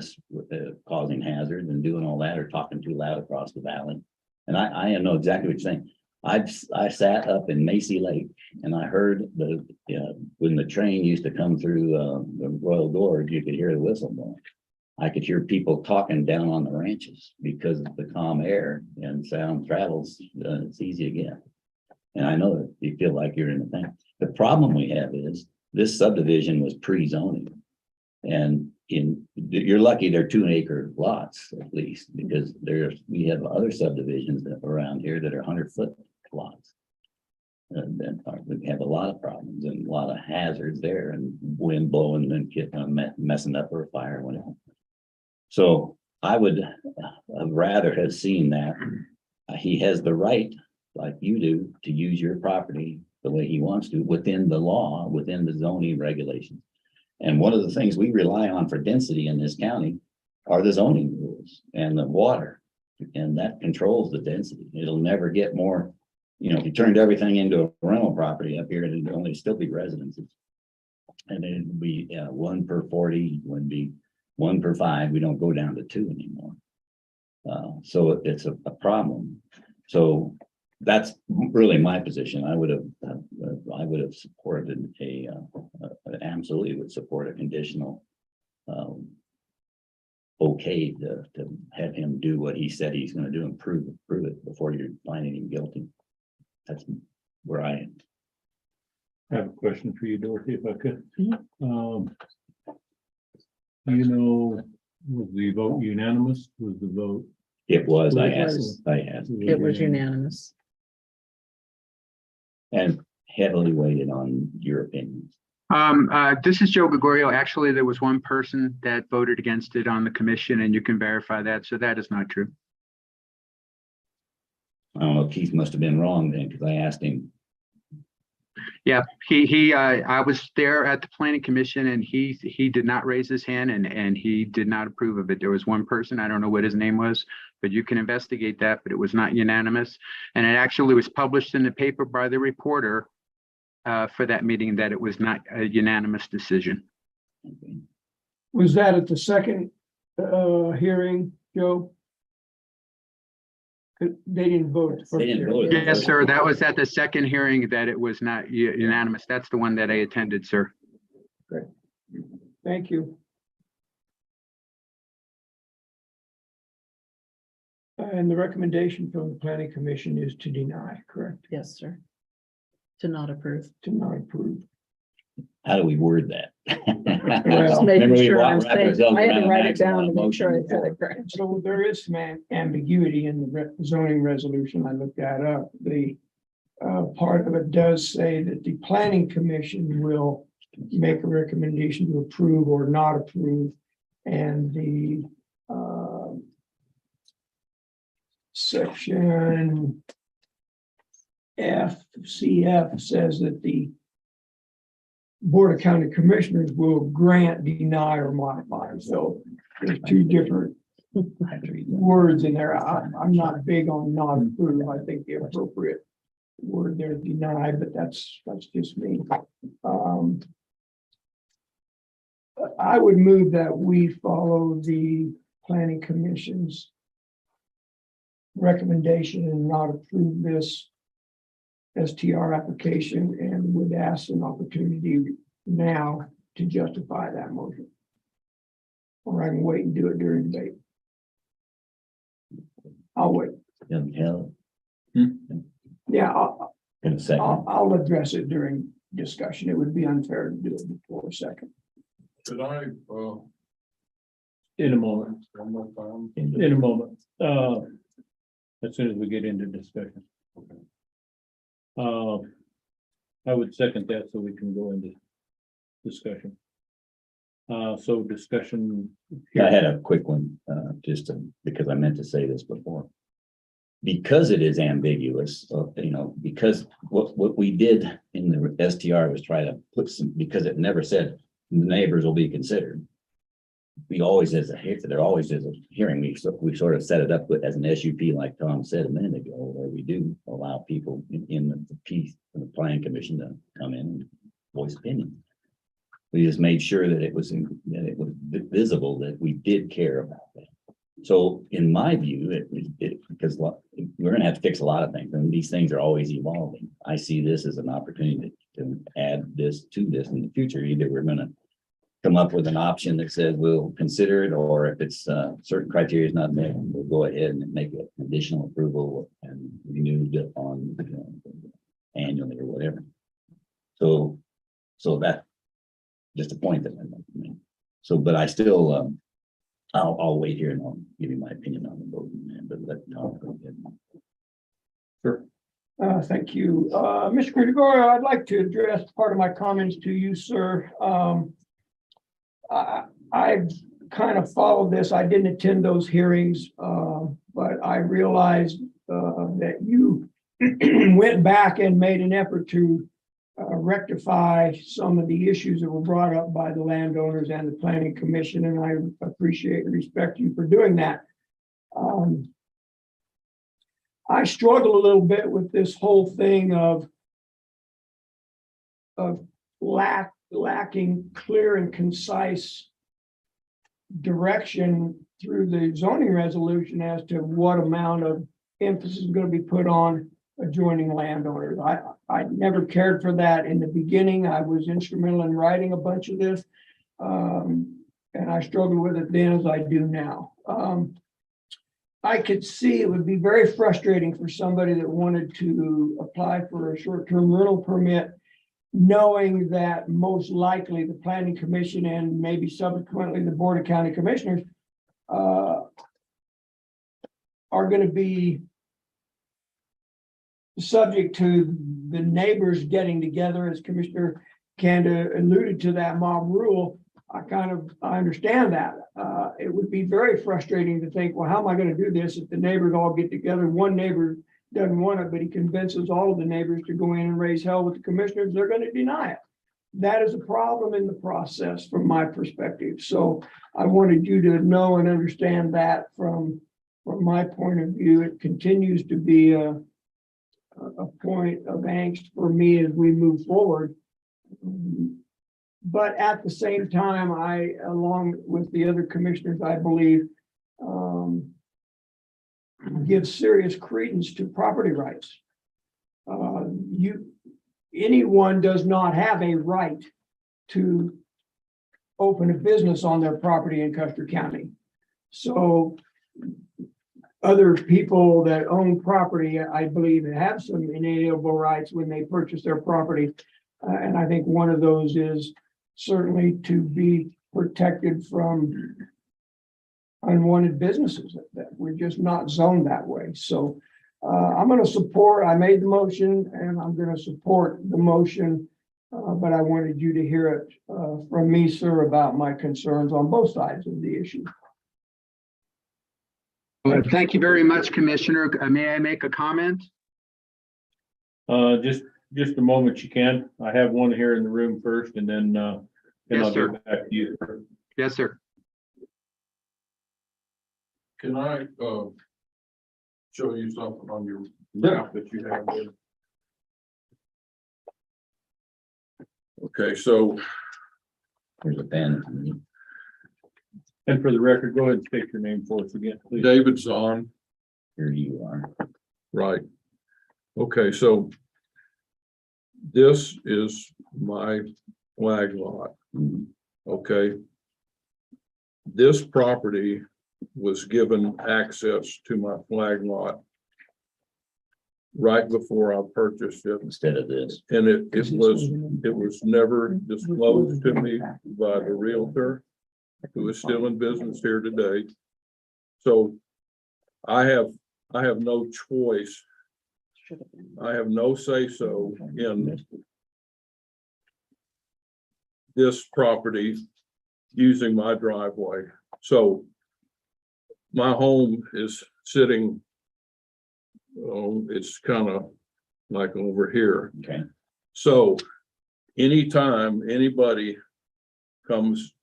Speaker 9: causing hazards and doing all that or talking too loud across the valley, and I know exactly what you're saying. I sat up in Macy Lake and I heard when the train used to come through the Royal Gorge, you could hear the whistle blowing. I could hear people talking down on the ranches because of the calm air and sound travels. It's easy to get. And I know that you feel like you're in the thing. The problem we have is this subdivision was pre-zoning. And you're lucky they're 2-acre lots at least, because we have other subdivisions around here that are 100-foot lots. We have a lot of problems and a lot of hazards there, and wind blowing and messing up or fire, whatever. So I would have rather have seen that he has the right, like you do, to use your property the way he wants to within the law, within the zoning regulations. And one of the things we rely on for density in this county are the zoning rules and the water, and that controls the density. It'll never get more. If you turned everything into a rental property up here, it'd only still be residences. And then it'd be 1 per 40, would be 1 per 5. We don't go down to 2 anymore. So it's a problem. So that's really my position. I would have I would have supported absolutely would support a conditional. Okay, to have him do what he said he's gonna do and prove it before you're finding him guilty. That's where I am.
Speaker 2: I have a question for you, Dorothy, if I could.
Speaker 13: Mhm.
Speaker 2: Was the vote unanimous? Was the vote?
Speaker 9: It was, I
Speaker 13: It
Speaker 9: asked,
Speaker 13: was.
Speaker 9: I asked,
Speaker 13: It was unanimous.
Speaker 9: and heavily weighted on your opinions.
Speaker 11: This is Joe Gregorio. Actually, there was one person that voted against it on the commission, and you can verify that. So that is not true.
Speaker 9: I don't know, Keith must have been wrong then, because I asked him.
Speaker 11: Yeah, I was there at the planning commission, and he did not raise his hand, and he did not approve of it. There was one person, I don't know what his name was, but you can investigate that, but it was not unanimous. And it actually was published in the paper by the reporter for that meeting, that it was not a unanimous decision.
Speaker 9: Okay.
Speaker 8: Was that at the second hearing, Joe? They didn't vote. the first
Speaker 9: They didn't
Speaker 8: hearing.
Speaker 9: vote at the
Speaker 11: Yes, sir. That was at the second hearing that it was not unanimous. That's the one that I attended, sir.
Speaker 8: Thank you. And the recommendation from the planning commission is to deny, correct?
Speaker 13: Yes, sir. To not approve.
Speaker 8: To not approve.
Speaker 9: How do we word that?
Speaker 13: Just
Speaker 9: Remember
Speaker 13: making
Speaker 9: we
Speaker 13: sure I'm
Speaker 9: wrapped
Speaker 13: saying,
Speaker 9: ourselves
Speaker 13: I had to
Speaker 9: around
Speaker 13: write
Speaker 9: an
Speaker 13: it down
Speaker 9: axle
Speaker 13: to
Speaker 9: on
Speaker 13: make sure I
Speaker 9: motion.
Speaker 13: said it correct.
Speaker 8: So there is some ambiguity in the zoning resolution. I looked that up. The part of it does say that the planning commission will make a recommendation to approve or not approve. And the section CF says that the Board of County Commissioners will grant, deny, or modify. So there's two different words in there. I'm not big on not approve. I think the appropriate word there is deny, but that's just me. I would move that we follow the planning commission's recommendation and not approve this STR application, and would ask an opportunity now to justify that motion. Or I can wait and do it during debate. I'll wait.
Speaker 9: Hell,
Speaker 8: Yeah,
Speaker 9: in a second.
Speaker 8: I'll address it during discussion. It would be unfair to do it before a second.
Speaker 6: Could I,
Speaker 2: In a moment,
Speaker 6: one more time?
Speaker 2: in a moment. As soon as we get into discussion. I would second that so we can go into discussion. So discussion.
Speaker 9: I had a quick one, because I meant to say this before. Because it is ambiguous, because what we did in the STR was try to put some, because it never said neighbors will be considered. We always, there always is a hearing, we sort of set it up as an SUP, like Tom said a minute ago, where we do allow people in the piece, in the planning commission to come in and voice opinion. We just made sure that it was visible that we did care about that. So in my view, because we're gonna have to fix a lot of things, and these things are always evolving. I see this as an opportunity to add this to this in the future. Either we're gonna come up with an option that says we'll consider it, or if it's certain criteria is not met, we'll go ahead and make an additional approval and renew it on annually or whatever. So that just a point that I'd like to make. So, but I still, I'll wait here and I'll give you my opinion on the vote, but let Tom go ahead.
Speaker 2: Sure.
Speaker 8: Thank you. Mr. Gregorio, I'd like to address part of my comments to you, sir. I've kind of followed this. I didn't attend those hearings, but I realized that you went back and made an effort to rectify some of the issues that were brought up by the landowners and the planning commission, and I appreciate and respect you for doing that. I struggle a little bit with this whole thing of lacking clear and concise direction through the zoning resolution as to what amount of emphasis is going to be put on adjoining landowners. I never cared for that in the beginning. I was instrumental in writing a bunch of this. And I struggled with it then as I do now. I could see it would be very frustrating for somebody that wanted to apply for a short-term rental permit, knowing that most likely the planning commission and maybe subsequently the board of county commissioners are going to be subject to the neighbors getting together, as Commissioner Kanda alluded to that mob rule. I understand that. It would be very frustrating to think, well, how am I going to do this if the neighbors all get together? One neighbor doesn't want it, but he convinces all of the neighbors to go in and raise hell with the commissioners. They're going to deny it. That is a problem in the process from my perspective. So I wanted you to know and understand that from my point of view. It continues to be a point of angst for me as we move forward. But at the same time, I, along with the other commissioners, I believe, give serious credence to property rights. Anyone does not have a right to open a business on their property in Custer County. So other people that own property, I believe, have some inalienable rights when they purchase their property. And I think one of those is certainly to be protected from unwanted businesses, that we're just not zoned that way. So I'm going to support, I made the motion and I'm going to support the motion, but I wanted you to hear it from me, sir, about my concerns on both sides of the issue.
Speaker 11: Well, thank you very much, Commissioner. May I make a comment?
Speaker 2: Just a moment you can. I have one here in the room first and then
Speaker 11: Yes,
Speaker 2: I'll
Speaker 11: sir.
Speaker 2: get back to you.
Speaker 11: Yes, sir.
Speaker 6: Can I, show you something on your map that you have there? Okay, so
Speaker 9: There's a pen.
Speaker 2: And for the record, go ahead and state your name for us again, please.
Speaker 6: David's on,
Speaker 9: Here you are.
Speaker 6: right? Okay, so this is my flag lot, okay? This property was given access to my flag lot right before I purchased it.
Speaker 9: Instead of this.
Speaker 6: And it was never disclosed to me by the realtor, who is still in business here today. So I have no choice. I have no say-so in this property using my driveway. So my home is sitting, it's kind of like over here.
Speaker 9: Okay.
Speaker 6: So anytime anybody comes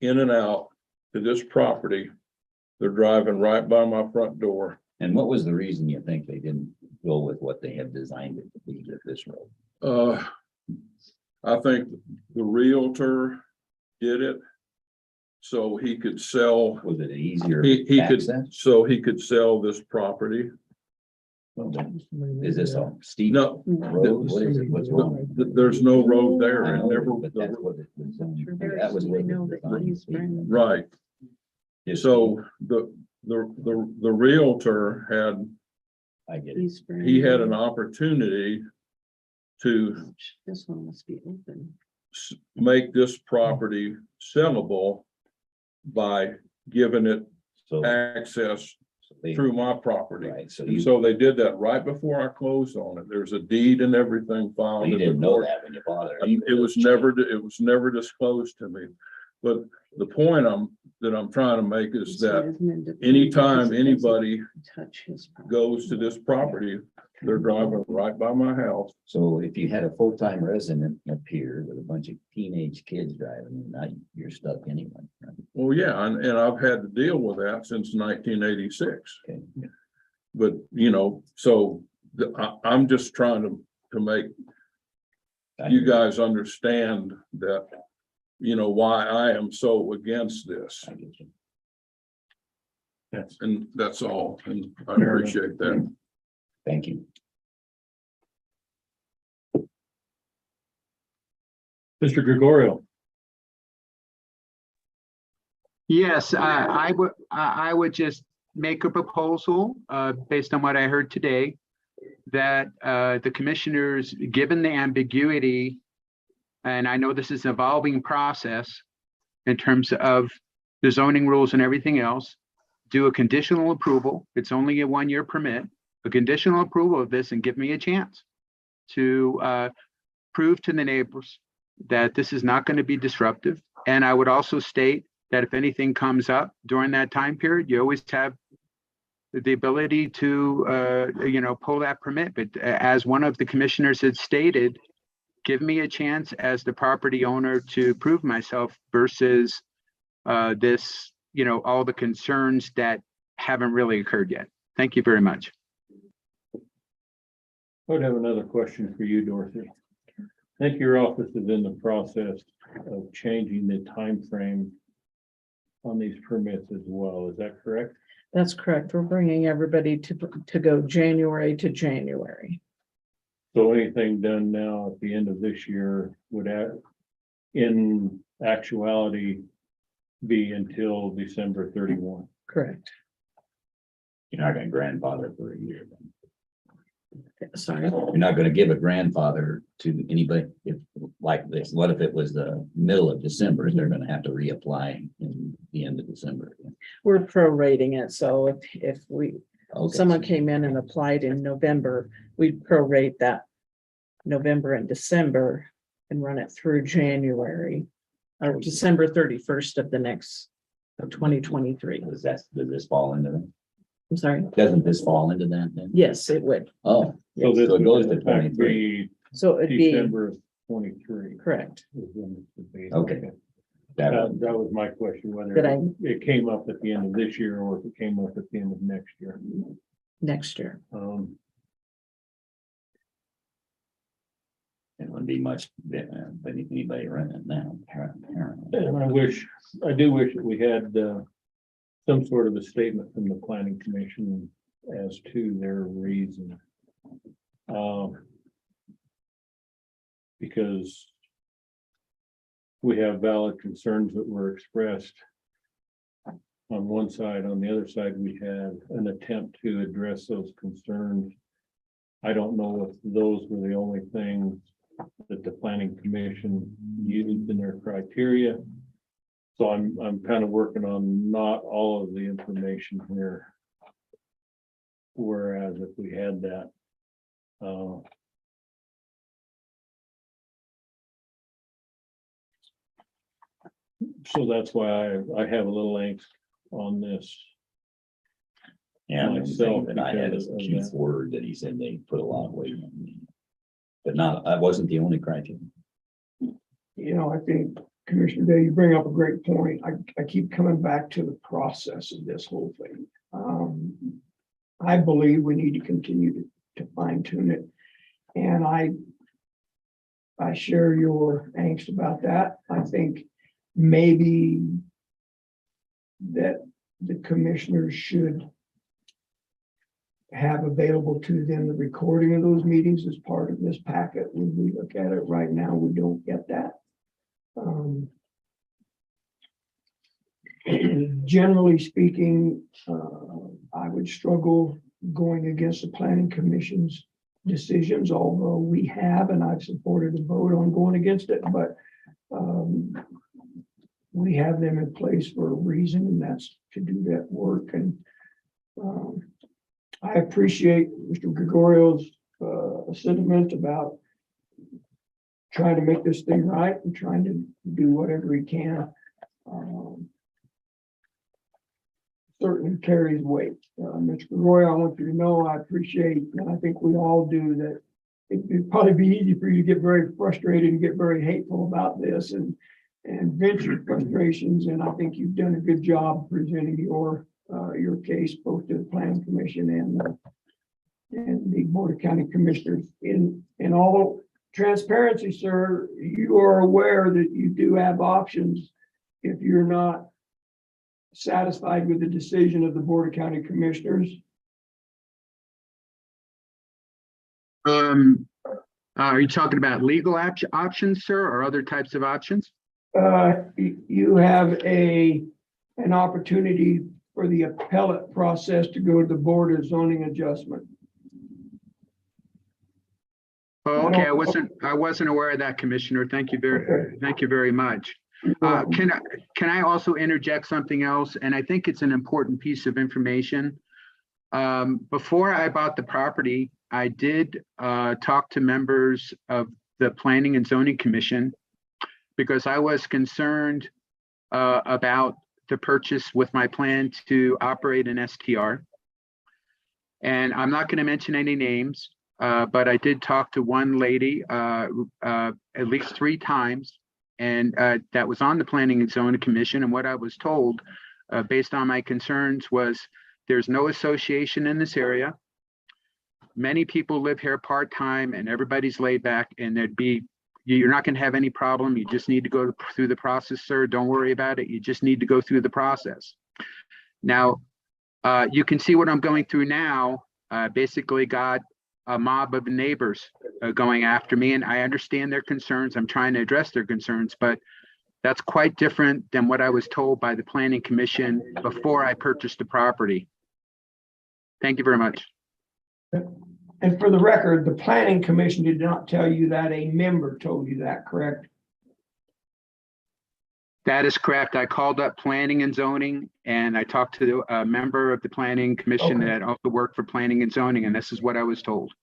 Speaker 6: in and out to this property, they're driving right by my front door.
Speaker 9: And what was the reason you think they didn't go with what they had designed it to be with this road?
Speaker 6: I think the realtor did it so he could sell,
Speaker 9: Was it easier
Speaker 6: he could,
Speaker 9: access?
Speaker 6: so he could sell this property.
Speaker 9: Is this a steep
Speaker 6: No,
Speaker 9: road? What is it? What's wrong?
Speaker 6: there's no road there.
Speaker 9: I
Speaker 6: It
Speaker 9: know,
Speaker 6: never,
Speaker 9: but that's what it was. That was what it was designed to be.
Speaker 6: right.
Speaker 9: Just-
Speaker 6: So the realtor had,
Speaker 9: I get it.
Speaker 6: he had an opportunity to
Speaker 13: This one must be open.
Speaker 6: make this property sellable by giving it
Speaker 9: So
Speaker 6: access
Speaker 9: they,
Speaker 6: through my property.
Speaker 9: right, so
Speaker 6: And
Speaker 9: you,
Speaker 6: so they did that right before I closed on it. There's a deed and everything filed.
Speaker 9: you
Speaker 6: at the
Speaker 9: didn't know
Speaker 6: court.
Speaker 9: that when you bought it.
Speaker 6: It was never disclosed to me. But the point that I'm trying to make is that anytime anybody
Speaker 13: Touch his.
Speaker 6: goes to this property, they're driving right by my house.
Speaker 9: So if you had a full-time resident up here with a bunch of teenage kids driving, now you're stuck anyway. Right?
Speaker 6: Well, yeah, and I've had to deal with that since 1986.
Speaker 9: Okay.
Speaker 6: But, so I'm just trying to make you guys understand that, why I am so against this.
Speaker 9: I get you.
Speaker 2: Yes.
Speaker 6: And that's all. And I appreciate that.
Speaker 9: Thank you.
Speaker 2: Mr. Gregorio.
Speaker 11: Yes, I would just make a proposal, based on what I heard today, that, the commissioners, given the ambiguity, and I know this is an evolving process in terms of the zoning rules and everything else, do a conditional approval. It's only a 1-year permit, a conditional approval of this, and give me a chance to, prove to the neighbors that this is not going to be disruptive. And I would also state that if anything comes up during that time period, you always have the ability to, pull that permit. But as one of the commissioners had stated, give me a chance as the property owner to prove myself versus this, all the concerns that haven't really occurred yet. Thank you very much.
Speaker 2: I would have another question for you, Dorothy. I think your office is in the process of changing the time frame on these permits as well. Is that correct?
Speaker 13: That's correct. We're bringing everybody to go January to January.
Speaker 2: So anything done now at the end of this year would in actuality be until December 31.
Speaker 13: Correct.
Speaker 9: You're not gonna grandfather for a year then.
Speaker 13: Sorry.
Speaker 9: You're not gonna give a grandfather to anybody if like this. What if it was the middle of December? They're gonna have to reapply in the end of December.
Speaker 13: We're prorating it. So if
Speaker 9: Okay.
Speaker 13: someone came in and applied in November, we'd prorate that November and December and run it through January or December 31st of 2023.
Speaker 9: Does this fall into that?
Speaker 13: I'm sorry.
Speaker 9: Doesn't this fall into that then?
Speaker 13: Yes, it would.
Speaker 9: Oh,
Speaker 2: So this
Speaker 9: so it goes
Speaker 2: would
Speaker 9: to
Speaker 2: in fact
Speaker 9: 23.
Speaker 2: be
Speaker 13: So it'd be
Speaker 2: December of 23.
Speaker 13: correct.
Speaker 2: is when it would be.
Speaker 9: Okay.
Speaker 2: That was my question, whether
Speaker 13: Did I-
Speaker 2: it came up at the end of this year or if it came up at the end of next year.
Speaker 13: Next year.
Speaker 9: It wouldn't be much, anybody running now. apparently.
Speaker 2: And I do wish that we had some sort of a statement from the planning commission as to their reason. Because we have valid concerns that were expressed on one side. On the other side, we had an attempt to address those concerns. I don't know if those were the only things that the planning commission used in their criteria. So I'm kind of working on not all of the information here. Whereas if we had that, so that's why I have a little angst on this.
Speaker 9: Yeah, the only thing that I had is
Speaker 2: Because of that.
Speaker 9: Q4 that he said they put a lot of weight on me. But that wasn't the only criteria.
Speaker 8: I think Commissioner Day, you bring up a great point. I keep coming back to the process of this whole thing. I believe we need to continue to fine tune it. And I share your angst about that. I think maybe that the commissioners should have available to them the recording of those meetings as part of this packet. When we look at it right now, we don't get that. Generally speaking, I would struggle going against the planning commission's decisions, although we have, and I've supported a vote on going against it, but we have them in place for a reason, and that's to do that work. And I appreciate Mr. Gregorio's sentiment about trying to make this thing right and trying to do whatever he can. Certainly carries weight. Mr. Gregorio, I want you to know I appreciate, and I think we all do, that it'd probably be easy for you to get very frustrated and get very hateful about this and vent your frustrations. And I think you've done a good job presenting your case both to the planning commission and the board of county commissioners. In all transparency, sir, you are aware that you do have options if you're not satisfied with the decision of the board of county commissioners.
Speaker 11: Are you talking about legal options, sir, or other types of options?
Speaker 8: You have an opportunity for the appellate process to go to the Board of Zoning Adjustment.
Speaker 11: Oh, okay, I wasn't aware of that, Commissioner. Thank you very much. Can I also interject something else? And I think it's an important piece of information. Before I bought the property, I did talk to members of the Planning and Zoning Commission because I was concerned about the purchase with my plan to operate an STR. And I'm not going to mention any names, but I did talk to one lady at least 3 times, and that was on the Planning and Zoning Commission. And what I was told, based on my concerns, was there's no association in this area. Many people live here part-time and everybody's laid back, and you're not going to have any problem. You just need to go through the process, sir. Don't worry about it. You just need to go through the process. Now, you can see what I'm going through now. Basically got a mob of neighbors going after me, and I understand their concerns. I'm trying to address their concerns, but that's quite different than what I was told by the Planning Commission before I purchased the property. Thank you very much.
Speaker 8: And for the record, the Planning Commission did not tell you that, a member told you that, correct?
Speaker 11: That is correct. I called up Planning and Zoning, and I talked to a member of the Planning Commission that also worked for Planning and Zoning, and this is what I was told.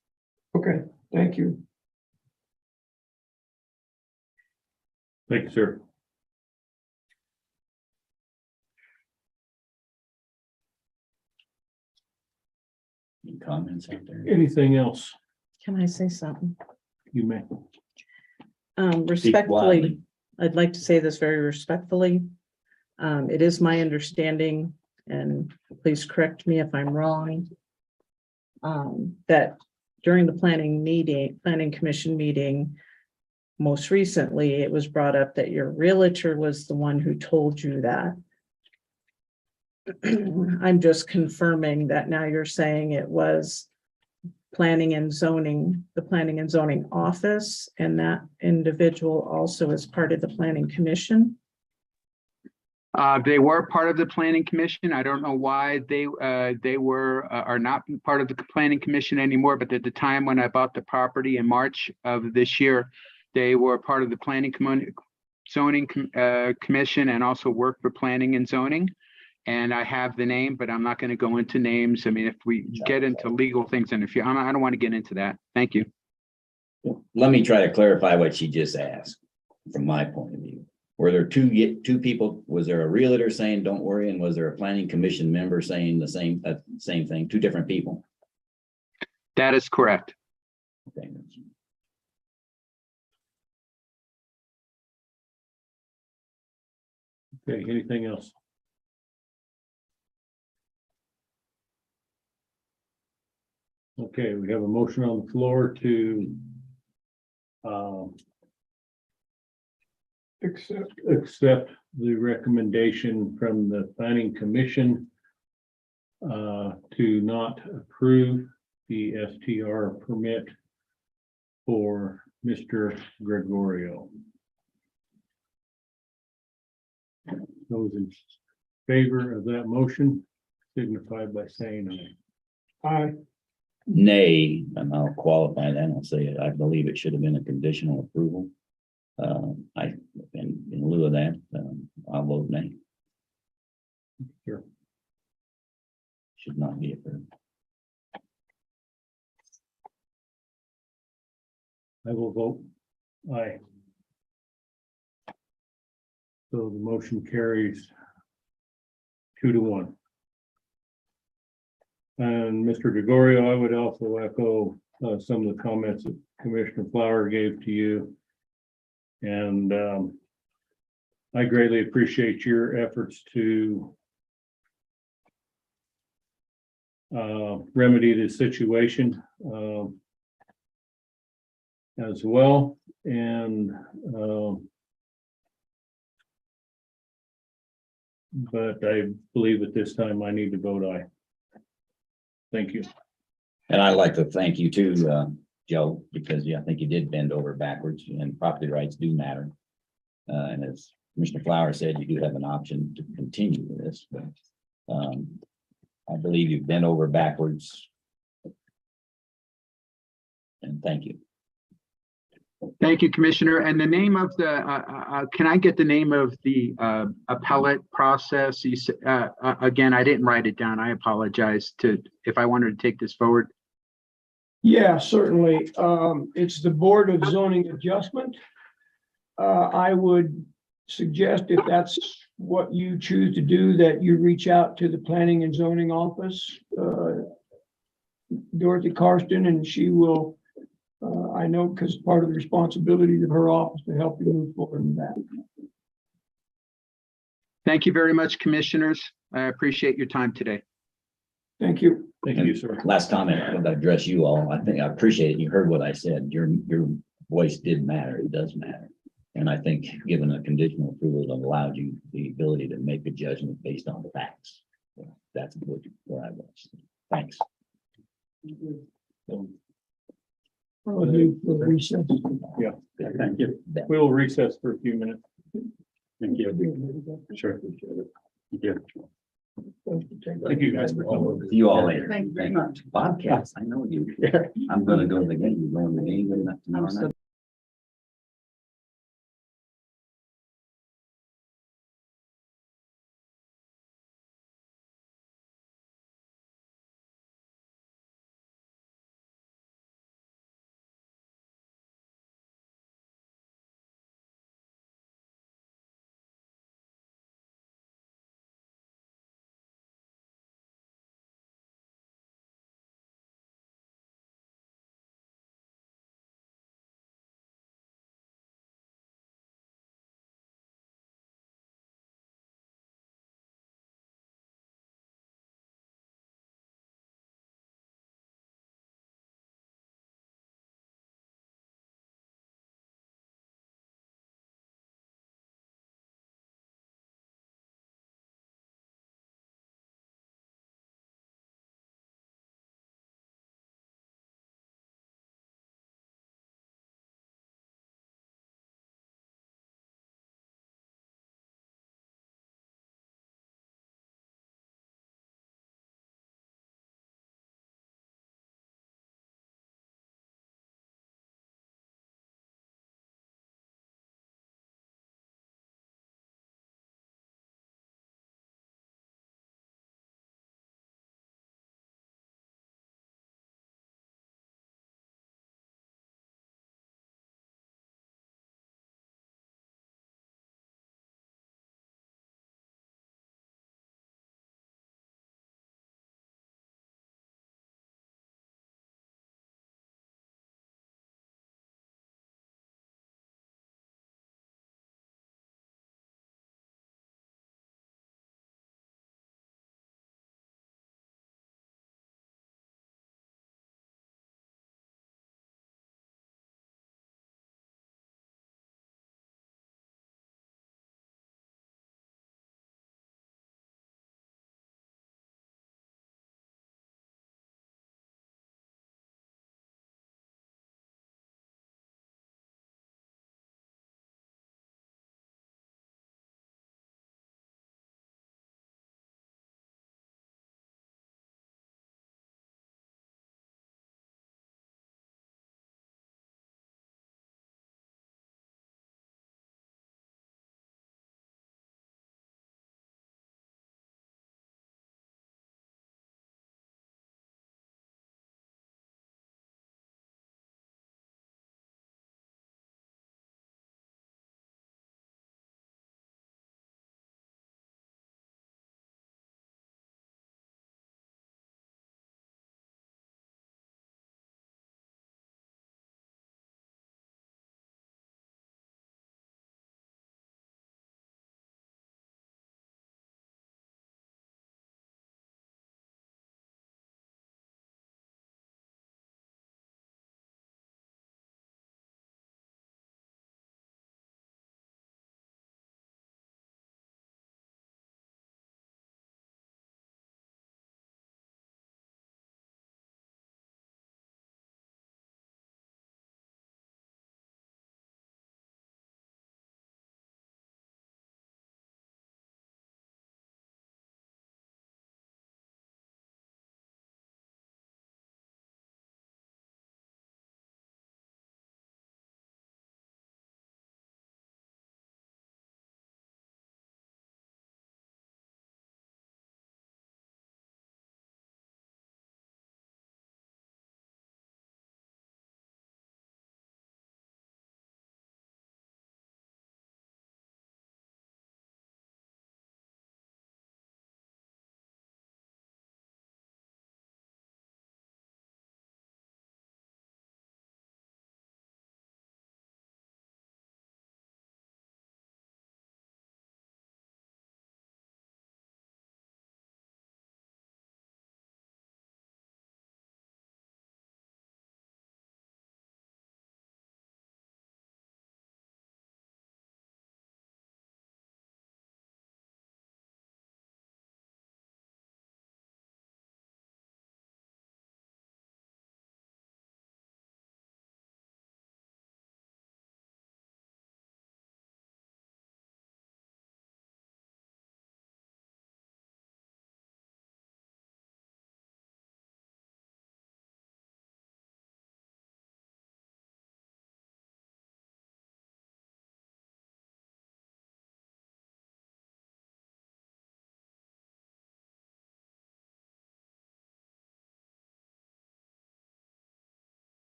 Speaker 8: Okay, thank you.
Speaker 2: Thank you, sir.
Speaker 9: Any comments out there?
Speaker 2: Anything else
Speaker 13: Can I say something?
Speaker 2: you may?
Speaker 13: Respectfully, I'd like to say this very respectfully. It is my understanding, and please correct me if I'm wrong, that during the planning commission meeting, most recently, it was brought up that your realtor was the one who told you that. I'm just confirming that now you're saying it was planning and zoning, the planning and zoning office, and that individual also is part of the planning commission.
Speaker 11: They were part of the Planning Commission. I don't know why they are not part of the Planning Commission anymore, but at the time when I bought the property in March of this year, they were part of the Planning Zoning Commission and also worked for Planning and Zoning. And I have the name, but I'm not going to go into names. I mean, if we get into legal things, and I don't want to get into that. Thank you.
Speaker 9: Let me try to clarify what she just asked from my point of view. Were there two people? Was there a realtor saying, don't worry? And was there a planning commission member saying the same thing? 2 different people?
Speaker 11: That is correct.
Speaker 9: Okay.
Speaker 2: Okay, anything else? Okay, we have a motion on the floor to accept the recommendation from the Planning Commission to not approve the STR permit for Mr. Gregorio. Those in favor of that motion signify by saying aye.
Speaker 8: Aye.
Speaker 9: Nay, and I'll qualify that. I'll say it. I believe it should have been a conditional approval. In lieu of that, I'll vote nay.
Speaker 2: Sure.
Speaker 9: Should not be approved.
Speaker 2: I will vote aye. So the motion carries 2-1. And Mr. Gregorio, I would also echo some of the comments that Commissioner Flower gave to you. And I greatly appreciate your efforts to remedy the situation as well. And but I believe at this time I need to vote aye. Thank you.
Speaker 9: And I'd like to thank you too, Joe, because yeah, I think you did bend over backwards and property rights do matter. And as Commissioner Flower said, you do have an option to continue with this, but I believe you've bent over backwards. And thank you.
Speaker 11: Thank you, Commissioner. And the name of the, can I get the name of the appellate process? You said, again, I didn't write it down. I apologize if I wanted to take this forward.
Speaker 8: Yeah, certainly. It's the Board of Zoning Adjustment. I would suggest if that's what you choose to do, that you reach out to the Planning and Zoning Office, Dorothy Karsten, and she will, I know because part of the responsibilities of her office to help you move forward in that.
Speaker 11: Thank you very much, Commissioners. I appreciate your time today.
Speaker 8: Thank you.
Speaker 2: Thank you, sir.
Speaker 9: Last comment, I'm gonna address you all. I think I appreciate it. You heard what I said. Your voice did matter. It does matter. And I think given a conditional approval, it allowed you the ability to make a judgment based on the facts. That's where I was. Thanks.
Speaker 8: I'll do for recess.
Speaker 2: Yeah.
Speaker 9: Thank you.
Speaker 2: We will recess for a few minutes.
Speaker 9: Thank you.
Speaker 2: Sure.
Speaker 8: Thank
Speaker 2: you guys for coming.
Speaker 9: See you all later.
Speaker 12: Thank you very much.
Speaker 9: Bobcats, I know you. I'm gonna go to the game. You're going to the game tomorrow night.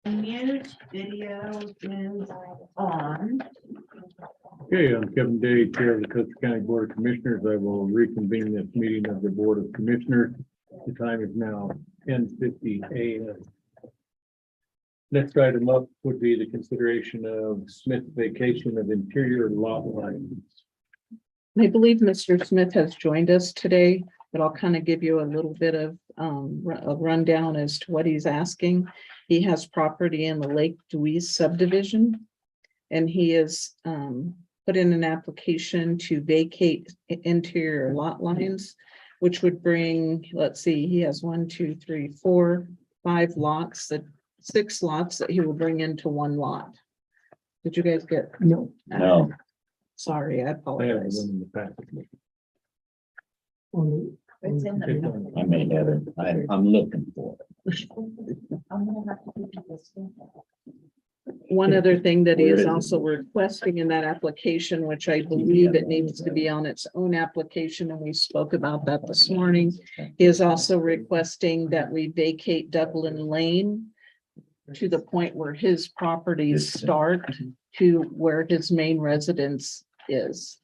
Speaker 1: Mute video is on.
Speaker 2: Okay, I'm Kevin Day, Chair of the Custer County Board of Commissioners. I will reconvene this meeting of the Board of Commissioners. The time is now 10:50 a.m. Next item up would be the consideration of Smith vacation of interior lot lines.
Speaker 13: I believe Mr. Smith has joined us today, but I'll kind of give you a little bit of a rundown as to what he's asking. He has property in the Lake Dewey subdivision. And he has put in an application to vacate interior lot lines, which would bring, let's see, he has 1, 2, 3, 4, 5 lots, that 6 lots that he will bring into one lot. Did you guys get?
Speaker 8: No.
Speaker 9: No,
Speaker 13: Sorry, I
Speaker 2: I have
Speaker 13: apologize.
Speaker 2: them in the package.
Speaker 8: On
Speaker 1: It's in the.
Speaker 9: I may have it. I'm looking for it.
Speaker 1: I'm gonna have to give you this.
Speaker 13: One other thing that he
Speaker 9: Where
Speaker 13: is
Speaker 9: is it?
Speaker 13: also requesting in that application, which I believe it needs to be on its own application, and we spoke about that this morning. He is also requesting that we vacate Dublin Lane to the point where his properties start to where his main residence is.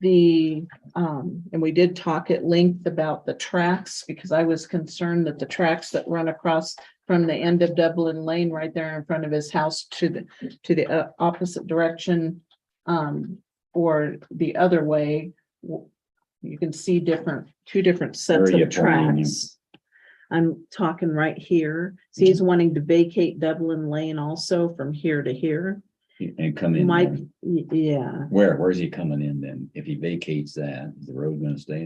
Speaker 13: And we did talk at length about the tracks, because I was concerned that the tracks that run across from the end of Dublin Lane right there in front of his house to the opposite direction, or the other way, you can see two different sets
Speaker 9: Where are you
Speaker 13: of
Speaker 9: pointing?
Speaker 13: tracks. I'm talking right here. So he's wanting to vacate Dublin Lane also from here to here.
Speaker 9: And come in.
Speaker 13: Mike,
Speaker 9: there.
Speaker 13: yeah,
Speaker 9: Where's he coming in then? If he vacates that, is the road gonna stay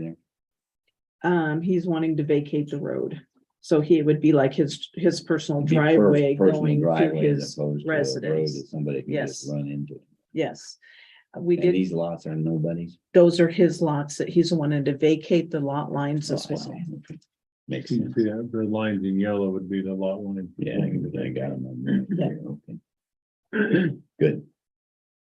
Speaker 9: there?
Speaker 13: he's wanting to vacate the road. So he would be like his personal
Speaker 9: Be
Speaker 13: driveway
Speaker 9: personal
Speaker 13: going to
Speaker 9: driveway as
Speaker 13: his
Speaker 9: opposed to a road
Speaker 13: residence.
Speaker 9: that somebody can just
Speaker 13: Yes.
Speaker 9: run into.
Speaker 13: Yes. We
Speaker 9: And
Speaker 13: did,
Speaker 9: these lots are nobody's.
Speaker 13: those are his lots that he's wanting to vacate the lot lines
Speaker 9: Oh,
Speaker 13: as
Speaker 9: I
Speaker 13: well.
Speaker 9: see. Okay. Makes
Speaker 2: You
Speaker 9: sense.
Speaker 2: see that the lines in yellow would be the lot line.
Speaker 9: Yeah, I got them on there.
Speaker 13: Yeah.
Speaker 9: Okay. Good.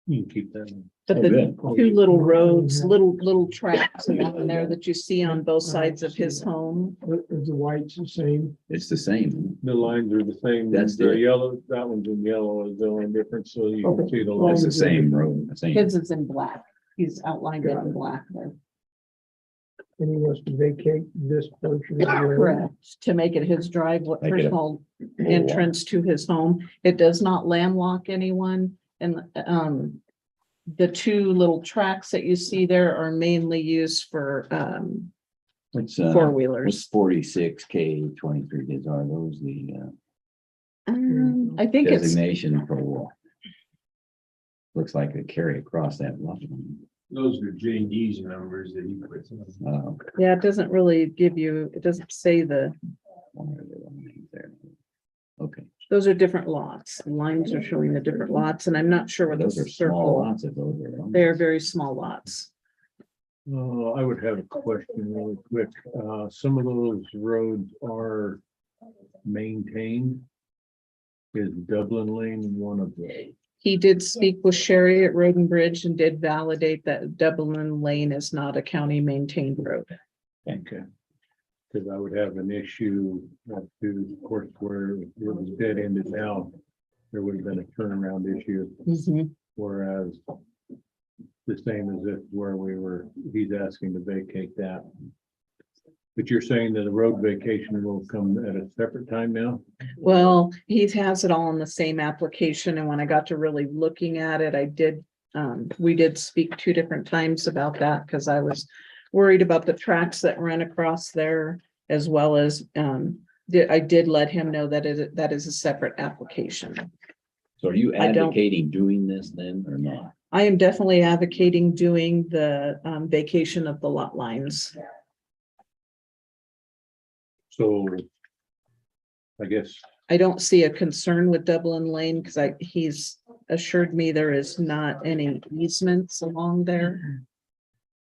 Speaker 2: You can keep that.
Speaker 13: But
Speaker 9: Oh,
Speaker 13: the
Speaker 9: good.
Speaker 13: two little roads, little tracks along there that you see on both sides of his home.
Speaker 8: Is the whites the same?
Speaker 9: It's the same.
Speaker 2: The lines are the same.
Speaker 9: That's
Speaker 2: The
Speaker 9: it.
Speaker 2: yellow, that one's in yellow is the only difference, so you can see the
Speaker 9: It's
Speaker 2: lines.
Speaker 9: the same road. the same-
Speaker 13: His is in black. He's outlined it in black there.
Speaker 8: And he wants to vacate this portion of the road.
Speaker 13: Correct, to make it his driveway,
Speaker 9: Make it a-
Speaker 13: personal entrance to his home. It does not landlock anyone. And the two little tracks that you see there are mainly used for
Speaker 9: What's,
Speaker 13: four
Speaker 9: what's
Speaker 13: wheelers.
Speaker 9: 46K 23 is, are those the
Speaker 13: I think it's,
Speaker 9: designation for what? Looks like they carry across that lot.
Speaker 7: Those are JD's numbers that he puts on.
Speaker 13: yeah, it doesn't really give you, it doesn't say
Speaker 9: Okay,
Speaker 13: those are different lots. The lines are showing the different lots, and I'm not sure where
Speaker 9: those
Speaker 13: the
Speaker 9: are small
Speaker 13: circle,
Speaker 9: lots if those are.
Speaker 13: they're very small lots.
Speaker 2: I would have a question really quick. Some of those roads are maintained. Is Dublin Lane one of those?
Speaker 13: He did speak with Sherry at Road and Bridge and did validate that Dublin Lane is not a county maintained road.
Speaker 2: Okay. Because I would have an issue to, of course, where it was dead ended now. There would have been a turnaround issue, whereas the same as if where he's asking to vacate that. But you're saying that the road vacation will come at a separate time now?
Speaker 13: Well, he has it all in the same application, and when I got to really looking at it, I did, we did speak 2 different times about that, because I was worried about the tracks that ran across there, as well as, I did let him know that that is a separate application.
Speaker 9: So are you
Speaker 13: I don't-
Speaker 9: advocating doing this then or not?
Speaker 13: I am definitely advocating doing the vacation of the lot lines.
Speaker 2: So I guess
Speaker 13: I don't see a concern with Dublin Lane, because he's assured me there is not any easements along there.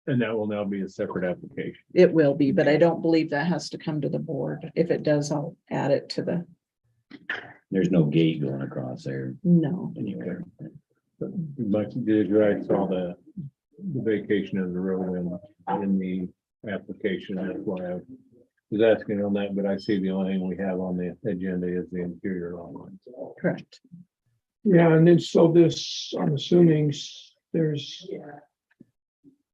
Speaker 2: and that will now be a separate application.
Speaker 13: It will be, but I don't believe that has to come to the board. If it does, I'll add it to the,
Speaker 9: There's no gate going across there
Speaker 13: no.
Speaker 9: anywhere.
Speaker 2: But I saw the vacation of the road in the application. That's why I was asking on that, but I see the only thing we have on the agenda is the interior lot lines.
Speaker 13: Correct.
Speaker 8: Yeah, and then so this, I'm assuming there's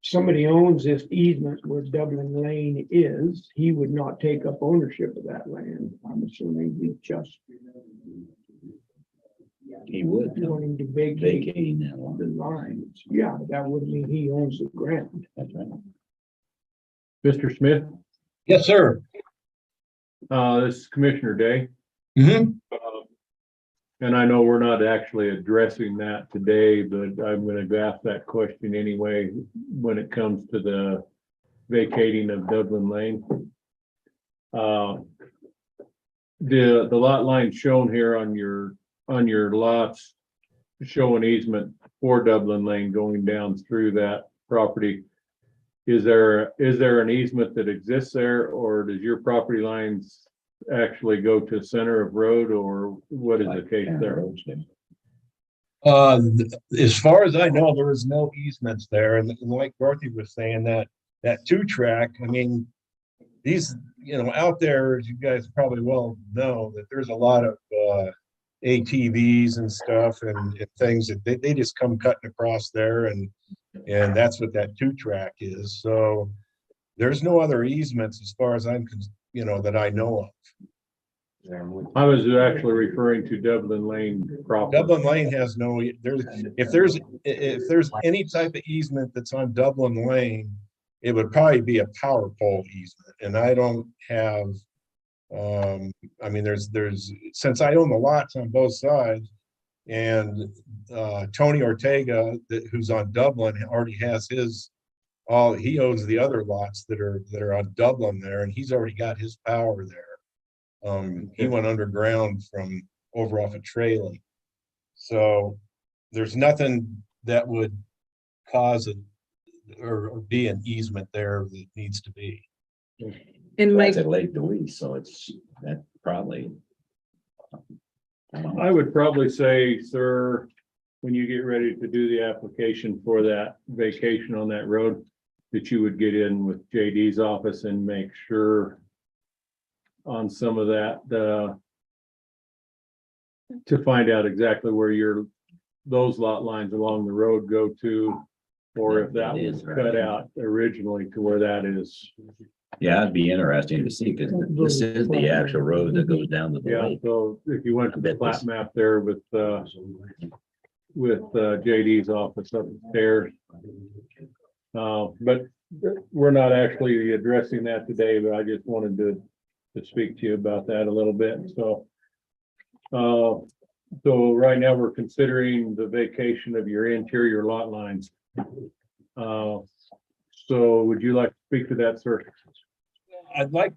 Speaker 8: somebody owns this easement where Dublin Lane is. He would not take up ownership of that land. I'm assuming he just
Speaker 9: He would,
Speaker 8: wanting to vacate
Speaker 9: vacating that one.
Speaker 8: the lines. Yeah, but that would mean he owns the ground.
Speaker 9: That's right.
Speaker 2: Mr. Smith,
Speaker 3: Yes, sir.
Speaker 2: this is Commissioner Day.
Speaker 3: Mhm.
Speaker 2: And I know we're not actually addressing that today, but I'm gonna ask that question anyway, when it comes to the vacating of Dublin Lane. The lot line shown here on your lots show an easement for Dublin Lane going down through that property. Is there an easement that exists there, or does your property lines actually go to center of road, or what is the case there?
Speaker 3: As far as I know, there is no easements there, and like Dorothy was saying, that 2-track, I mean, these, out there, as you guys probably well know, that there's a lot of ATVs and stuff and things that they just come cutting across there, and that's what that 2-track is. So there's no other easements as far as that I know of.
Speaker 2: I was actually referring to Dublin Lane proper.
Speaker 3: Dublin Lane has no, if there's any type of easement that's on Dublin Lane, it would probably be a power pole easement, and I don't have, I mean, there's, since I own the lots on both sides, and Tony Ortega, who's on Dublin, already has he owns the other lots that are on Dublin there, and he's already got his power there. He went underground from over off of Tralee. So there's nothing that would cause or be an easement there that needs to be.
Speaker 13: And
Speaker 9: That's
Speaker 13: Mike,
Speaker 9: at Lake Louise, so that probably.
Speaker 2: I would probably say, sir, when you get ready to do the application for that vacation on that road, that you would get in with JD's office and make sure on some of that, to find out exactly where those lot lines along the road go to, or if that was cut out originally to where that is.
Speaker 9: Yeah, it'd be interesting to see, because this is the actual road that goes down to the
Speaker 2: Yeah,
Speaker 9: lake.
Speaker 2: so if you went to the plat map there with JD's office upstairs. But we're not actually addressing that today, but I just wanted to speak to you about that a little bit, so. So right now we're considering the vacation of your interior lot lines. So would you like to speak to that, sir?
Speaker 3: I'd like,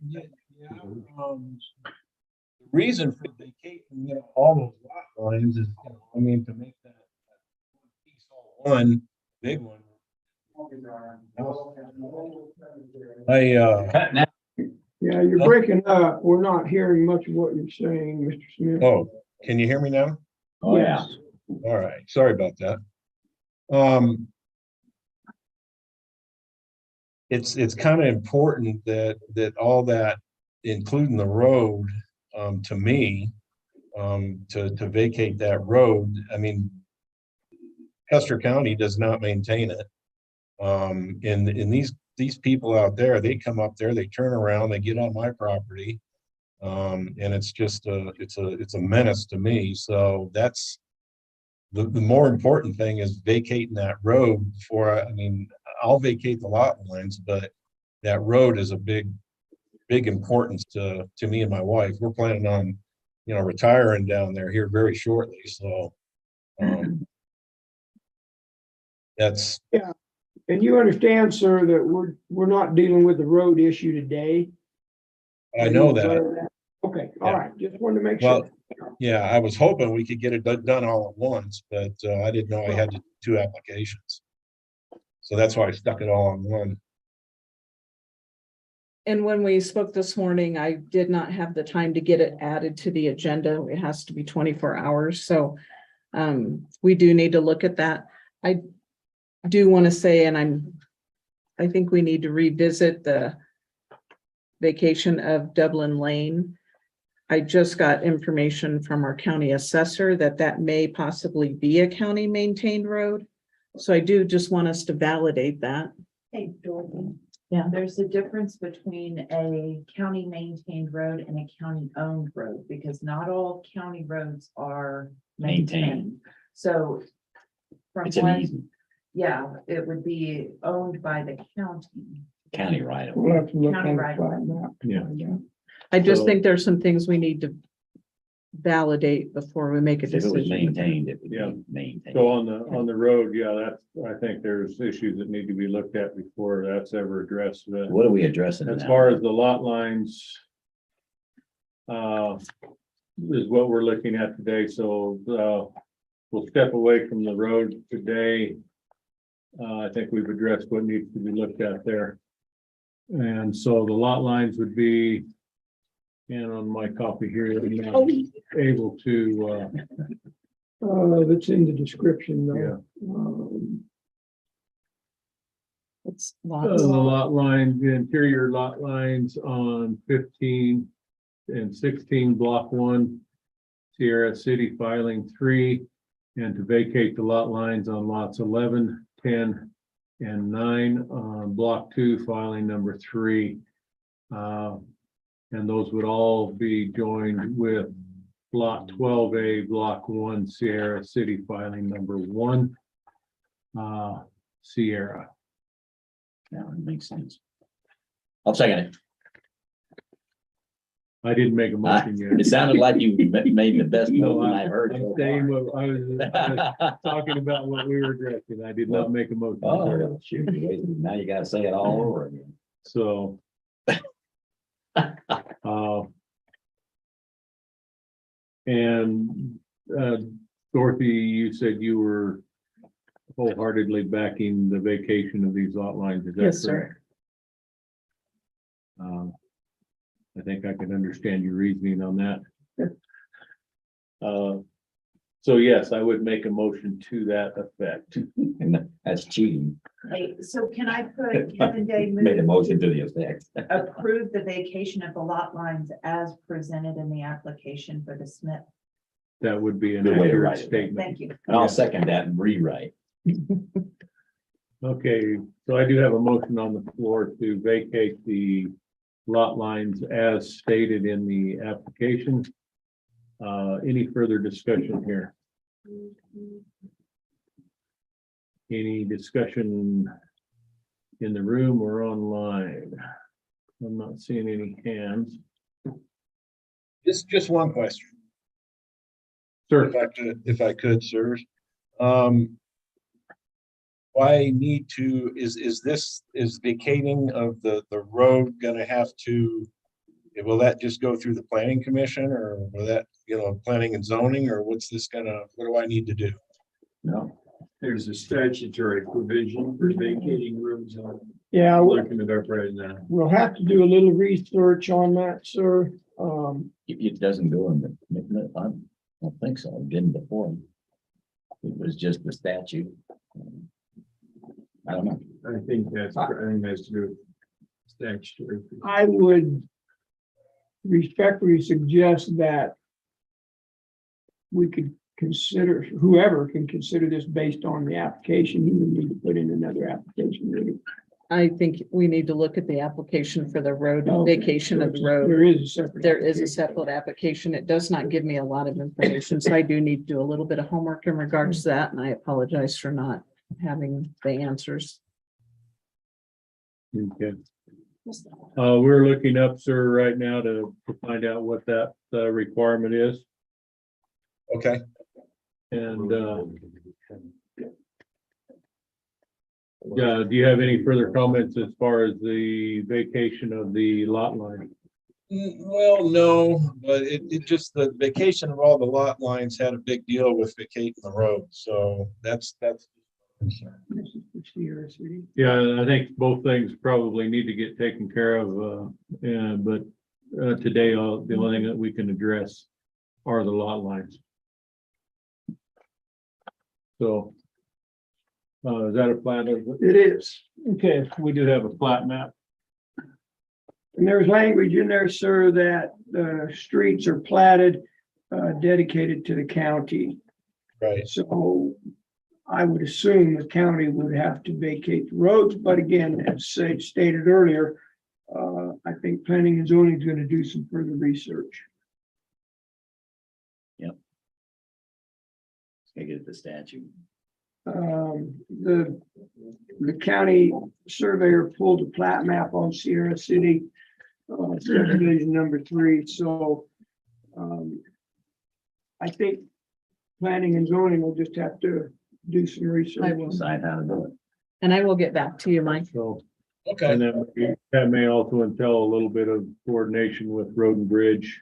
Speaker 3: reason for vacating, all those lot lines is, I mean, to make that piece all one big one.
Speaker 8: Yeah, you're breaking up. We're not hearing much of what you're saying, Mr. Smith.
Speaker 3: Oh, can you hear me now?
Speaker 9: Oh, yeah.
Speaker 3: All right, sorry about that. It's kind of important that all that, including the road, to me, to vacate that road. I mean, Custer County does not maintain it. And these people out there, they come up there, they turn around, they get on my property. And it's just it's a menace to me. So that's the more important thing, is vacating that road before I mean, I'll vacate the lot lines, but that road is a big importance to me and my wife. We're planning on, retiring down there here very shortly. So that's,
Speaker 8: Yeah, and you understand, sir, that we're not dealing with the road issue today.
Speaker 3: I know that.
Speaker 8: Okay, all
Speaker 3: Yeah.
Speaker 8: right, just wanted to make
Speaker 3: Well,
Speaker 8: sure.
Speaker 3: yeah, I was hoping we could get it done all at once, but I didn't know I had to do 2 applications. So that's why I stuck it all on one.
Speaker 13: and when we spoke this morning, I did not have the time to get it added to the agenda. It has to be 24 hours. So we do need to look at that. I do want to say, and I think we need to revisit the vacation of Dublin Lane. I just got information from our county assessor that that may possibly be a county maintained road. So I do just want us to validate that.
Speaker 1: Hey, Dorothy.
Speaker 13: Yeah.
Speaker 1: There's a difference between a county maintained road and a county owned road, because not all county roads are maintained.
Speaker 9: Maintained.
Speaker 1: So from
Speaker 9: It's an
Speaker 1: one,
Speaker 9: easy
Speaker 1: yeah, it would be owned by the county.
Speaker 9: county right of.
Speaker 8: We'll have to look
Speaker 1: County
Speaker 8: on the
Speaker 1: right
Speaker 8: plat
Speaker 1: away.
Speaker 8: map.
Speaker 2: Yeah.
Speaker 13: I just
Speaker 2: So-
Speaker 13: think there's some things we need to validate before we make a
Speaker 9: If it was
Speaker 13: decision.
Speaker 9: maintained, it would
Speaker 2: Yeah.
Speaker 9: be maintained.
Speaker 2: So on the road, yeah, that's, I think there's issues that need to be looked at before that's ever addressed. But
Speaker 9: What are we addressing
Speaker 2: as
Speaker 9: now?
Speaker 2: far as the lot lines, is what we're looking at today. So, we'll step away from the road today. I think we've addressed what needs to be looked at there. And so the lot lines would be, and on my copy here, I'm not able to,
Speaker 8: That's in the description
Speaker 2: yeah.
Speaker 8: though.
Speaker 13: It's
Speaker 2: The
Speaker 13: lots.
Speaker 2: lot lines, the interior lot lines on 15 and 16, block 1, Sierra City filing 3, and to vacate the lot lines on lots 11, 10, and 9 on block 2, filing number 3. And those would all be joined with lot 12A, block 1, Sierra City filing number 1, Sierra.
Speaker 9: Yeah, that makes sense. I'll second it.
Speaker 2: I didn't make a motion yet.
Speaker 9: It sounded like you made the best
Speaker 2: No,
Speaker 9: motion I've heard.
Speaker 2: I'm
Speaker 9: so
Speaker 2: saying
Speaker 9: far.
Speaker 2: what I was talking about what we were addressing. I did not make a motion.
Speaker 9: Oh, well, shoot, now you gotta say it all over again.
Speaker 2: So. And Dorothy, you said you were wholeheartedly backing the vacation of these lot lines. Is that
Speaker 13: Yes,
Speaker 2: correct?
Speaker 13: sir.
Speaker 2: I think I can understand your reasoning on that. So yes, I would make a motion to that effect.
Speaker 9: And that's cheating.
Speaker 1: Hey, so can I put Kevin Day
Speaker 9: Made a
Speaker 1: move
Speaker 9: motion to the effect.
Speaker 1: approve the vacation of the lot lines as presented in the application for the Smith?
Speaker 2: That would be an
Speaker 9: Good way to
Speaker 2: accurate
Speaker 9: write it.
Speaker 2: statement.
Speaker 1: Thank you.
Speaker 9: And I'll second that and rewrite.
Speaker 2: Okay, so I do have a motion on the floor to vacate the lot lines as stated in the application. Any further discussion here? Any discussion in the room or online? I'm not seeing any hands.
Speaker 14: Just one question,
Speaker 2: Sir,
Speaker 14: if I could, sirs. Why need to, is vacating of the road gonna have to, will that just go through the planning commission, or will that, planning and zoning, or what do I need to do?
Speaker 9: No,
Speaker 7: There's a statutory provision for vacating rooms.
Speaker 8: Yeah,
Speaker 7: I'm looking it up right now.
Speaker 8: we'll have to do a little research on that, sir.
Speaker 9: it doesn't go in the, I don't think so. It didn't before. It was just the statute. I don't know.
Speaker 7: I think that's to do with statutory.
Speaker 8: I would respectfully suggest that we could consider, whoever can consider this based on the application, he would need to put in another application. Really.
Speaker 13: I think we need to look at the application for the road,
Speaker 8: Okay,
Speaker 13: vacation
Speaker 8: so
Speaker 13: of the
Speaker 8: it's-
Speaker 13: road.
Speaker 8: There is a separate.
Speaker 13: There is a
Speaker 8: application.
Speaker 13: separate application. It does not give me a lot of information, so I do need to do a little bit of homework in regards to that, and I apologize for not having the answers.
Speaker 2: okay. We're looking up, sir, right now to find out what that requirement is.
Speaker 14: Okay,
Speaker 2: And yeah, do you have any further comments as far as the vacation of the lot line?
Speaker 14: well, no, but it just, the vacation of all the lot lines had a big deal with vacating the road, so that's.
Speaker 8: This is for Sierra City.
Speaker 2: Yeah, I think both things probably need to get taken care of, but today, the only thing that we can address are the lot lines. So is that a plat?
Speaker 8: It is. Okay.
Speaker 2: We do have a plat map.
Speaker 8: And there's language in there, sir, that the streets are platted, dedicated to the county.
Speaker 14: Right.
Speaker 8: So I would assume the county would have to vacate the roads, but again, as stated earlier, I think planning and zoning is going to do some further research.
Speaker 9: Gotta get at the statute.
Speaker 8: The county surveyor pulled a plat map on Sierra City, subdivision number 3, so I think planning and zoning will just have to do some research.
Speaker 13: I will.
Speaker 9: Decide how to do it.
Speaker 13: And I will get back to you, Mike.
Speaker 2: So,
Speaker 14: Okay.
Speaker 2: and then that may also entail a little bit of coordination with Road and Bridge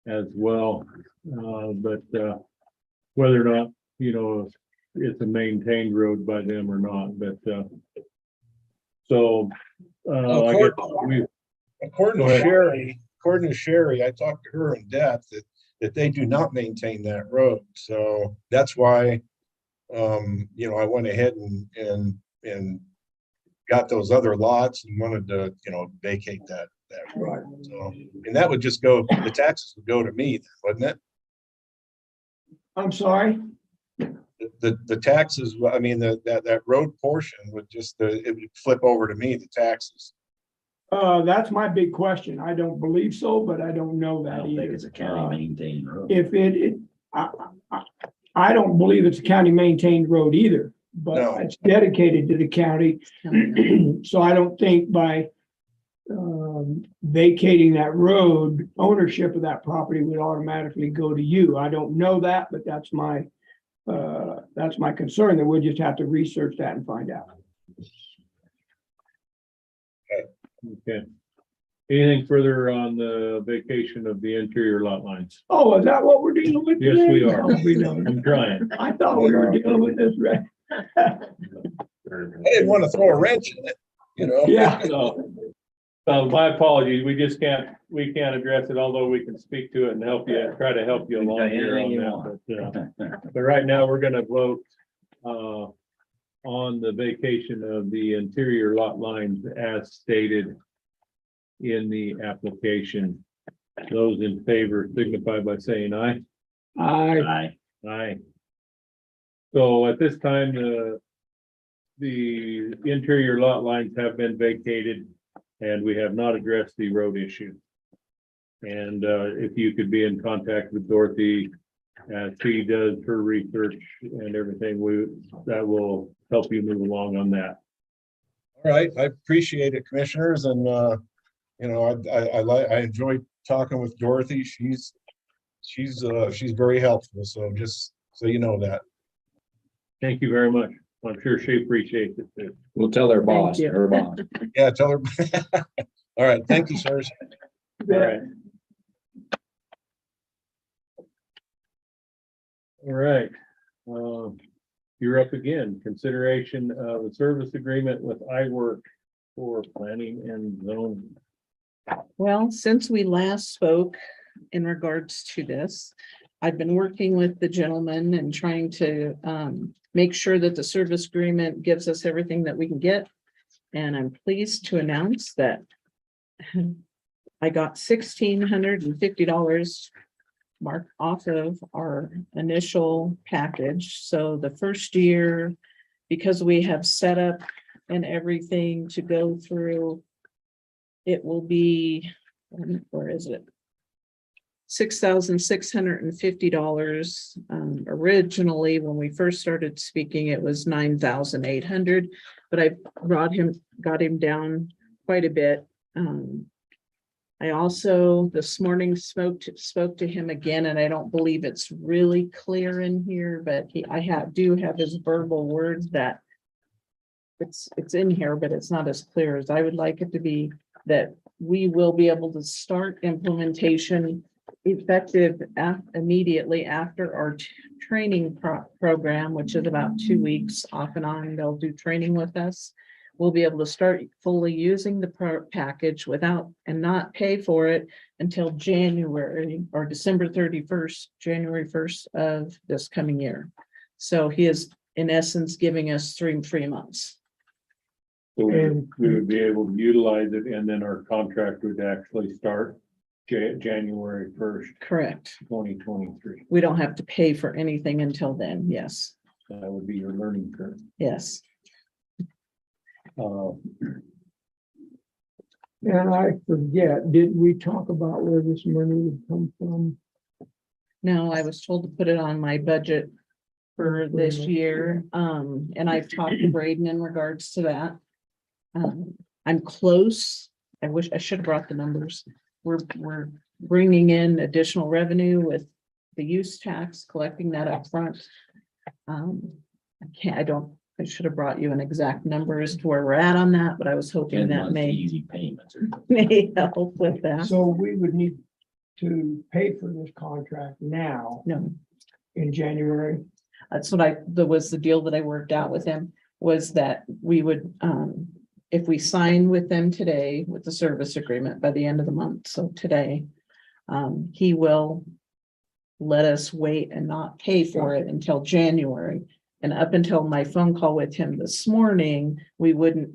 Speaker 2: as well. But whether or not, it's a maintained road by them or not, but so I guess
Speaker 14: According
Speaker 2: Go
Speaker 14: to
Speaker 2: ahead.
Speaker 14: Sherry, I talked to her in depth that they do not maintain that road. So that's why, I went ahead and got those other lots and wanted to, vacate that road. So, and that would just go, the taxes would go to me, wouldn't it?
Speaker 8: I'm sorry?
Speaker 14: The taxes, I mean, that road portion would just, it would flip over to me, the taxes.
Speaker 8: That's my big question. I don't believe so, but I don't know
Speaker 9: I
Speaker 8: that
Speaker 9: don't think
Speaker 8: either.
Speaker 9: it's a county maintained road.
Speaker 8: If I don't believe it's a county maintained road either,
Speaker 14: No.
Speaker 8: but it's dedicated to the county. So I don't think by vacating that road, ownership of that property would automatically go to you. I don't know that, but that's my concern, that we'll just have to research that and find out.
Speaker 2: okay. Anything further on the vacation of the interior lot lines?
Speaker 8: Oh, is that what we're dealing with
Speaker 2: Yes,
Speaker 8: today?
Speaker 2: we are.
Speaker 8: No, we don't.
Speaker 2: I'm trying.
Speaker 8: I thought we were dealing with this, right?
Speaker 14: I didn't want to throw a wrench in it,
Speaker 8: Yeah.
Speaker 2: So my apologies, we can't address it, although we can speak to it and help you, try to help you along here
Speaker 9: Anything you
Speaker 2: on that. But right now, we're gonna vote on the vacation of the interior lot lines as stated in the application. Those in favor signify by saying aye.
Speaker 8: I,
Speaker 2: Aye. So at this time, the interior lot lines have been vacated and we have not addressed the road issue. And if you could be in contact with Dorothy as she does her research and everything, that will help you move along on that.
Speaker 14: All right, I appreciate it, commissioners, and I enjoyed talking with Dorothy. She's very helpful. So just so you know that.
Speaker 2: Thank you very much. I'm sure she appreciates it too.
Speaker 4: We'll tell their boss,
Speaker 13: you.
Speaker 4: her boss.
Speaker 14: Yeah, tell her. All right, thank you, sirs.
Speaker 2: All right. All right. You're up again. Consideration of a service agreement with iWork for planning and zoning.
Speaker 13: Well, since we last spoke in regards to this, I've been working with the gentleman and trying to make sure that the service agreement gives us everything that we can get. And I'm pleased to announce that I got $1,650 marked off of our initial package. So the first year, because we have set up and everything to go through, it will be, where is it? $6,650. Originally, when we first started speaking, it was $9,800, but I got him down quite a bit. I also this morning spoke to him again, and I don't believe it's really clear in here, but I do have his verbal words that it's in here, but it's not as clear as I would like it to be, that we will be able to start implementation effective immediately after our training program, which is about 2 weeks off and on. They'll do training with us. We'll be able to start fully using the package without and not pay for it until January or December 31st, January 1st of this coming year. So he is in essence giving us 3 months.
Speaker 2: So we would be able to utilize it and then our contract would actually start January 1st,
Speaker 13: Correct.
Speaker 2: 2023.
Speaker 13: We don't have to pay for anything until then. Yes,
Speaker 2: That would be your learning curve.
Speaker 13: yes.
Speaker 2: Uh,
Speaker 8: And I forget, did we talk about where this money would come from?
Speaker 13: No, I was told to put it on my budget for this year. And I've talked to Braden in regards to that. I'm close. I wish I should have brought the numbers. We're bringing in additional revenue with the use tax, collecting that up front. I should have brought you an exact number as to where we're at on that, but I was hoping
Speaker 9: 10
Speaker 13: that
Speaker 9: months
Speaker 13: may,
Speaker 9: easy payments.
Speaker 13: may help with that.
Speaker 8: So we would need to pay for this contract now
Speaker 13: No,
Speaker 8: in January.
Speaker 13: that's what that was the deal that I worked out with him, was that we would, if we sign with them today with the service agreement by the end of the month, so today, he will let us wait and not pay for it until January. And up until my phone call with him this morning, we wouldn't,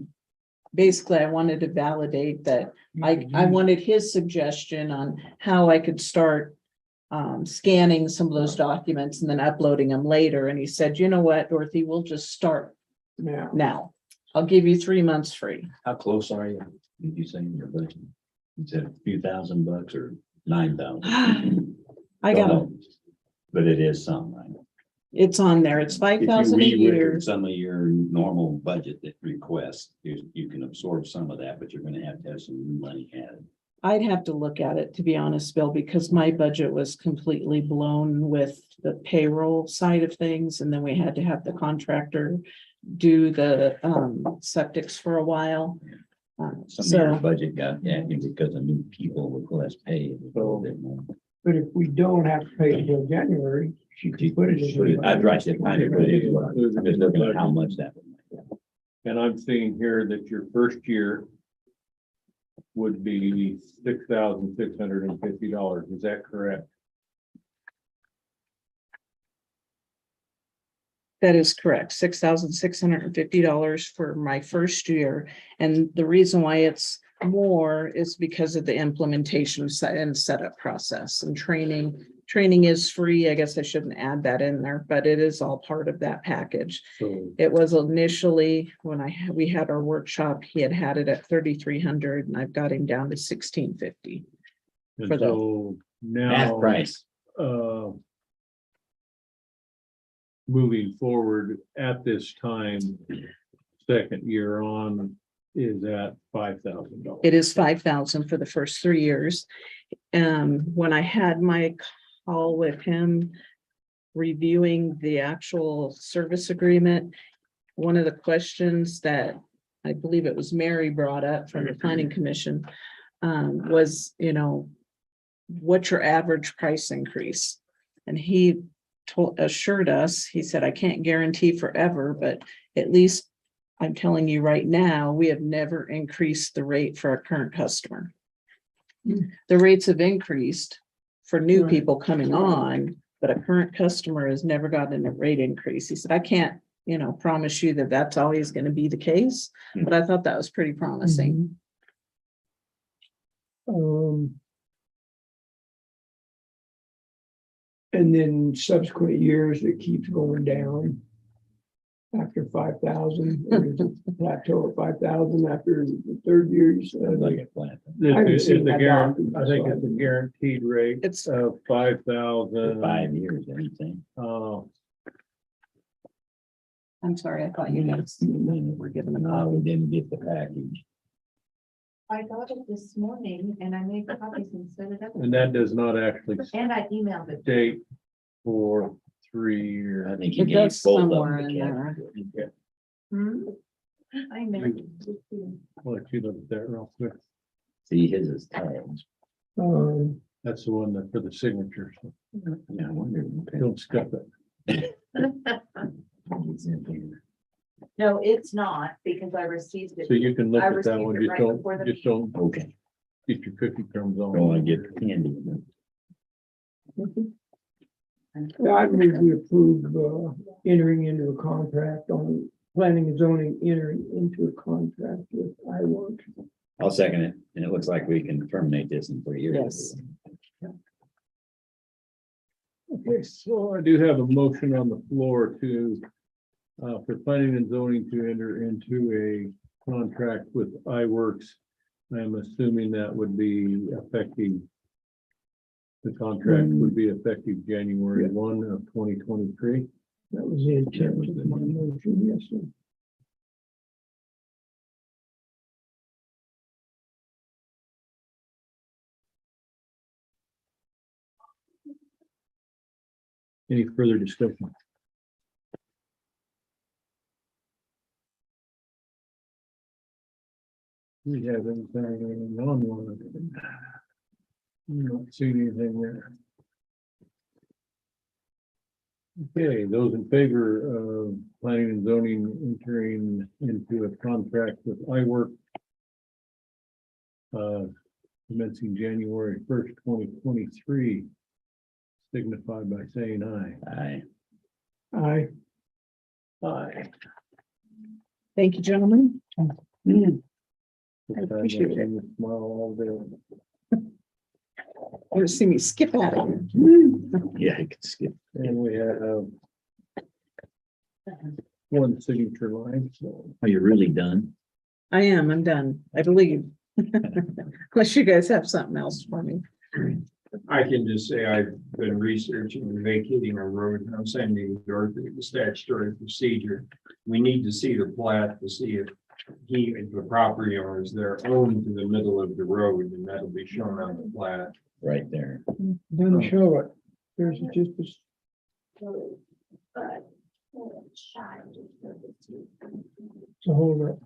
Speaker 13: basically, I wanted to validate that I wanted his suggestion on how I could start scanning some of those documents and then uploading them later. And he said, you know what, Dorothy, we'll just start now. I'll give you 3 months free.
Speaker 9: How close are you? Did you say in your budget? You said a few $1,000 or 9,000?
Speaker 13: I got it.
Speaker 9: But it is some, right?
Speaker 13: It's on there. It's
Speaker 9: If
Speaker 13: 5,000 a
Speaker 9: you
Speaker 13: year.
Speaker 9: rework some of your normal budget that requests, you can absorb some of that, but you're gonna have to have some new money added.
Speaker 13: I'd have to look at it, to be honest, Bill, because my budget was completely blown with the payroll side of things. And then we had to have the contractor do the septics for a while.
Speaker 9: Some of your budget got added because of new people with less pay. A little bit more.
Speaker 8: But if we don't have to pay until January, she could put it in.
Speaker 9: I'd write that kind of, just looking at how much that would make.
Speaker 2: And I'm seeing here that your first year would be $6,650. Is that correct?
Speaker 13: That is correct. $6,650 for my first year. And the reason why it's more is because of the implementation and setup process and training. Training is free. I guess I shouldn't add that in there, but it is all part of that package.
Speaker 2: So
Speaker 13: It was initially when we had our workshop, he had it at 3,300 and I've got him down to 1,650.
Speaker 2: and
Speaker 13: For that.
Speaker 2: so
Speaker 9: Half
Speaker 2: now,
Speaker 9: price.
Speaker 2: moving forward at this time, second year on is at $5,000.
Speaker 13: It is 5,000 for the first 3 years. When I had my call with him reviewing the actual service agreement, one of the questions that I believe it was Mary brought up from the planning commission was, what's your average price increase? And he assured us, he said, I can't guarantee forever, but at least I'm telling you right now, we have never increased the rate for our current customer. The rates have increased for new people coming on, but a current customer has never gotten a rate increase. He said, I can't, promise you that that's always going to be the case, but I thought that was pretty promising.
Speaker 8: And then subsequent years, it keeps going down. After 5,000, or is it plateau at 5,000 after the third year, you said?
Speaker 9: Like a plant.
Speaker 8: I haven't
Speaker 2: It's
Speaker 8: seen
Speaker 2: the
Speaker 8: that
Speaker 2: guarantee,
Speaker 8: document,
Speaker 2: I think
Speaker 8: so-
Speaker 2: it's a guaranteed rate
Speaker 13: It's
Speaker 2: of
Speaker 9: For
Speaker 2: 5,000.
Speaker 9: 5 years, anything.
Speaker 13: I'm sorry, I thought you guys were giving them
Speaker 9: No,
Speaker 13: all.
Speaker 9: we didn't get the package.
Speaker 1: I got it this morning and I made copies and set it up.
Speaker 2: And that does not actually
Speaker 1: And I emailed it.
Speaker 2: state for 3 years.
Speaker 9: I think he
Speaker 13: It
Speaker 9: gave
Speaker 13: does
Speaker 9: both of
Speaker 13: somewhere
Speaker 9: them.
Speaker 13: in
Speaker 9: to
Speaker 13: there.
Speaker 9: Kevin.
Speaker 1: Hmm? I know.
Speaker 2: I'll let you look at that real quick.
Speaker 9: See, his is tags.
Speaker 2: That's the one that for the signatures.
Speaker 9: Yeah, I wonder. okay.
Speaker 2: Don't scuff it.
Speaker 9: It's in here.
Speaker 1: No, it's not because I received it.
Speaker 2: So you can look
Speaker 1: I
Speaker 2: at that
Speaker 1: received
Speaker 2: one.
Speaker 1: it
Speaker 2: Just
Speaker 1: right
Speaker 2: don't,
Speaker 1: before the
Speaker 2: just don't
Speaker 9: Okay,
Speaker 2: get your cookie crumbs on.
Speaker 9: don't want to get candy.
Speaker 8: I believe we approve, entering into a contract on planning and zoning entering into a contract with iWork.
Speaker 9: I'll second it, and it looks like we can terminate this in 3 years.
Speaker 13: Yes.
Speaker 2: Okay, so I do have a motion on the floor to, for planning and zoning to enter into a contract with iWorks. I'm assuming that would be effective. The contract would be effective January 1 of 2023.
Speaker 8: That was the intent of my motion, yes, sir.
Speaker 2: Any further discussion? We have anything online? Not seeing anything there. Okay, those in favor of planning and zoning entering into a contract with iWork commencing January 1st, 2023, signify by saying aye.
Speaker 9: Aye.
Speaker 2: Aye.
Speaker 13: Thank you, gentlemen.
Speaker 2: I
Speaker 13: appreciate it.
Speaker 2: Smile all day.
Speaker 13: Want to see me skip out of here?
Speaker 9: Yeah, I could skip.
Speaker 2: And we have one signature line, so.
Speaker 9: Are you really done?
Speaker 13: I'm done, I believe. Unless you guys have something else for me.
Speaker 7: I can just say I've been researching and vacating a road, and I'm sending Dorothy the statutory procedure. We need to see the plat to see if the property owners, they're owned to the middle of the road, and that'll be shown on the plat.
Speaker 9: Right there.
Speaker 8: Doesn't show it. There's just this. So hold up.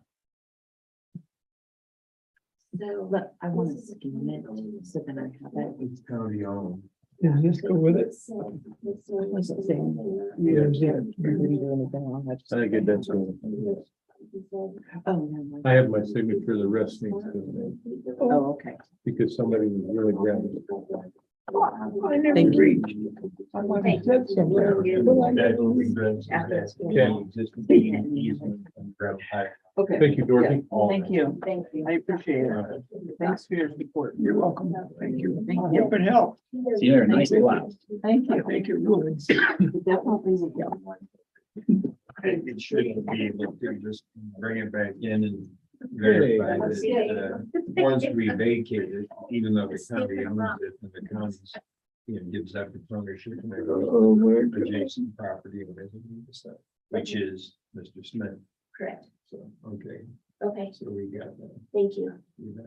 Speaker 1: So, look, I want to scan it, so then I have it.
Speaker 7: It's county owned.
Speaker 8: Does this go with it?
Speaker 13: What's it saying?
Speaker 8: Yes, yeah.
Speaker 13: You're gonna do anything wrong, I just-
Speaker 2: I think it does.
Speaker 13: Oh, never mind.
Speaker 2: I have my signature, the rest needs to,
Speaker 13: Oh, okay.
Speaker 2: because somebody was really grabbing it.
Speaker 8: I never
Speaker 13: Thank you.
Speaker 8: reached. I might have said something. but I never reached.
Speaker 13: Okay,
Speaker 2: Thank you, Dorothy.
Speaker 13: thank you. Thank you. I appreciate it. Thanks for your support.
Speaker 8: You're welcome. Thank you.
Speaker 13: Thank
Speaker 8: I
Speaker 13: you.
Speaker 8: hope it helped.
Speaker 9: See, they're nice lot.
Speaker 13: Thank
Speaker 8: I
Speaker 13: you.
Speaker 8: think it would.
Speaker 13: Definitely.
Speaker 7: It shouldn't be able to just bring it back in and verify that, once we vacate it, even though the county owns it, and the county's, gives that the ownership and they go
Speaker 8: Oh, where?
Speaker 7: adjacent property and everything, stuff, which is Mr. Smith.
Speaker 1: Correct.
Speaker 7: So, okay,
Speaker 1: Okay,
Speaker 7: so we got that.
Speaker 1: thank you.
Speaker 7: You bet.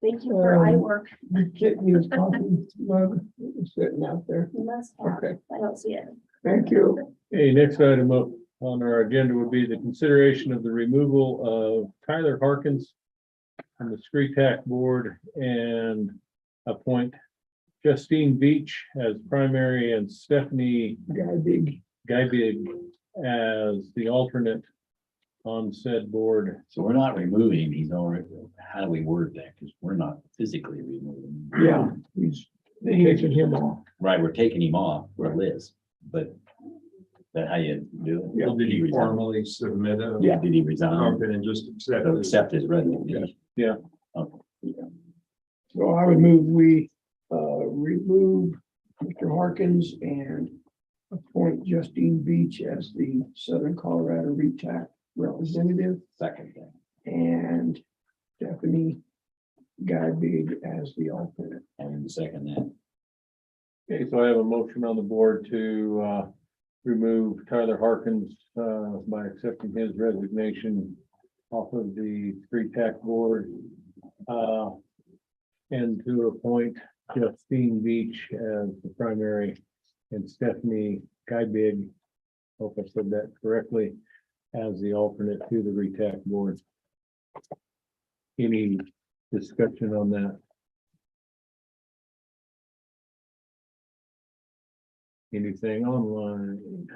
Speaker 1: Thank you for iWork.
Speaker 8: The kidney's coffee mug that was sitting out there.
Speaker 1: You must have.
Speaker 8: Okay.
Speaker 1: I don't see it.
Speaker 8: Thank you.
Speaker 2: Okay, next item up on our agenda would be the consideration of the removal of Tyler Harkins from the SCRETAC board and appoint Justine Beach as primary and Stephanie Guybig as the alternate on said board.
Speaker 9: So we're not removing him, he's already, how do we word that? Because we're not physically removing him.
Speaker 8: Yeah, he's taking him off.
Speaker 9: Right, we're taking him off, we're Liz, but that how you do it?
Speaker 7: Well, did
Speaker 9: Did he
Speaker 7: you
Speaker 9: resign?
Speaker 7: formally submit a?
Speaker 9: Yeah, did he resign?
Speaker 7: Okay, and just accept it?
Speaker 9: Accept his resignation?
Speaker 2: Yeah.
Speaker 9: Okay.
Speaker 8: So I would move we remove Mr. Harkins and appoint Justine Beach as the Southern Colorado RETAC representative
Speaker 9: Second thing.
Speaker 8: and Stephanie Guybig as the alternate.
Speaker 9: And second that.
Speaker 2: Okay, so I have a motion on the board to remove Tyler Harkins by accepting his resignation off of the SCRETAC board and to appoint Justine Beach as the primary and Stephanie Guybig, hope I said that correctly, as the alternate to the RETAC board. Any discussion on that? Anything online?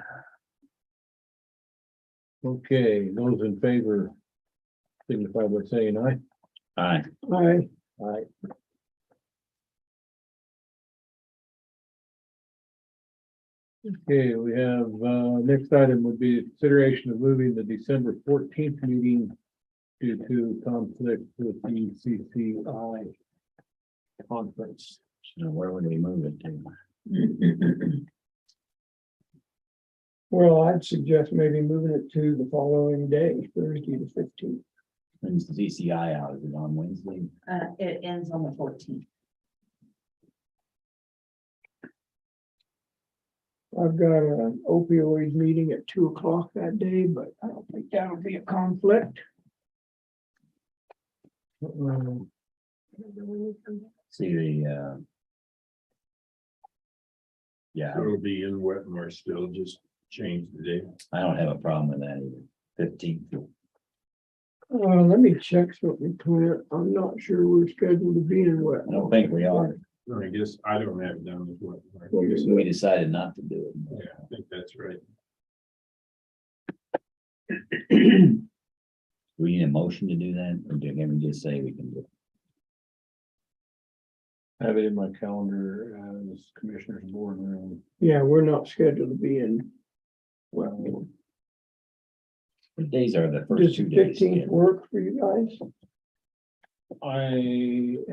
Speaker 2: Okay, those in favor signify by saying aye.
Speaker 9: Aye.
Speaker 8: Aye.
Speaker 2: Aye. Okay, we have, next item would be consideration of moving the December 14th meeting due to conflict with the CCI conference.
Speaker 9: So where would we move it to?
Speaker 8: Well, I'd suggest maybe moving it to the following day, Thursday the 15th.
Speaker 9: When's the CCI out? Is it on Wednesday?
Speaker 1: It ends on the 14th.
Speaker 8: I've got an opioid meeting at 2 o'clock that day, but I don't think that'll be a conflict.
Speaker 9: See the, yeah,
Speaker 7: It'll be in Wetmore still, just change the date.
Speaker 9: I don't have a problem with that either. 15th.
Speaker 8: Let me check something, Clint. I'm not sure we're scheduled to be in
Speaker 9: I
Speaker 8: Wetmore.
Speaker 9: don't think we are.
Speaker 7: I guess I don't have it down as Wetmore.
Speaker 9: We decided not to do it.
Speaker 7: Yeah, I think that's right.
Speaker 9: Do we need a motion to do that, or can we just say we can do it?
Speaker 2: Have it in my calendar as Commissioner's Boardroom.
Speaker 8: Yeah, we're not scheduled to be in Wetmore.
Speaker 9: What days are the
Speaker 8: Does
Speaker 9: first 2
Speaker 8: the
Speaker 9: days?
Speaker 8: 15th work for you guys?
Speaker 2: I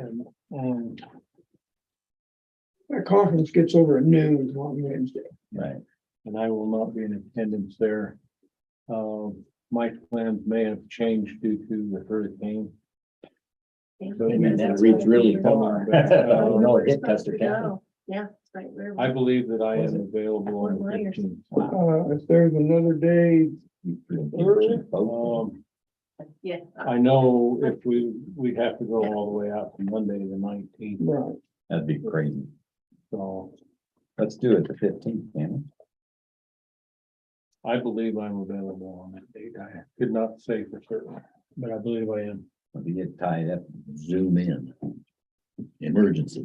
Speaker 2: am on,
Speaker 8: Our conference gets over at noon on Wednesday.
Speaker 9: Right.
Speaker 2: and I will not be in attendance there. My plans may have changed due to the hurricane. So
Speaker 9: I mean, that reads really far. No, it hit Custer County.
Speaker 1: Yeah, it's right where.
Speaker 2: I believe that I am available on the 15th.
Speaker 8: If there's another day, you prefer,
Speaker 1: Yeah.
Speaker 2: I know if we'd have to go all the way out to Monday, the 19th,
Speaker 8: right,
Speaker 9: That'd be crazy.
Speaker 2: so
Speaker 9: Let's do it the 15th, can
Speaker 2: I believe I'm available on that date. I could not say for certain, but I believe I am.
Speaker 9: we? If we get tied up, zoom in. Emergency.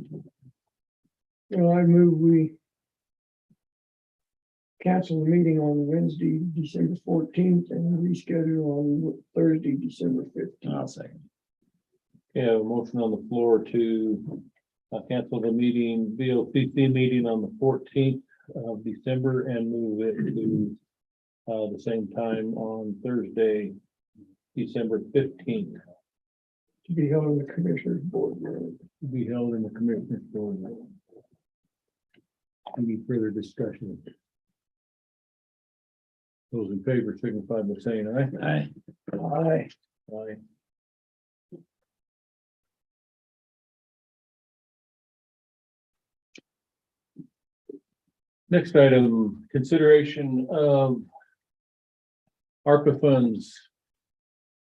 Speaker 8: well, I move we cancel the meeting on Wednesday, December 14th, and reschedule on Thursday, December 15th.
Speaker 9: I'll second.
Speaker 2: Okay, a motion on the floor to cancel the meeting, VLCC meeting on the 14th of December and move it to the same time on Thursday, December 15th,
Speaker 8: To be held in the Commissioners Boardroom.
Speaker 2: to be held in the Commissioner's Boardroom. Any further discussion? Those in favor signify by saying aye.
Speaker 9: Aye.
Speaker 8: Aye.
Speaker 2: Aye. Next item, consideration of ARPA funds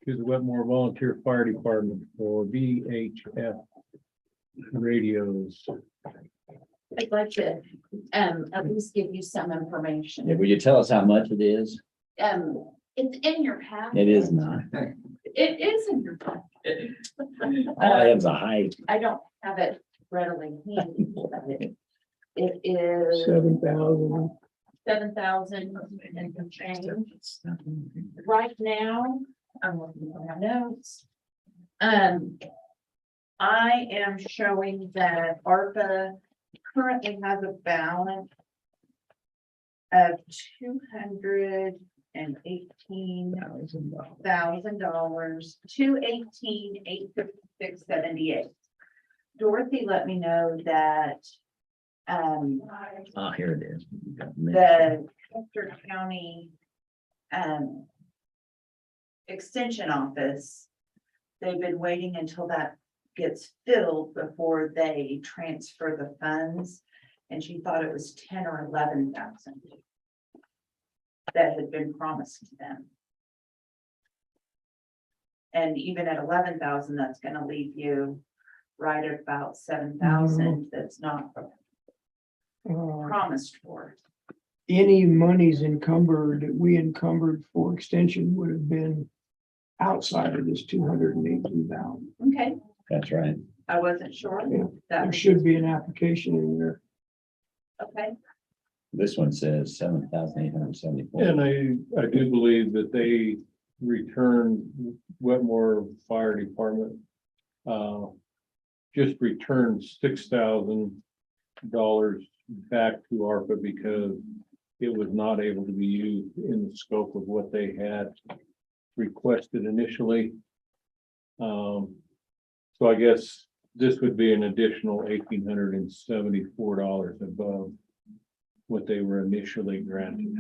Speaker 2: to the Wetmore Volunteer Fire Department for VHF radios.
Speaker 1: I'd like to, at least give you some information.
Speaker 9: Yeah, will you tell us how much it is?
Speaker 1: It's in your packet.
Speaker 9: It is not.
Speaker 1: It is in your packet.
Speaker 9: All I have is a high.
Speaker 1: I don't have it readily handy, but it is
Speaker 8: 7,000.
Speaker 1: 7,000 and some change. Right now, I'm looking at my notes. I am showing that ARPA currently has a balance of $218,000, $218,856.78. Dorothy let me know that
Speaker 9: Ah, here it is.
Speaker 1: the Custer County Extension Office, they've been waiting until that gets filled before they transfer the funds. And she thought it was 10 or 11,000 that had been promised to them. And even at 11,000, that's gonna leave you right at about 7,000 that's not promised for.
Speaker 8: Any monies encumbered, that we encumbered for extension would have been outside of this 218,000.
Speaker 1: Okay,
Speaker 9: That's right.
Speaker 1: I wasn't sure.
Speaker 8: Yeah,
Speaker 1: That
Speaker 8: There
Speaker 1: was,
Speaker 8: should be an application in there.
Speaker 1: okay,
Speaker 9: This one says 7,874.
Speaker 2: And I do believe that they returned Wetmore Fire Department. Just returned $6,000 back to ARPA because it was not able to be used in the scope of what they had requested initially. So I guess this would be an additional $1,874 above what they were initially granted.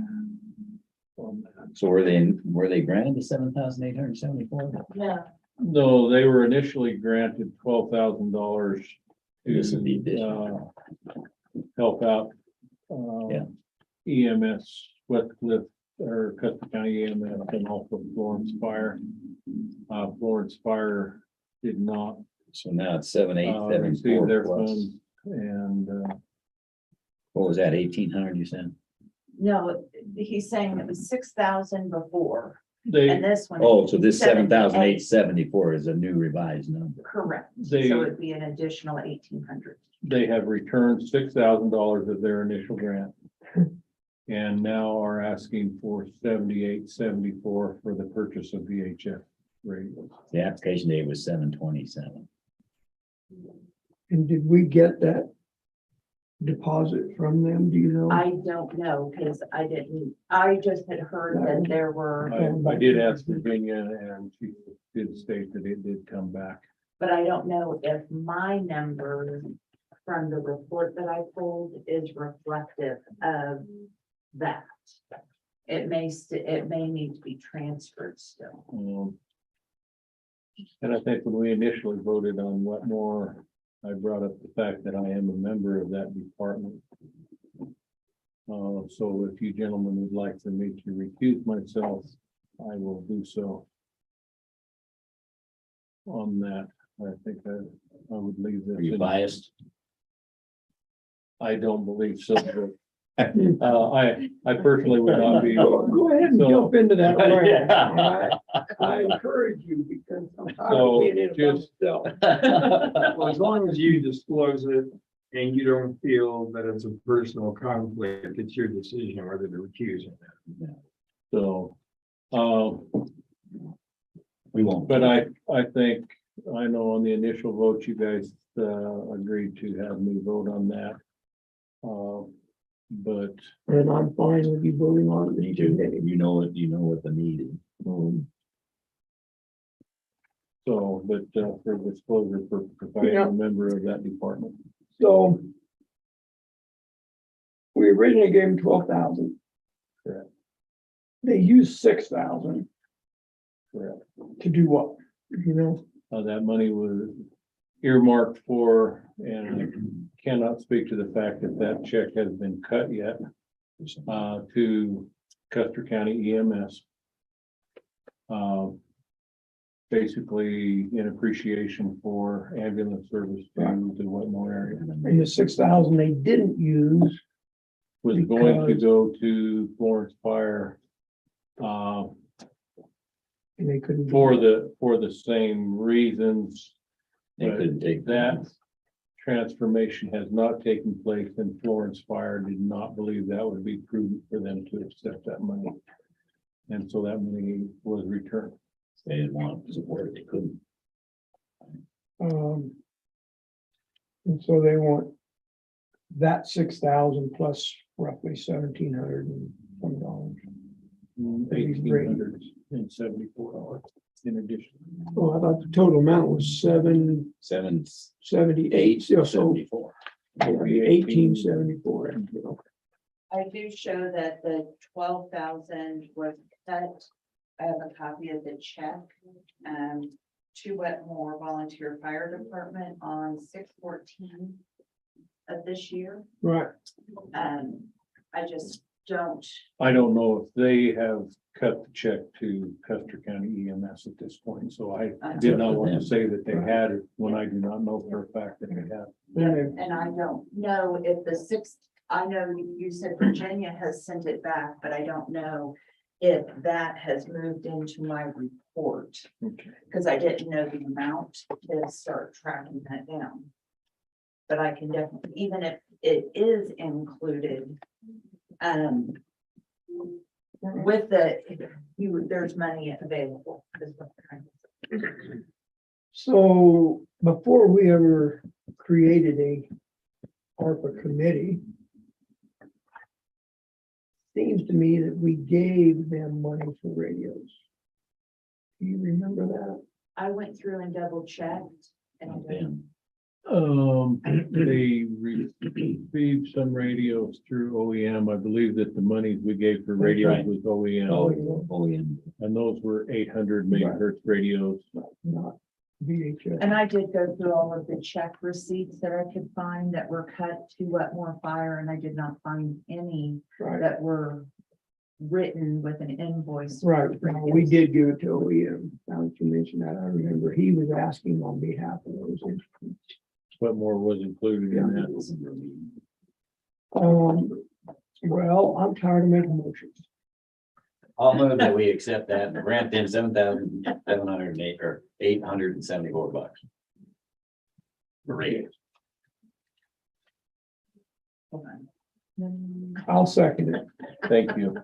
Speaker 2: on that.
Speaker 9: So were they granted the 7,874?
Speaker 1: Yeah.
Speaker 2: No, they were initially granted $12,000
Speaker 9: This would be
Speaker 2: to
Speaker 9: additional.
Speaker 2: help out
Speaker 9: Yeah.
Speaker 2: EMS, Westcliff or Custer County EMS and also Florence Fire. Florence Fire did not
Speaker 9: So now it's 7,874
Speaker 2: receive their
Speaker 9: plus.
Speaker 2: funds and
Speaker 9: What was that, 1,800 you said?
Speaker 1: No, he's saying it was 6,000 before,
Speaker 2: they,
Speaker 1: and this one.
Speaker 9: Oh, so this
Speaker 1: 7,800.
Speaker 9: 7,874 is a new revised number.
Speaker 1: Correct,
Speaker 2: They-
Speaker 1: so it'd be an additional 1,800.
Speaker 2: they have returned $6,000 of their initial grant. And now are asking for 7,874 for the purchase of VHF radios.
Speaker 9: The application date was 7/27.
Speaker 8: And did we get that deposit from them? Do you know?
Speaker 1: I don't know, because I just had heard that there were,
Speaker 2: I did ask Virginia and she did state that it did come back.
Speaker 1: but I don't know if my number from the report that I pulled is reflective of that. It may need to be transferred still.
Speaker 2: And I think when we initially voted on Wetmore, I brought up the fact that I am a member of that department. So if you gentlemen would like for me to recuse myself, I will do so. On that, I think I would leave this.
Speaker 9: Are you biased?
Speaker 2: I don't believe so, but I personally would not be.
Speaker 8: Go ahead and
Speaker 2: So-
Speaker 8: jump into that. Ryan.
Speaker 9: Yeah.
Speaker 8: I encourage you because I'm tired
Speaker 2: So,
Speaker 8: of being in it by
Speaker 2: just-
Speaker 8: myself.
Speaker 7: Well, as long as you disclose it and you don't feel that it's a personal conflict, it's your decision whether to recuse or not.
Speaker 2: So,
Speaker 9: We won't.
Speaker 2: but I think, I know on the initial vote, you guys, agreed to have me vote on that. But,
Speaker 8: And I'm fine with you voting on
Speaker 9: Me
Speaker 8: it
Speaker 9: too.
Speaker 8: today.
Speaker 9: You know what the need is.
Speaker 2: so, but, for disclosure purposes, I am a member of that department.
Speaker 8: So we originally gave them 12,000.
Speaker 2: Correct.
Speaker 8: They used 6,000
Speaker 2: Correct.
Speaker 8: to do what? You know,
Speaker 2: That money was earmarked for, and I cannot speak to the fact that that check has been cut yet, to Custer County EMS. Basically in appreciation for ambulance service to the Wetmore area.
Speaker 8: and the 6,000 they didn't use.
Speaker 2: Was going to
Speaker 8: Because-
Speaker 2: go to Florence Fire,
Speaker 8: And they couldn't. do
Speaker 2: for
Speaker 8: it.
Speaker 2: the same reasons.
Speaker 9: They
Speaker 2: But
Speaker 9: couldn't take
Speaker 2: that transformation has not taken place, and Florence Fire did not believe that would be prudent for them to accept that money. And so that money was returned.
Speaker 9: They didn't want to support it. They couldn't.
Speaker 8: And so they want that 6,000 plus roughly $1,720.
Speaker 2: $1,874 in addition.
Speaker 8: Oh, I thought the total amount was 778, so
Speaker 9: 74.
Speaker 8: 1874.
Speaker 1: I do show that the 12,000 was cut. I have a copy of the check, to Wetmore Volunteer Fire Department on 6/14 of this year.
Speaker 8: Right,
Speaker 1: I just don't,
Speaker 2: I don't know if they have cut the check to Custer County EMS at this point, so I did not want to say that they had it when I do not know for a fact that they have.
Speaker 1: and I don't know if I know you said Virginia has sent it back, but I don't know if that has moved into my report,
Speaker 2: Okay.
Speaker 1: because I didn't know the amount to start tracking that down. But I can definitely, even if it is included, with there's money available. is what I'm trying to say.
Speaker 8: so before we ever created a ARPA committee, seems to me that we gave them money for radios. Do you remember that?
Speaker 1: I went through and double checked and I don't-
Speaker 9: Then,
Speaker 2: They received some radios through OEM. I believe that the monies we gave for radios
Speaker 9: right.
Speaker 2: was OEM.
Speaker 9: oh, yeah.
Speaker 2: And those were 800 megahertz radios.
Speaker 8: Not VHF.
Speaker 1: And I did go through all of the check receipts that I could find that were cut to Wetmore Fire, and I did not find any
Speaker 8: Right,
Speaker 1: that were written with an invoice. for
Speaker 8: right. No, we
Speaker 1: radios.
Speaker 8: did give it to OEM. Now that you mentioned that, I remember he was asking on behalf of those entities.
Speaker 2: What more was included in that?
Speaker 8: Well, I'm tired of making motions.
Speaker 9: I'll move that we accept that and grant them $7,708 or $874. For radios.
Speaker 8: I'll second it.
Speaker 2: Thank you.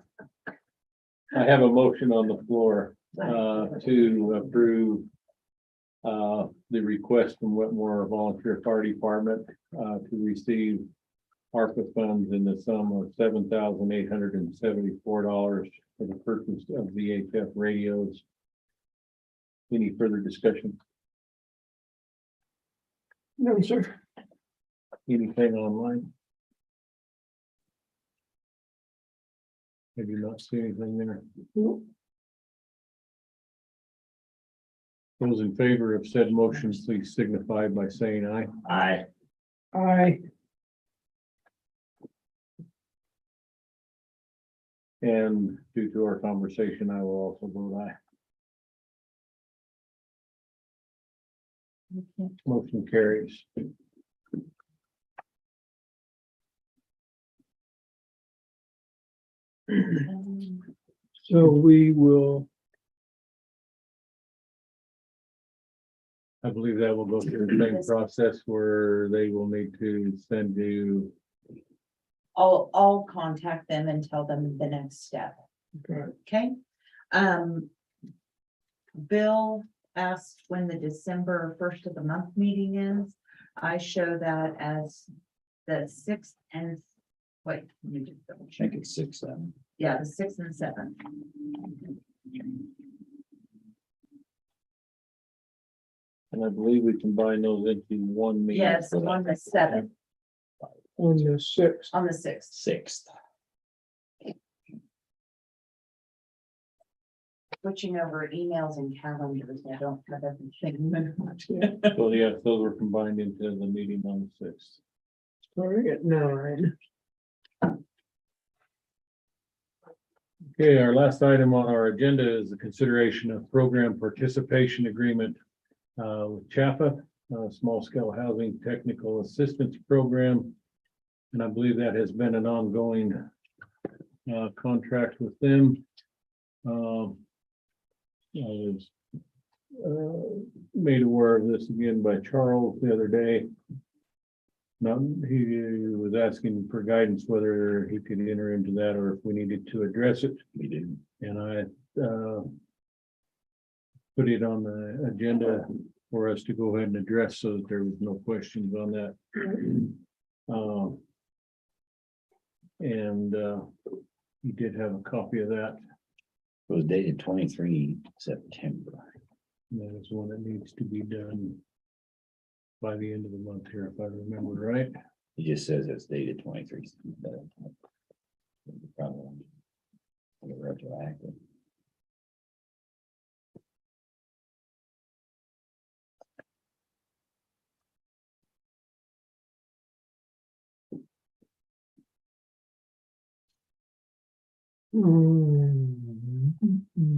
Speaker 2: I have a motion on the floor to approve the request from Wetmore Volunteer Fire Department to receive ARPA funds in the sum of $7,874 for the purchase of VHF radios. Any further discussion?
Speaker 8: No, sir.
Speaker 2: Anything online? Have you not seen anything there? Those in favor of said motion, please signify by saying aye.
Speaker 9: Aye.
Speaker 8: I,
Speaker 2: And due to our conversation, I will also vote aye. Motion carries.
Speaker 8: so we will,
Speaker 2: I believe that will go through the same process where they will need to send you.
Speaker 1: I'll contact them and tell them the next step.
Speaker 8: okay,
Speaker 1: Okay. Bill asked when the December 1st of the month meeting is. I show that as the 6th and, wait, let me just double
Speaker 9: I
Speaker 1: check.
Speaker 9: think it's 6/7.
Speaker 1: Yeah, the 6th and 7th.
Speaker 2: And I believe we combine those into one meeting.
Speaker 1: Yes, on the 7th,
Speaker 8: on the sixth.
Speaker 1: on the 6th.
Speaker 9: 6th.
Speaker 1: Switching over emails and calendars. I don't have everything.
Speaker 2: So yes, those were combined into the meeting on the 6th.
Speaker 8: Starting at 9.
Speaker 2: Okay, our last item on our agenda is the consideration of program participation agreement with CHAPA, Small Scale Housing Technical Assistance Program. And I believe that has been an ongoing contract with them. I was made aware of this again by Charles the other day. Now, he was asking for guidance whether he could enter into that or if we needed to address it.
Speaker 9: We did.
Speaker 2: And I put it on the agenda for us to go ahead and address so that there was no questions on that. And he did have a copy of that.
Speaker 9: It was dated 23 September.
Speaker 2: And that is one that needs to be done by the end of the month here, if I remember right.
Speaker 9: It just says it's dated 23. Probably retroactive.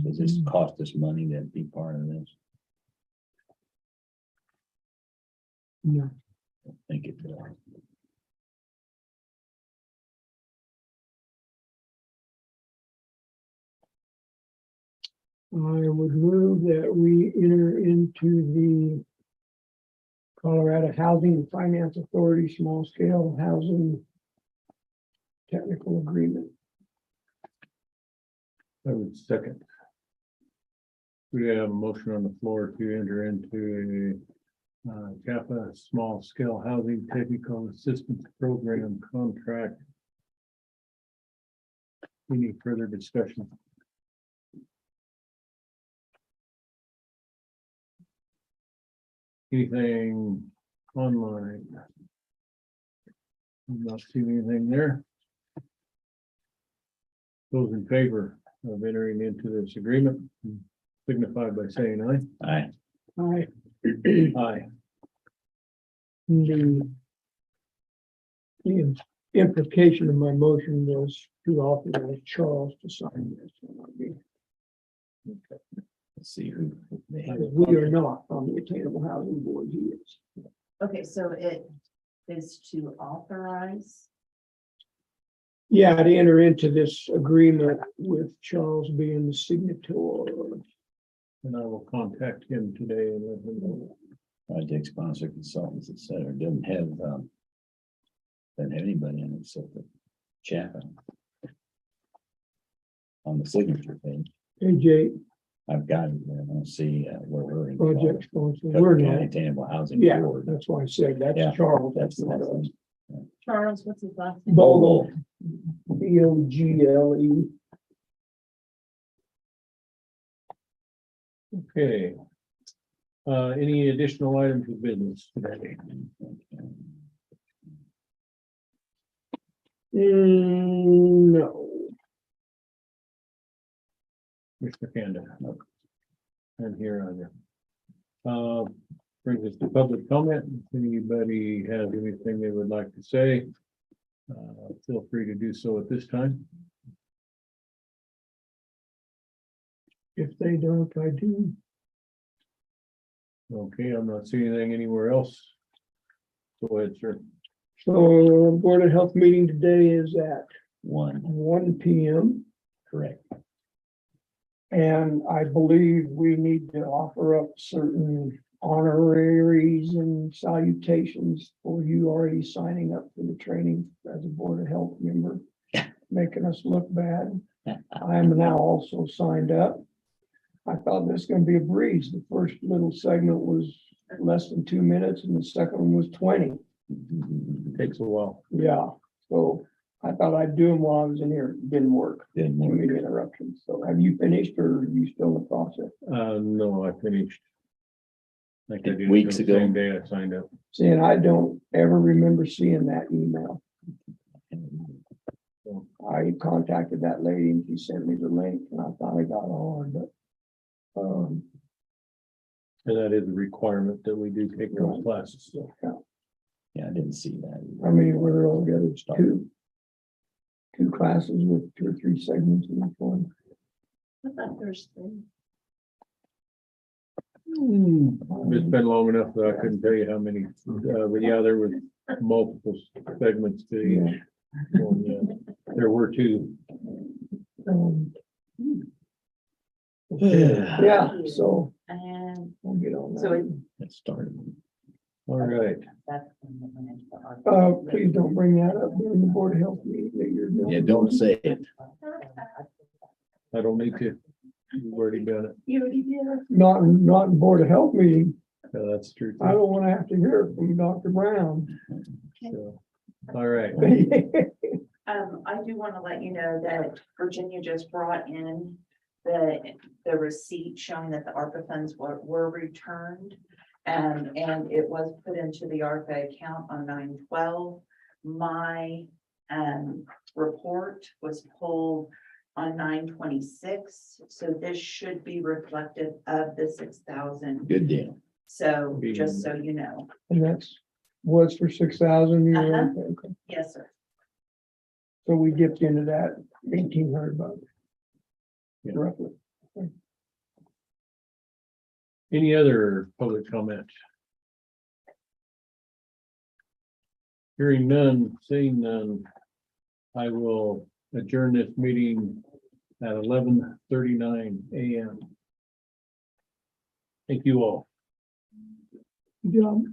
Speaker 9: Does this cost us money to be part of this?
Speaker 8: No.
Speaker 9: I think it does.
Speaker 8: I would move that we enter into the Colorado Housing and Finance Authority Small Scale Housing Technical Agreement.
Speaker 2: I would second. We have a motion on the floor to enter into a CAPA Small Scale Housing Technical Assistance Program contract Any further discussion? Anything online? I'm not seeing anything there. Those in favor of entering into this agreement signify by saying aye.
Speaker 9: Aye.
Speaker 8: I,
Speaker 2: Aye.
Speaker 8: the implication of my motion was to authorize Charles to sign this.
Speaker 9: Let's see who.
Speaker 8: We are not on the Attainable Housing Board, he is.
Speaker 1: Okay, so it is to authorize.
Speaker 8: Yeah, to enter into this agreement with Charles being the signator.
Speaker 2: And I will contact him today and let him know.
Speaker 9: Project sponsor consultants, et cetera, doesn't have anybody in it except the Chapin. On the signature page,
Speaker 8: AJ,
Speaker 9: I've got it there. I don't see where we're. in.
Speaker 8: project sponsor,
Speaker 9: Custer
Speaker 8: we're
Speaker 9: County
Speaker 8: not.
Speaker 9: Attainable Housing
Speaker 8: Yeah,
Speaker 9: Board.
Speaker 8: that's why I said
Speaker 9: Yeah,
Speaker 8: that's Charles,
Speaker 9: That's
Speaker 8: that's not us.
Speaker 1: Charles, what's his last name?
Speaker 8: Bogle. Bogle.
Speaker 2: Okay. Any additional items of business today?
Speaker 8: No.
Speaker 2: Mr. Kanda? And here either. Brings us to public comment. If anybody has anything they would like to say, feel free to do so at this time.
Speaker 8: If they don't, I do.
Speaker 2: Okay, I'm not seeing anything anywhere else. Go ahead, sir.
Speaker 8: So Board of Health meeting today is at
Speaker 9: 1,
Speaker 8: p.m.
Speaker 9: correct.
Speaker 8: And I believe we need to offer up certain honoraries and salutations for you already signing up for the training as a Board of Health member, making us look bad. I am now also signed up. I thought this was gonna be a breeze. The first little segment was less than 2 minutes and the second one was 20.
Speaker 2: Takes a while.
Speaker 8: Yeah, so I thought I'd do them while I was in here. It didn't work.
Speaker 9: Didn't
Speaker 8: Too
Speaker 9: work.
Speaker 8: many interruptions. So have you finished or are you still in the process?
Speaker 2: No, I finished. Like I did
Speaker 9: Weeks
Speaker 2: the
Speaker 9: ago.
Speaker 2: same day I signed up.
Speaker 8: See, and I don't ever remember seeing that email. I contacted that lady and she sent me the link and I finally got on, but.
Speaker 2: And that is a requirement that we do take those classes. So
Speaker 9: Yeah, I didn't see that.
Speaker 8: I mean, we're all together, it's two classes with 2 or 3 segments in each one.
Speaker 1: I thought there's 3.
Speaker 2: It's been long enough that I couldn't tell you how many, but yeah, there were multiple segments to each. one, yeah. There were 2.
Speaker 8: Yeah, so
Speaker 1: And
Speaker 8: we'll get on
Speaker 1: so
Speaker 8: that.
Speaker 9: It started.
Speaker 2: All right.
Speaker 1: that's. when it went into the article.
Speaker 8: Please don't bring that up during the Board of Health meeting that you're doing.
Speaker 9: Yeah, don't say it.
Speaker 2: I don't need to. You've already done it.
Speaker 1: You already did.
Speaker 8: Not in Board of Health meeting.
Speaker 2: Yeah, that's true.
Speaker 8: I don't want to have to hear it from Dr. Brown.
Speaker 2: So, all right.
Speaker 1: I do want to let you know that Virginia just brought in the receipt showing that the ARPA funds were returned. And it was put into the ARPA account on 9/12. My report was pulled on 9/26. So this should be reflective of the 6,000.
Speaker 9: Good deal.
Speaker 1: So just so you know.
Speaker 8: And that's was for 6,000. Okay.
Speaker 1: Yes, sir.
Speaker 8: So we dipped into that $1,800
Speaker 2: Yeah.
Speaker 8: roughly.
Speaker 2: Any other public comment? Hearing none, seeing none, I will adjourn this meeting at 11:39 a.m. Thank you all.
Speaker 8: Good job.